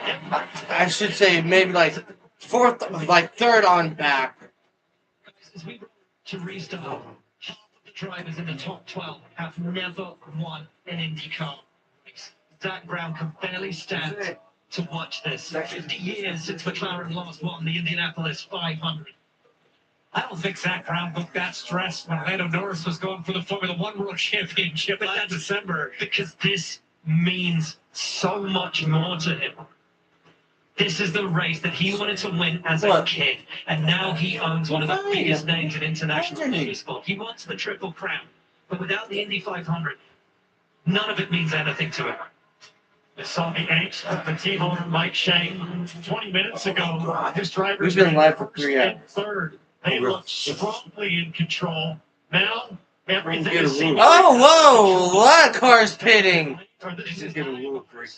I should say maybe like 4th, like 3rd on back. to restart. Half of the drivers in the top 12 have never won an IndyCar race. Zach Brown can barely stand to watch this. 50 years since McLaren last won the Indianapolis 500. I don't think Zach Brown looked that stressed when Lando Norris was going for the Formula One World Championship last December, because this means so much more to him. This is the race that he wanted to win as a kid, and now he owns one of the biggest names in international motorsport. He wants the Triple Crown, but without the Indy 500, none of it means anything to him. This saw the angst of the team owner Mike Shane 20 minutes ago. His drivers We've been live for 3 hours. third. They look strongly in control. Now everything is Oh, whoa! A lot of cars pitting. Just get a little break.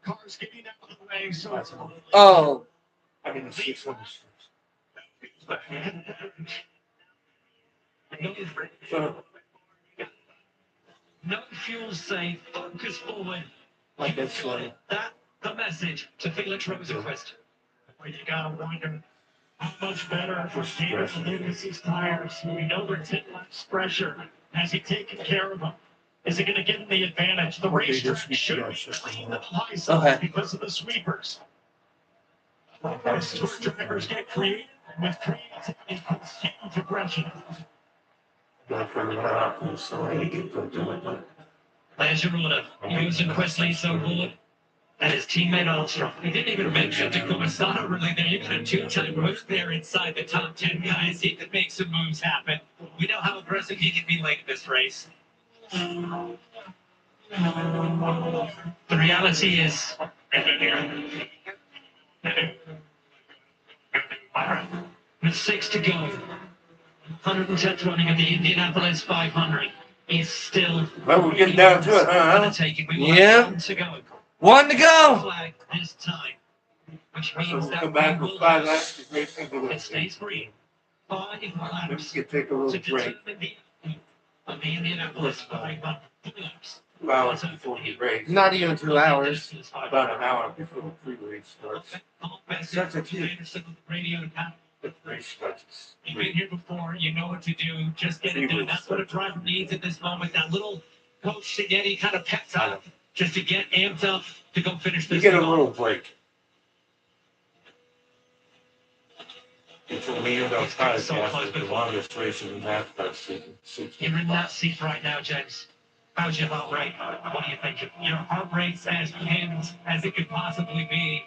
Cars getting out of the way. So Oh. I mean, the 600. No fuel safe, focus forward. Like that's funny. That's the message to Felix Rosenquist. well, you gotta wonder how much better for Steven Lucas's tires. We know they're 10 laps pressure. Has he taken care of them? Is it going to give him the advantage? The racetrack should be clean the high side because of the sweepers. As tour drivers get creative with creativity and huge aggression. There's your order. Rosenquist leads the award, and his teammate Armstrong. He didn't even mention Dakota Sano really there. You got a 2-time move there inside the top 10 guys. He could make some moves happen. We know how aggressive he can be late in this race. The reality is, with 6 to go, 110th running of the Indianapolis 500 is still. Well, we're getting down to it, huh? Yeah. 1 to go. 1 to go. Flag this time, which means that come back with 5 laps to race into it stays green. 5 laps We can take a little break. Of the Indianapolis 500 laps. 2 hours before the race. Not even 2 hours. About an hour before the pre-race starts. Such a cute. Radio The race starts. You've been here before. You know what to do. Just get it done. That's what a driver needs at this moment. That little coach to get kind of pepped up, just to get amped up to go finish this. You get a little break. Until we end up tired, that's the longest race in the NASCAR season. You're in that seat right now, James. How's your heart rate? What do you think? Your heart rate's as tense as it could possibly be.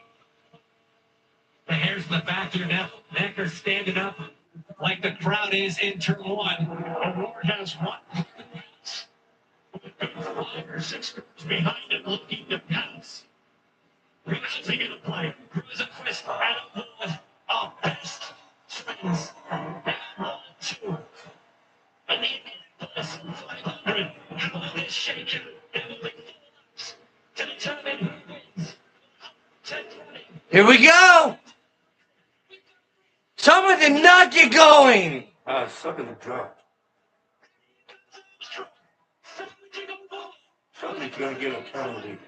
The hairs in the back of your neck are standing up like the crowd is in turn 1. Award has 1. Six behind it looking to pass. Rousing into play. Rosenquist at one of best friends. And 2. And the Indianapolis 500. How is shaken. To determine who wins. Here we go. Someone did not get going. Somebody dropped. Somebody's gonna get a penalty.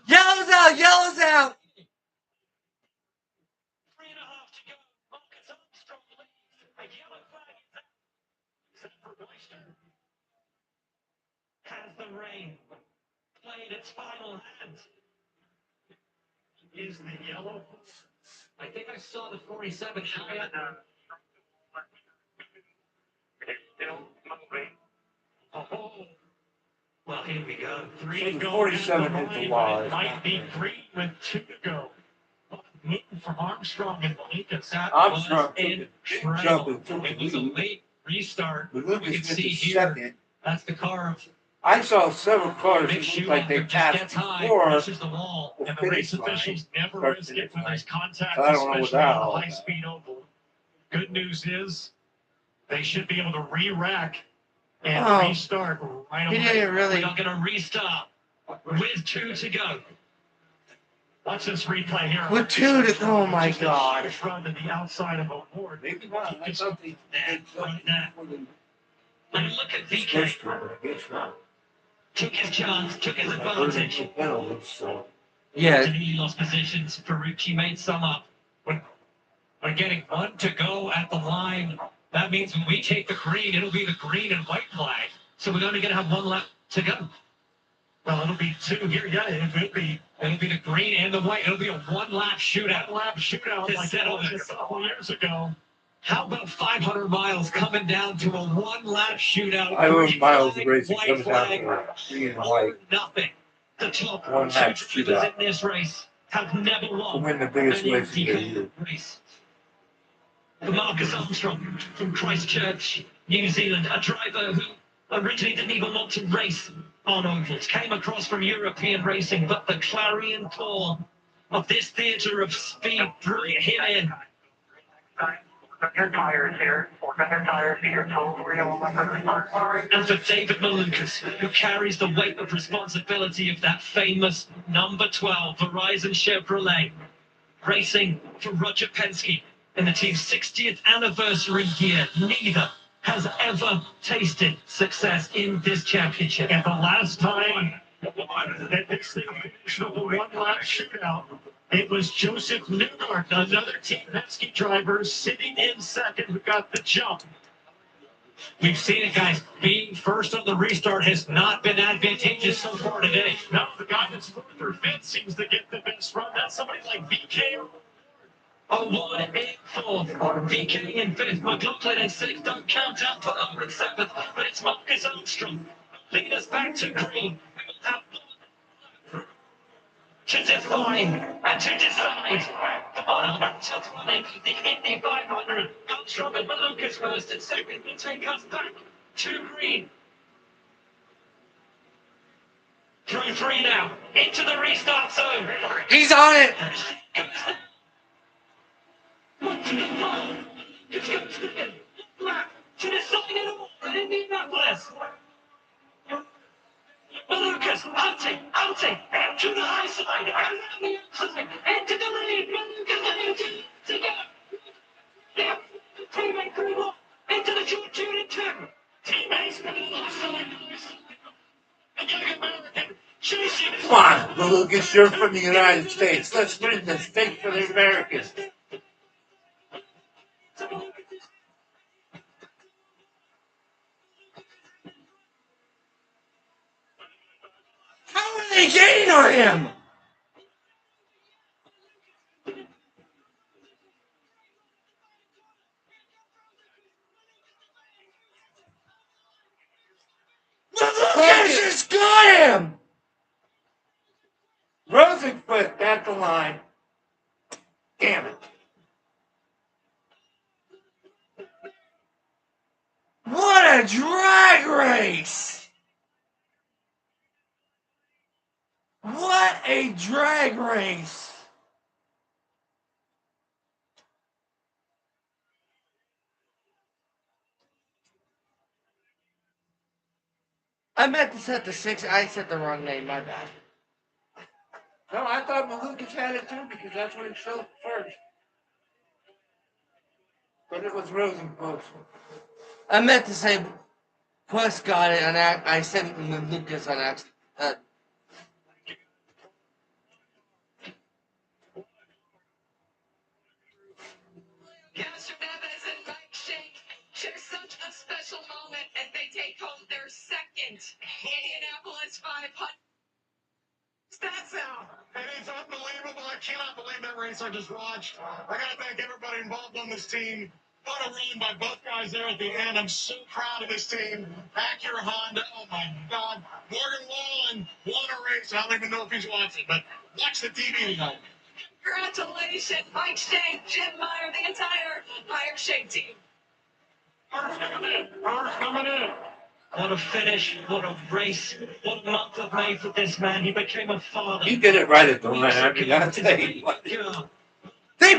Yellow's out. Yellow's out. Has the rain played its final hand? Is the yellow? I think I saw the 47 high up. Oh, well, here we go. 3 to go. 47 hit the wall. It might be green with 2 to go. Move from Armstrong and Lucas. Armstrong Incredible. It was a late restart. We can see here. That's the car of. I saw several cars that looked like they passed before. The wall, and the race officials never risk it when there's contact, I don't know what especially that on all a high-speed oval. Good news is they should be able to re-rack and restart right away. He didn't really. We're going to restart with 2 to go. Watch this replay here. With 2 to. Oh my God. Run to the outside of a board. Maybe not. I thought they right now. And look at VK. Took his chance, took his advantage. Yeah. He lost positions. Ferrucci made some up. We're getting one to go at the line. That means when we take the green, it'll be the green and white flag. So we're only going to have one lap to go. Well, it'll be two here. Yeah, it'll be the green and the white. It'll be a one-lap shootout. Lap shootout To like settle it was this. a couple years ago. How about 500 miles coming down to a one-lap shootout? 500 miles of racing white comes down flag, to green and white. nothing. The top One two lap drivers shootout. in this race have never To won win the biggest an race of the IndyCar year. race. Marcus Armstrong from Christchurch, New Zealand, a driver who originally didn't even want to race on ovals, came across from European racing, but the clarion call of this theatre of speed drew him in. Your tires here. 400 tires here. Total real. And for David Malukas, who carries the weight of responsibility of that famous number 12 Verizon Chevrolet, racing for Roger Penske in the team's 60th anniversary year, neither has ever tasted success in this championship. And the last time that this thing finished with a one-lap shootout, it was Joseph Newgard, another Team Penske driver, sitting in second, who got the jump. We've seen it, guys. Being first on the restart has not been advantageous so far today. No, the guy that's further fifth seems to get the best run. That's somebody like VK. Award in fourth, VK in fifth, McLaughlin in sixth. Don't count out for over in seventh, but it's Marcus Armstrong. Lead us back to green. We will have to define and to decide. Just running the Indy 500. Armstrong and Malukas first and second will take us back to green. Through three now, into the restart zone. He's on it. To decide it all in Indianapolis. Malukas, hunting, out to the high side, around the outside, into the lead. Malukas to go. Yeah, teammate through one, into the short tune and two. Teammates from the left side. A young American chasing. Come on, Malukas, you're from the United States. Let's win this thing for the Americans. How are they getting on him? Malukas just got him! Rosenquist at the line. Damn it. What a drag race! What a drag race! I meant to set the 6. I set the wrong name. My bad. No, I thought Malukas had it too because that's what it showed first. But it was Rosenquist. I meant to say Quest got it, and I sent Lucas on accident. Pastor Neves and Mike Shank share such a special moment as they take home their second Indianapolis 500. That sound. It is unbelievable. I cannot believe that race I just watched. I got to thank everybody involved on this team. What a run by both guys there at the end. I'm so proud of this team. Acura Honda. Oh, my God. Morgan Wallen won a race. I don't even know if he's watching, but watch the TV tonight. Congratulations, Mike Shank, Jim Meyer, the entire Meyer Shank team. Cars coming in. What a finish, what a race, what a month of May for this man. He became a father. You did it right at the line. I mean, I'll tell you what. They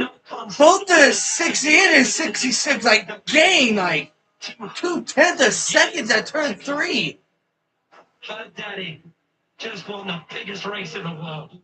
both did 60 and 66, like, gain, like, 2/10 of seconds at turn 3. Her daddy just won the biggest race in the world.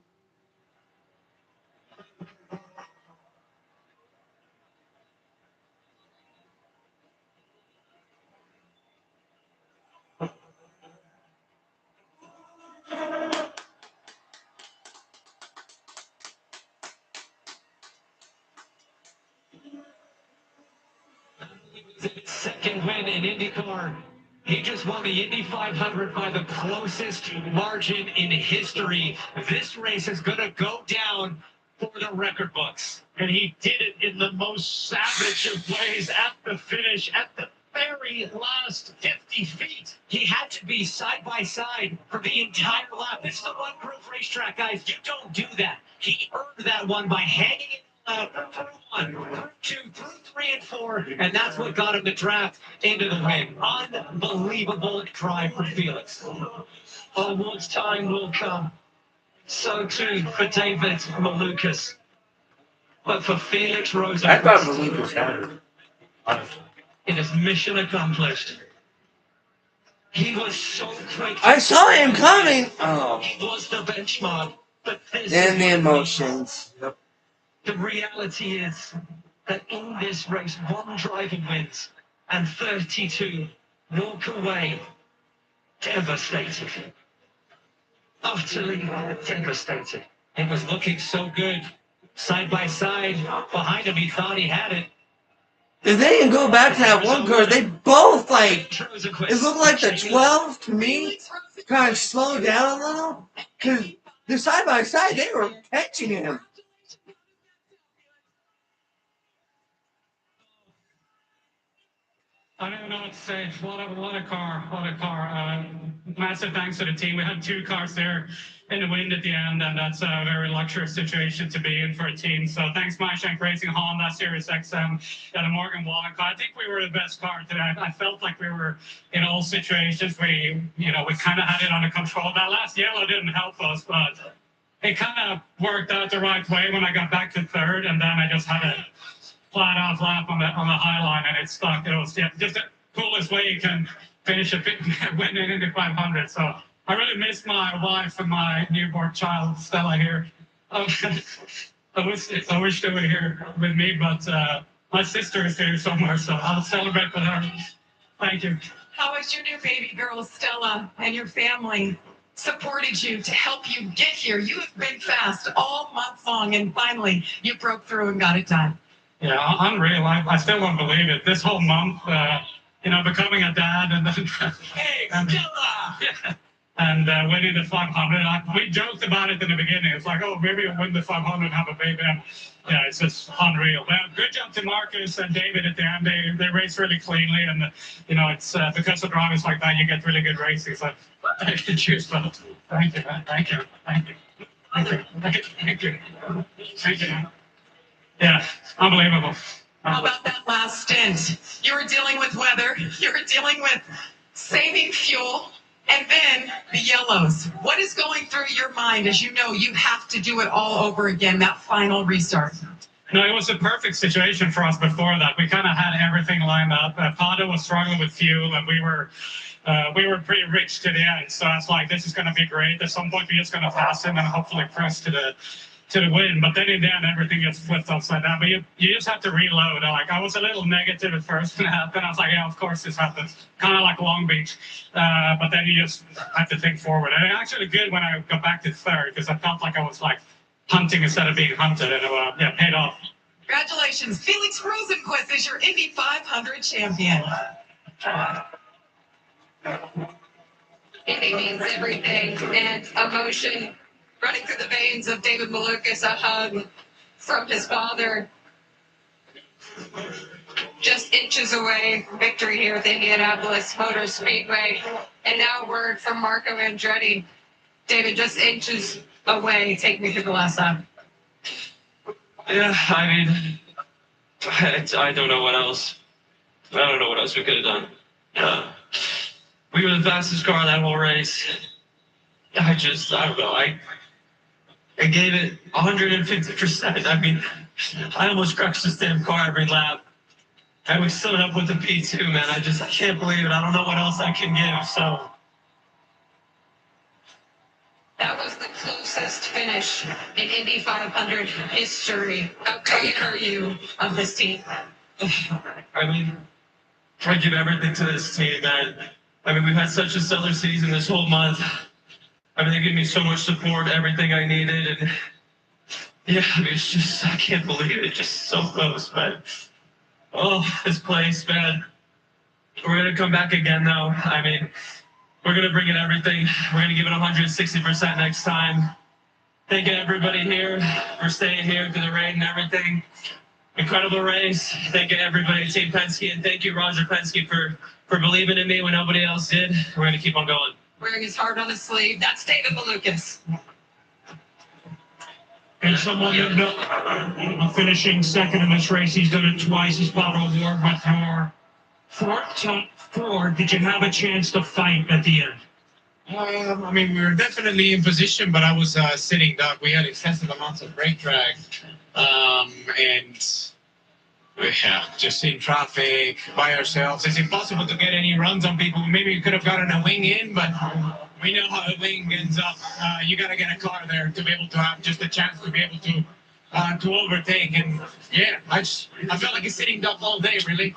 Second win in IndyCar. He just won the Indy 500 by the closest margin in history. This race is going to go down for the record books. And he did it in the most savage of ways at the finish, at the very last 50 feet. He had to be side by side for the entire lap. This is a one-proof racetrack, guys. You don't do that. He earned that one by hanging it out through 1, through 2, through 3, and 4, and that's what got him the draft into the win. Unbelievable drive for Felix. Awards time will come. So too for David Malukas. But for Felix Rosenqvist, I thought Malukas had it. it is mission accomplished. He was so quick. I saw him coming. Oh. He was the benchmark. But this And the emotions. Yep. The reality is that in this race, 1 driver wins and 32 walk away devastated. Utterly devastated. It was looking so good. Side by side, behind him, he thought he had it. If they didn't go back to that one car, they both like, it looked like the 12 to me kind of slowed down a little. Because the side by side, they were catching him. I don't know what to say. What a car. Massive thanks to the team. We had 2 cars there in the wind at the end, and that's a very luxurious situation to be in for a team. So thanks, Maishank Racing, Honda, Sirius XM, and the Morgan Wallen car. I think we were the best car today. I felt like we were in all situations. We kind of had it under control. That last yellow didn't help us, but it kind of worked out the right way when I got back to 3rd, and then I just had a flat out lap on the high line, and it stuck. It was just the coolest way you can finish a win in Indy 500. So I really miss my wife and my newborn child, Stella, here. I wish they were here with me, but my sister is here somewhere, so I'll celebrate with her. Thank you. How has your new baby girl, Stella, and your family supported you to help you get here? You have been fast all month long, and finally you broke through and got it done. Yeah, unreal. I still don't believe it. This whole month, becoming a dad and then Hey, Stella! Yeah, and winning the 500. We joked about it in the beginning. It's like, oh, maybe we'll win the 500 and have a baby. And yeah, it's just unreal. Good job to Marcus and David at the end. They raced really cleanly, and it's because of drivers like that, you get really good racing. So cheers, brother. Thank you, man. Thank you. Yeah, unbelievable. How about that last stint? You were dealing with weather, you were dealing with saving fuel, and then the yellows. What is going through your mind as you know you have to do it all over again, that final restart? No, it was a perfect situation for us before that. We kind of had everything lined up. Pado was struggling with fuel, and we were pretty rich to the end. So I was like, this is going to be great. At some point, we're just going to pass him and hopefully press to the win. But then in the end, everything gets flipped upside down. But you just have to reload. I was a little negative at first, and then I was like, yeah, of course this happens. Kind of like Long Beach. But then you just have to think forward. And it actually good when I got back to 3rd, because I felt like I was like hunting instead of being hunted, and it paid off. Congratulations. Felix Rosenqvist is your Indy 500 champion. Indy means everything, and emotion running through the veins of David Malukas, a hug from his father. Just inches away, victory here at the Indianapolis Motor Speedway. And now word from Marco Andretti. David, just inches away. Take me through the last lap. Yeah, I mean, I don't know what else. I don't know what else we could have done. We were the fastest car in that whole race. I don't know. I gave it 150%. I mean, I almost crushed this damn car every lap. And we stood up with the P2, man. I can't believe it. I don't know what else I can give, so. That was the closest finish in Indy 500 history. How proud are you of this team? I mean, I give everything to this team, man. I mean, we've had such a stellar season this whole month. I mean, they gave me so much support, everything I needed, and yeah, I mean, it's just, I can't believe it, just so close, but Oh, this place, man. We're gonna come back again, though. I mean, we're gonna bring in everything. We're gonna give it 160% next time. Thank you, everybody here for staying here through the rain and everything. Incredible race. Thank you, everybody, Team Penske, and thank you, Roger Penske, for believing in me when nobody else did. We're gonna keep on going. Wearing his heart on his sleeve. That's David Malukas. And someone you know, finishing second in this race, he's done it twice. He's bought an award with your top four. Did you have a chance to fight at the end? I mean, we were definitely in position, but I was sitting duck. We had extensive amounts of brake drag, and yeah, just in traffic by ourselves. It's impossible to get any runs on people. Maybe we could have gotten a wing in, but we know how a wing ends up. You got to get a car there to be able to have just a chance to be able to overtake. And yeah, I felt like a sitting duck all day, really.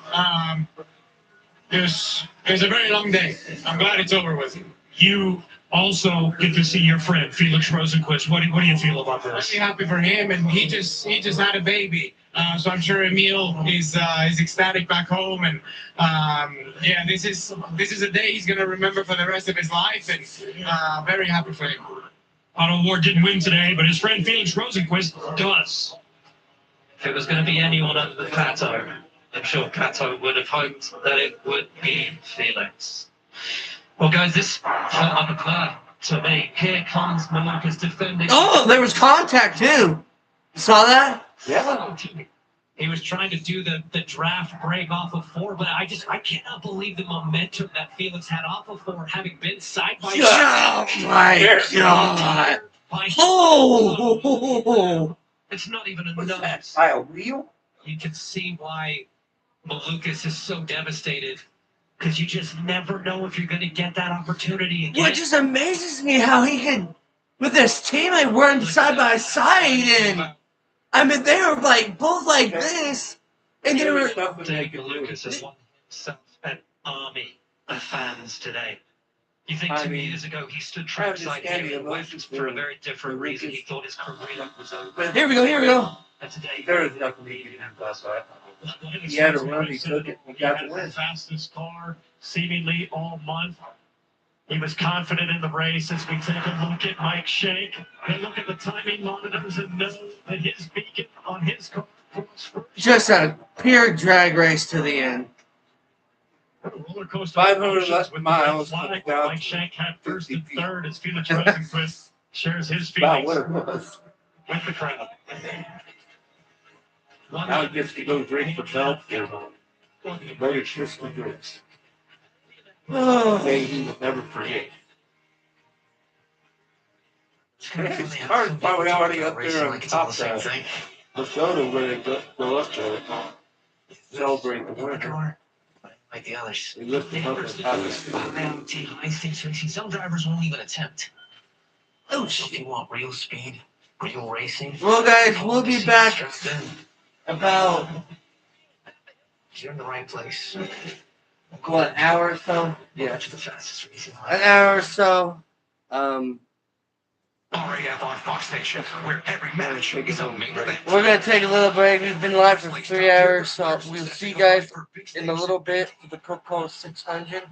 It was a very long day. I'm glad it's over with. You also get to see your friend Felix Rosenquist. What do you feel about this? I'm happy for him, and he just had a baby. So I'm sure Emil is ecstatic back home, and yeah, this is a day he's gonna remember for the rest of his life, and very happy for him. Otto Ward didn't win today, but his friend Felix Rosenquist does. If it was going to be anyone other than Pato, I'm sure Pato would have hoped that it would be Felix. Well, guys, this felt like a blur to me. Here comes Malukas defending. Oh, there was contact too. You saw that? Yeah. He was trying to do the draft break off of 4, but I cannot believe the momentum that Felix had off of 4, having been side by side. Oh my God! Oh! It's not even a nose. By a wheel? You can see why Malukas is so devastated. Because you just never know if you're going to get that opportunity again. What just amazes me how he could, with his teammate, run side by side, and I mean they were like both like this, and they were. David Malukas has won himself an army of fans today. You think 2 years ago he stood trackside here and wept for a very different reason. He thought his career was over. Here we go. And today, There is nothing he can do last night. He had a run, he took it, he got the win. The fastest car seemingly all month. He was confident in the race as we take a look at Mike Shank and look at the timing monitors and know that his beacon on his car was first. Just a pure drag race to the end. 500 miles Flag. down Mike to Shank had first and third as Felix Rosenquist shares his feelings about what it was. with the crowd. Now he gets to go drink for Belfast. Very crispy drinks. Day he will never forget. His car's probably already up there on top of the photo where they go up there. Celebrate the winner. Like the others. They lift him up on top of his High-stakes racing, some drivers won't even attempt. Oh, so if you want real speed, real racing. Well, guys, we'll be back about You're in the right place. what, an hour or so. Yeah, it's the fastest racing. An hour or so. RAF on Fox Nation, where every match is a main event. We're gonna take a little break. We've been live for 3 hours, so we'll see you guys in a little bit with the Coca-Cola 600.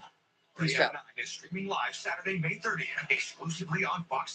Peace out. Is streaming live Saturday, May 30th, exclusively on Fox.